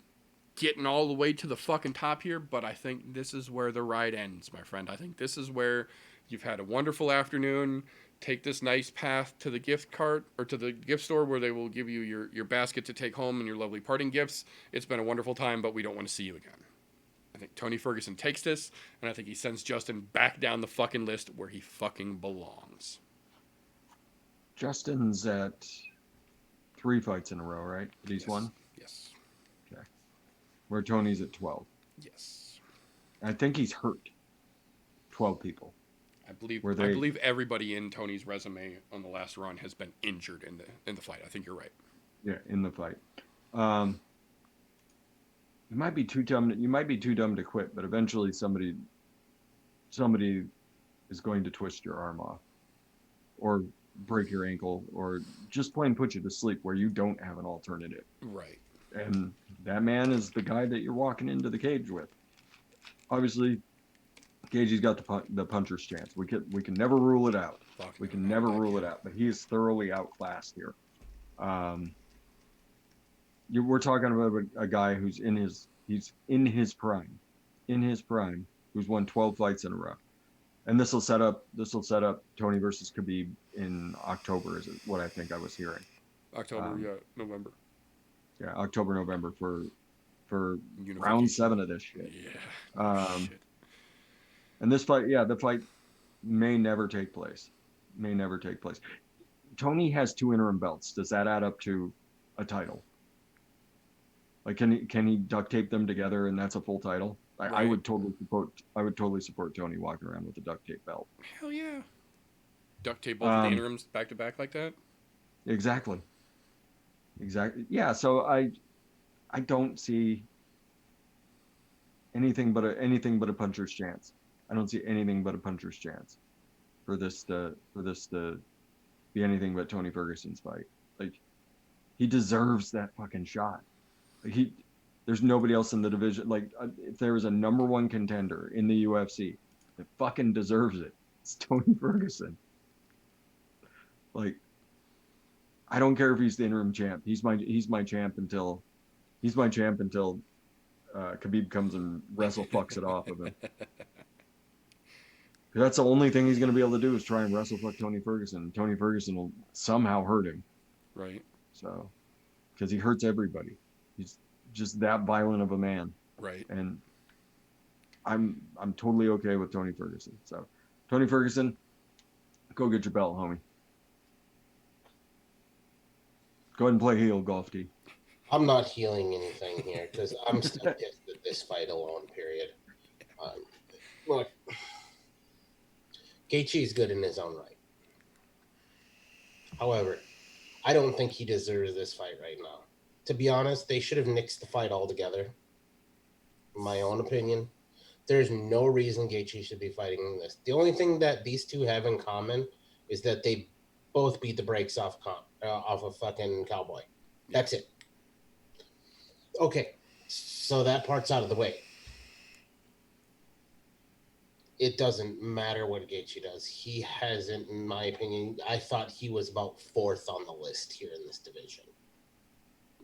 getting all the way to the fucking top here, but I think this is where the ride ends, my friend. I think this is where you've had a wonderful afternoon. Take this nice path to the gift cart or to the gift store where they will give you your basket to take home and your lovely parting gifts. It's been a wonderful time, but we don't want to see you again. I think Tony Ferguson takes this, and I think he sends Justin back down the fucking list where he fucking belongs. Justin's at 3 fights in a row, right? He's won? Yes. Okay. Where Tony's at 12. Yes. I think he's hurt 12 people. I believe everybody in Tony's resume on the last run has been injured in the fight. I think you're right. Yeah, in the fight. You might be too dumb. You might be too dumb to quit, but eventually somebody is going to twist your arm off, or break your ankle, or just plain put you to sleep where you don't have an alternative. Right. And that man is the guy that you're walking into the cage with. Obviously, Gaethje's got the puncher's chance. We can never rule it out. We can never rule it out. But he is thoroughly outclassed here. We're talking about a guy who's in his prime, who's won 12 fights in a row, and this will set up Tony versus Khabib in October, is what I think I was hearing. November. Yeah, October, November for Unification. round 7 of this shit. Yeah. Shit. And this fight, the fight may never take place. Tony has 2 interim belts. Does that add up to a title? Like, can he duct tape them together and that's a full title? Right. I would totally support Tony walking around with a duct tape belt. Hell yeah. Duct tape both the interims back to back like that? Exactly. Yeah, so I don't see anything but a puncher's chance. I don't see anything but a puncher's chance for this to be anything but Tony Ferguson's fight. Like, he deserves that fucking shot. Like, there's nobody else in the division. Like, if there was a number 1 contender in the UFC that fucking deserves it, it's Tony Ferguson. Like, I don't care if he's the interim champ. He's my champ until Khabib comes and wrestle fucks it off of him. That's the only thing he's going to be able to do is try and wrestle fuck Tony Ferguson. Tony Ferguson will somehow hurt him. Right. So, because he hurts everybody. He's just that violent of a man. Right. And I'm totally okay with Tony Ferguson. So, Tony Ferguson, go get your belt, homie. Go ahead and play heel, Golf T. I'm not healing anything here because I'm still pissed at this fight alone, period. Look, Gaethje is good in his own right. However, I don't think he deserves this fight right now. To be honest, they should have nixed the fight altogether. In my own opinion, there's no reason Gaethje should be fighting in this. The only thing that these two have in common is that they both beat the brakes off a fucking Cowboy. That's it. Okay, so that part's out of the way. It doesn't matter what Gaethje does. He hasn't, in my opinion, I thought he was about 4th on the list here in this division.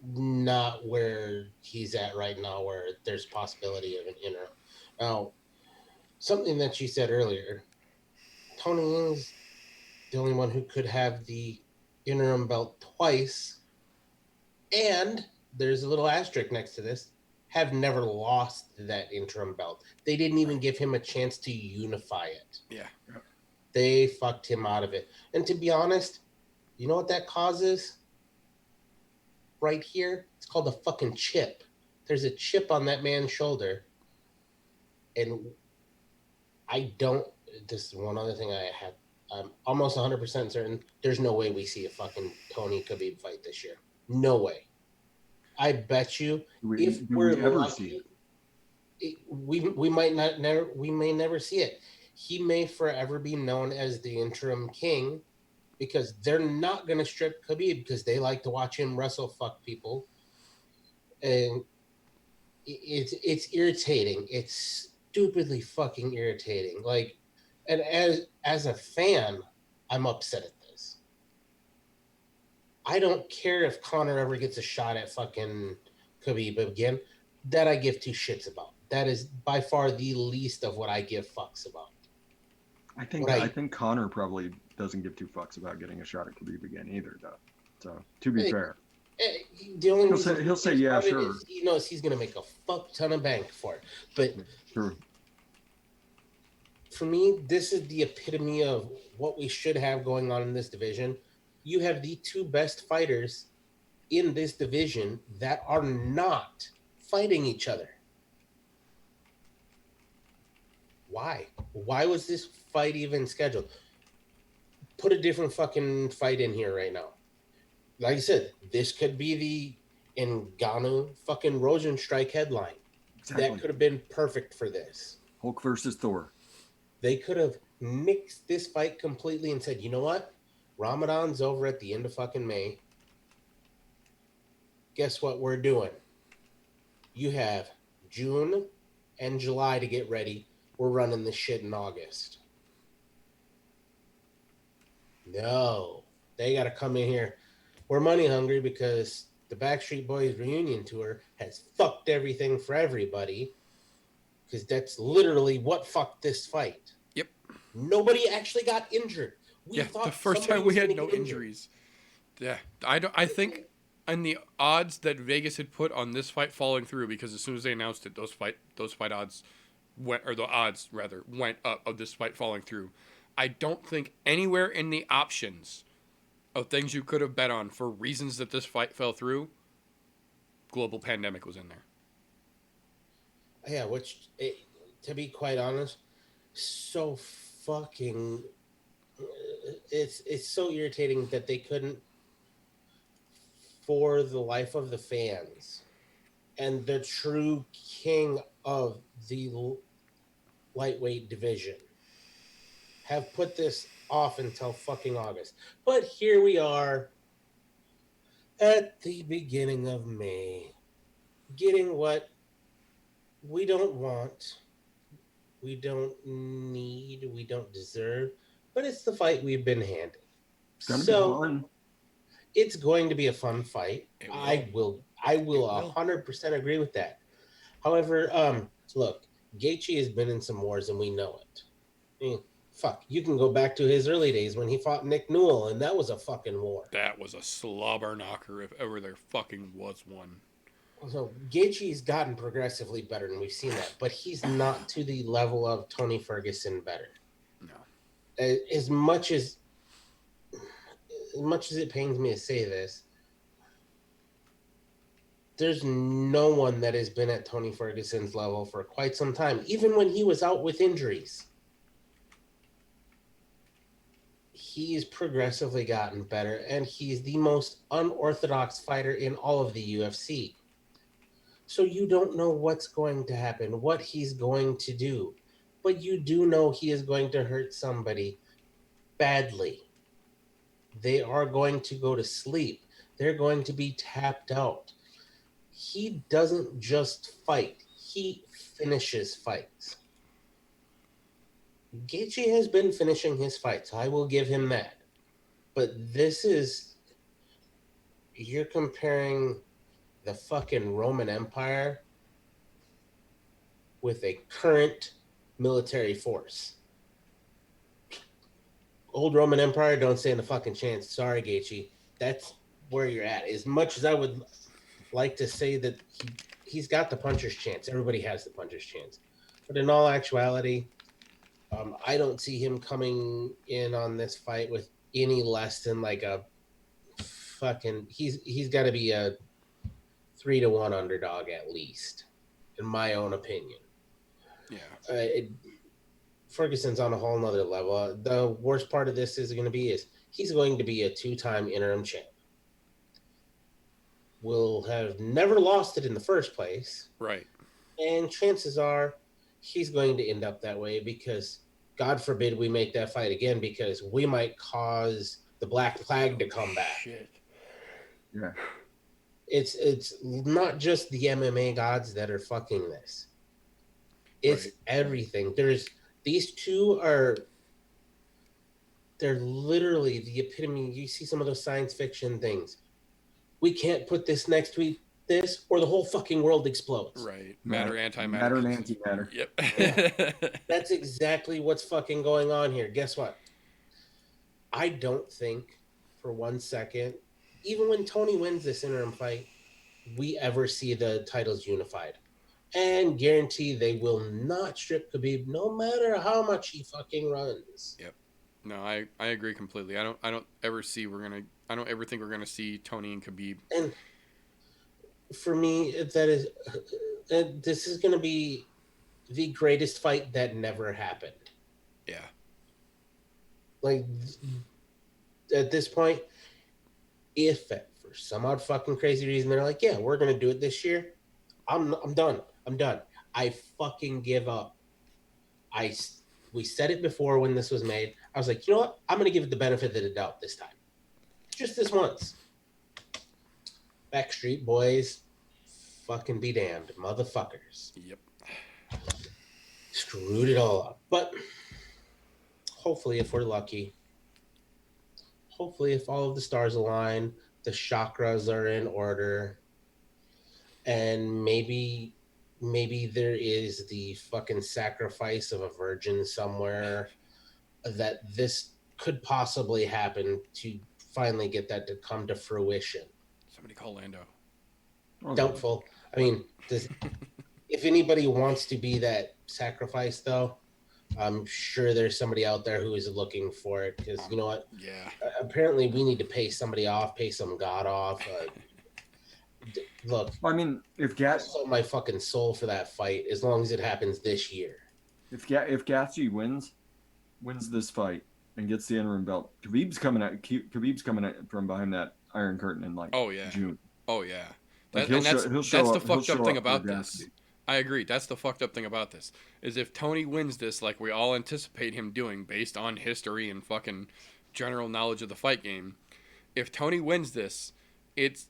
Not where he's at right now, where there's possibility of an interim. Now, something that you said earlier, Tony is the only one who could have the interim belt twice, and there's a little asterisk next to this, have never lost that interim belt. They didn't even give him a chance to unify it. Yeah. They fucked him out of it. And to be honest, you know what that causes? Right here, it's called a fucking chip. There's a chip on that man's shoulder. And this is one other thing I'm almost 100% certain there's no way we see a fucking Tony Khabib fight this year. No way. I bet you if we're lucky, we might we may never see it. He may forever be known as the interim king because they're not going to strip Khabib because they like to watch him wrestle fuck people. And it's irritating. It's stupidly fucking irritating. Like, and as a fan, I'm upset at this. I don't care if Conor ever gets a shot at fucking Khabib again. That I give two shits about. That is by far the least of what I give fucks about. I think Conor probably doesn't give two fucks about getting a shot at Khabib again either, though. So to be fair, the only he'll say yeah, sure. He knows he's gonna make a fuck ton of bank for it. But sure. For me, this is the epitome of what we should have going on in this division. You have the two best fighters in this division that are not fighting each other. Why? Why was this fight even scheduled? Put a different fucking fight in here right now. Like I said, this could be the Ngannou fucking Rosenstrike headline. Exactly. That could have been perfect for this. Hulk versus Thor. They could have nixed this fight completely and said, you know what? Ramadan's over at the end of fucking May. Guess what we're doing? You have June and July to get ready. We're running this shit in August. No. They got to come in here. We're money hungry because the Backstreet Boys reunion tour has fucked everything for everybody. Because that's literally what fucked this fight. Yep. Nobody actually got injured. The first time we had no injuries. Yeah, I think, and the odds that Vegas had put on this fight falling through, because as soon as they announced it, those fight odds went up of this fight falling through. I don't think anywhere in the options of things you could have bet on for reasons that this fight fell through, global pandemic was in there. Yeah, to be quite honest, so fucking, it's so irritating that they couldn't, for the life of the fans and the true king of the lightweight division, have put this off until fucking August. But here we are at the beginning of May, getting what we don't want, we don't need, we don't deserve, but it's the fight we've been handed. It's gonna be fun. It's going to be a fun fight. It will. I will It will. 100% agree with that. However, look, Gaethje has been in some wars and we know it. Fuck, you can go back to his early days when he fought Nick Newell, and that was a fucking war. That was a slobber knocker if ever there fucking was one. So Gaethje's gotten progressively better, and we've seen that, but he's not to the level of Tony Ferguson better. No. As much as it pains me to say this, there's no one that has been at Tony Ferguson's level for quite some time, even when he was out with injuries. He's progressively gotten better, and he's the most unorthodox fighter in all of the UFC. So you don't know what's going to happen, what he's going to do, but you do know he is going to hurt somebody badly. They are going to go to sleep. They're going to be tapped out. He doesn't just fight, he finishes fights. Gaethje has been finishing his fights. I will give him that. But you're comparing the fucking Roman Empire with a current military force. Old Roman Empire don't stand a fucking chance. Sorry, Gaethje. That's where you're at. As much as I would like to say that he's got the puncher's chance. Everybody has the puncher's chance. But in all actuality, I don't see him coming in on this fight with any less than like a fucking. He's got to be a 3-1 underdog at least, in my own opinion. Yeah. Ferguson's on a whole nother level. The worst part of this is he's going to be a 2-time interim champ. Will have never lost it in the first place. Right. And chances are he's going to end up that way because God forbid we make that fight again because we might cause the Black Plague to come back. Shit. Yeah. It's not just the MMA gods that are fucking this. It's Right. everything. These two they're literally the epitome. You see some of those science fiction things. We can't put this next to this or the whole fucking world explodes. Right. Matter, antimatter. Matter and antimatter. Yep. Yeah. That's exactly what's fucking going on here. Guess what? I don't think for 1 second, even when Tony wins this interim fight, we ever see the titles unified. And guarantee they will not strip Khabib no matter how much he fucking runs. Yep. No, I agree completely. I don't ever think we're gonna see Tony and Khabib. And for me, this is gonna be the greatest fight that never happened. Yeah. Like at this point, if for some odd fucking crazy reason they're like, yeah, we're gonna do it this year, I'm done. I'm done. I fucking give up. We said it before when this was made. I was like, you know what? I'm gonna give it the benefit of the doubt this time. Just this once. Backstreet Boys, fucking be damned, motherfuckers. Yep. Screwed it all up. But hopefully, if we're lucky, if all of the stars align, the chakras are in order, and maybe there is the fucking sacrifice of a virgin somewhere that this could possibly happen to finally get that to come to fruition. Somebody call Lando. Doubtful. I mean, if anybody wants to be that sacrifice, though, I'm sure there's somebody out there who is looking for it. Because you know what? Yeah. Apparently, we need to pay somebody off, pay some god off. Look, I mean, if I sold my fucking soul for that fight, as long as it happens this year. If Gaethje wins this fight and gets the interim belt, Khabib's coming out from behind that Iron Curtain in June. Oh yeah. Like that's the fucked up thing about this. I agree. That's the fucked up thing about this. Is if Tony wins this, like we all anticipate him doing based on history and fucking general knowledge of the fight game, if Tony wins this, it's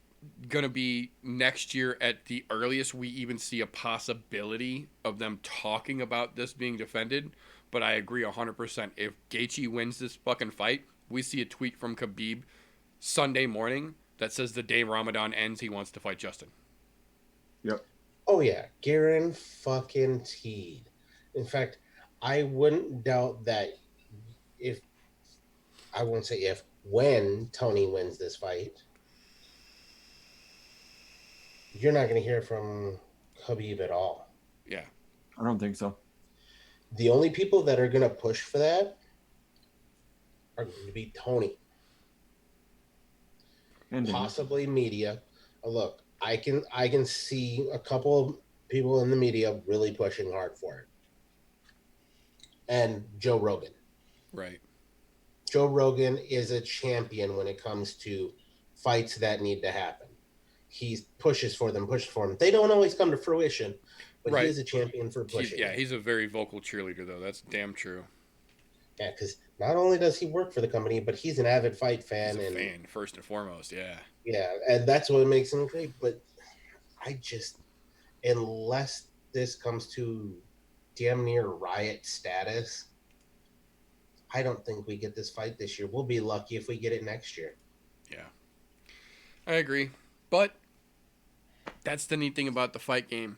gonna be next year at the earliest we even see a possibility of them talking about this being defended. But I agree 100%. If Gaethje wins this fucking fight, we see a tweet from Khabib Sunday morning that says the day Ramadan ends, he wants to fight Justin. Yep. Oh yeah, guaranteed. In fact, I wouldn't doubt that if I won't say if when Tony wins this fight, you're not going to hear from Khabib at all. Yeah. I don't think so. The only people that are going to push for that are going to be Tony, And possibly media. Look, I can see a couple of people in the media really pushing hard for it, and Joe Rogan. Right. Joe Rogan is a champion when it comes to fights that need to happen. He pushes for them, pushes for them. They don't always come to fruition, but he Right. is a champion for pushing. He's a very vocal cheerleader, though. That's damn true. Yeah, because not only does he work for the company, but he's an avid fight fan. He's a and fan, first and foremost, yeah. Yeah, and that's what makes him great. But I just, unless this comes to damn near riot status, I don't think we get this fight this year. We'll be lucky if we get it next year. Yeah. I agree. But that's the neat thing about the fight game.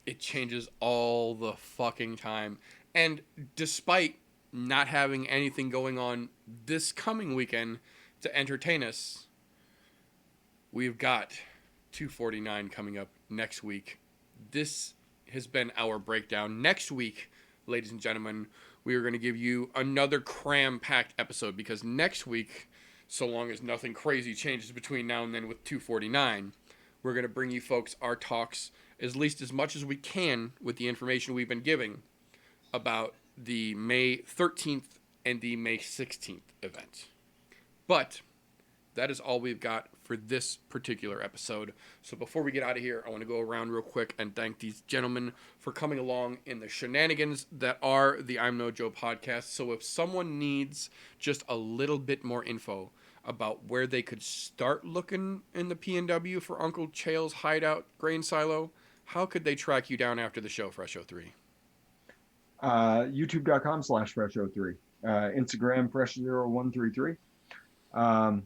It changes all the fucking time. And despite not having anything going on this coming weekend to entertain us, we've got 249 coming up next week. This has been our breakdown. Next week, ladies and gentlemen, we are going to give you another cram-packed episode because next week, so long as nothing crazy changes between now and then with 249, we're going to bring you folks our talks at least as much as we can with the information we've been giving about the May 13th and the May 16th event. But that is all we've got for this particular episode. So before we get out of here, I want to go around real quick and thank these gentlemen for coming along in the shenanigans that are the I'm No Joe podcast. So if someone needs just a little bit more info about where they could start looking in the PNW for Uncle Chael's hideout grain silo, how could they track you down after the show, Fresh03? YouTube.com/Fresh03. Instagram Fresh0133.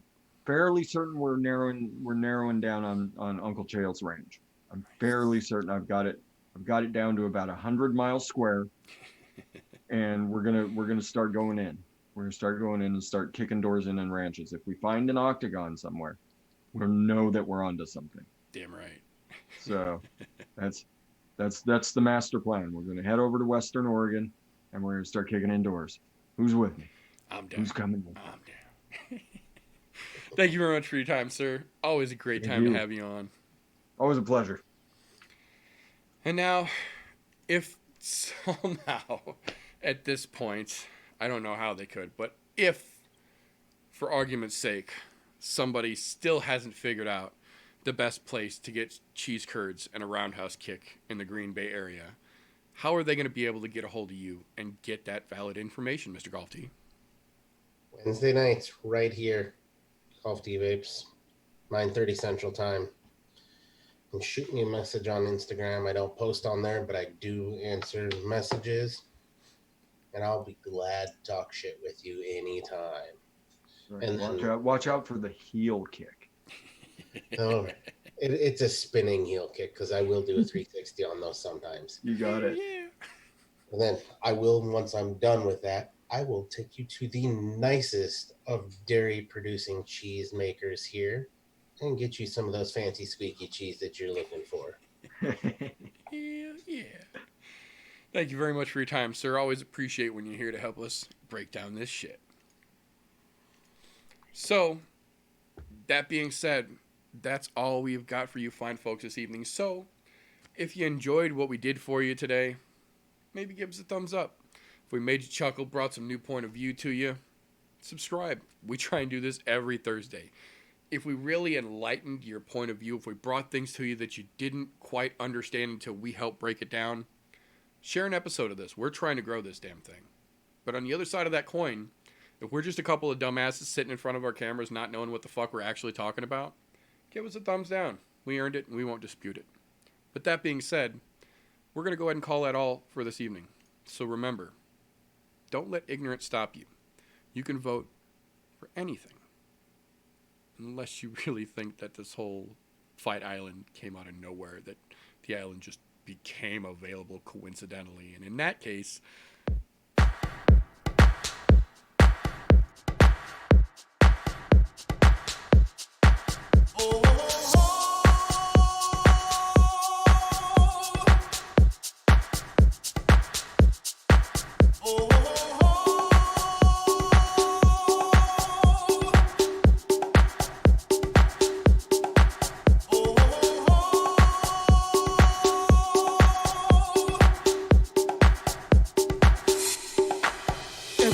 Fairly certain we're narrowing down on Uncle Chael's range. I'm fairly certain I've got it down to about 100 miles square, and we're gonna start going in. We're gonna start going in and start kicking doors in ranches. If we find an octagon somewhere, we'll know that we're onto something. Damn right. So that's the master plan. We're gonna head over to Western Oregon, and we're gonna start kicking in doors. Who's with me? I'm down. Who's coming with me? I'm down. Thank you very much for your time, sir. Always a great time to have you on. Always a pleasure. And now, if somehow at this point, I don't know how they could, but if, for argument's sake, somebody still hasn't figured out the best place to get cheese curds and a roundhouse kick in the Green Bay area, how are they going to be able to get a hold of you and get that valid information, Mr. Golf T? Wednesday nights, right here, Golf T Vapes, 9:30 Central Time. And shoot me a message on Instagram. I don't post on there, but I do answer messages. And I'll be glad to talk shit with you anytime. Right. And watch out for the heel kick. Oh, it's a spinning heel kick because I will do a 360 on those sometimes. You got it. Yeah. And then I will, once I'm done with that, I will take you to the nicest of dairy producing cheese makers here and get you some of those fancy squeaky cheese that you're looking for. Yeah. Thank you very much for your time, sir. Always appreciate when you're here to help us break down this shit. So, that being said, that's all we've got for you fine folks this evening. So, if you enjoyed what we did for you today, maybe give us a thumbs up. If we made you chuckle, brought some new point of view to you, subscribe. We try and do this every Thursday. If we really enlightened your point of view, if we brought things to you that you didn't quite understand until we help break it down, share an episode of this. We're trying to grow this damn thing. But on the other side of that coin, if we're just a couple of dumbasses sitting in front of our cameras not knowing what the fuck we're actually talking about, give us a thumbs down. We earned it and we won't dispute it. But that being said, we're going to go ahead and call that all for this evening. So remember, don't let ignorance stop you. You can vote for anything. unless you really think that this whole Fight Island came out of nowhere, that the island just became available coincidentally. And in that case,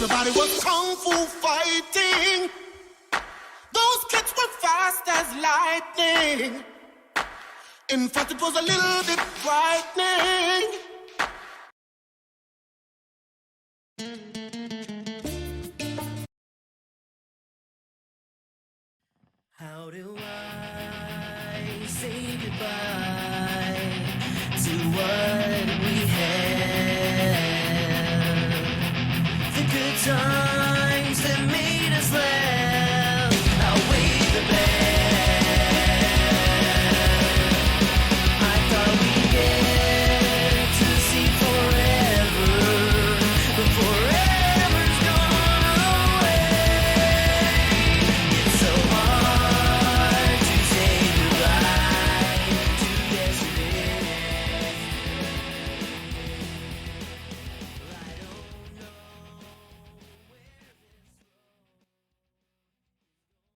everybody was kung fu fighting. Those kids were fast as lightning. In fact, it was a little bit frightening. How do I say goodbye to what we had? The good times.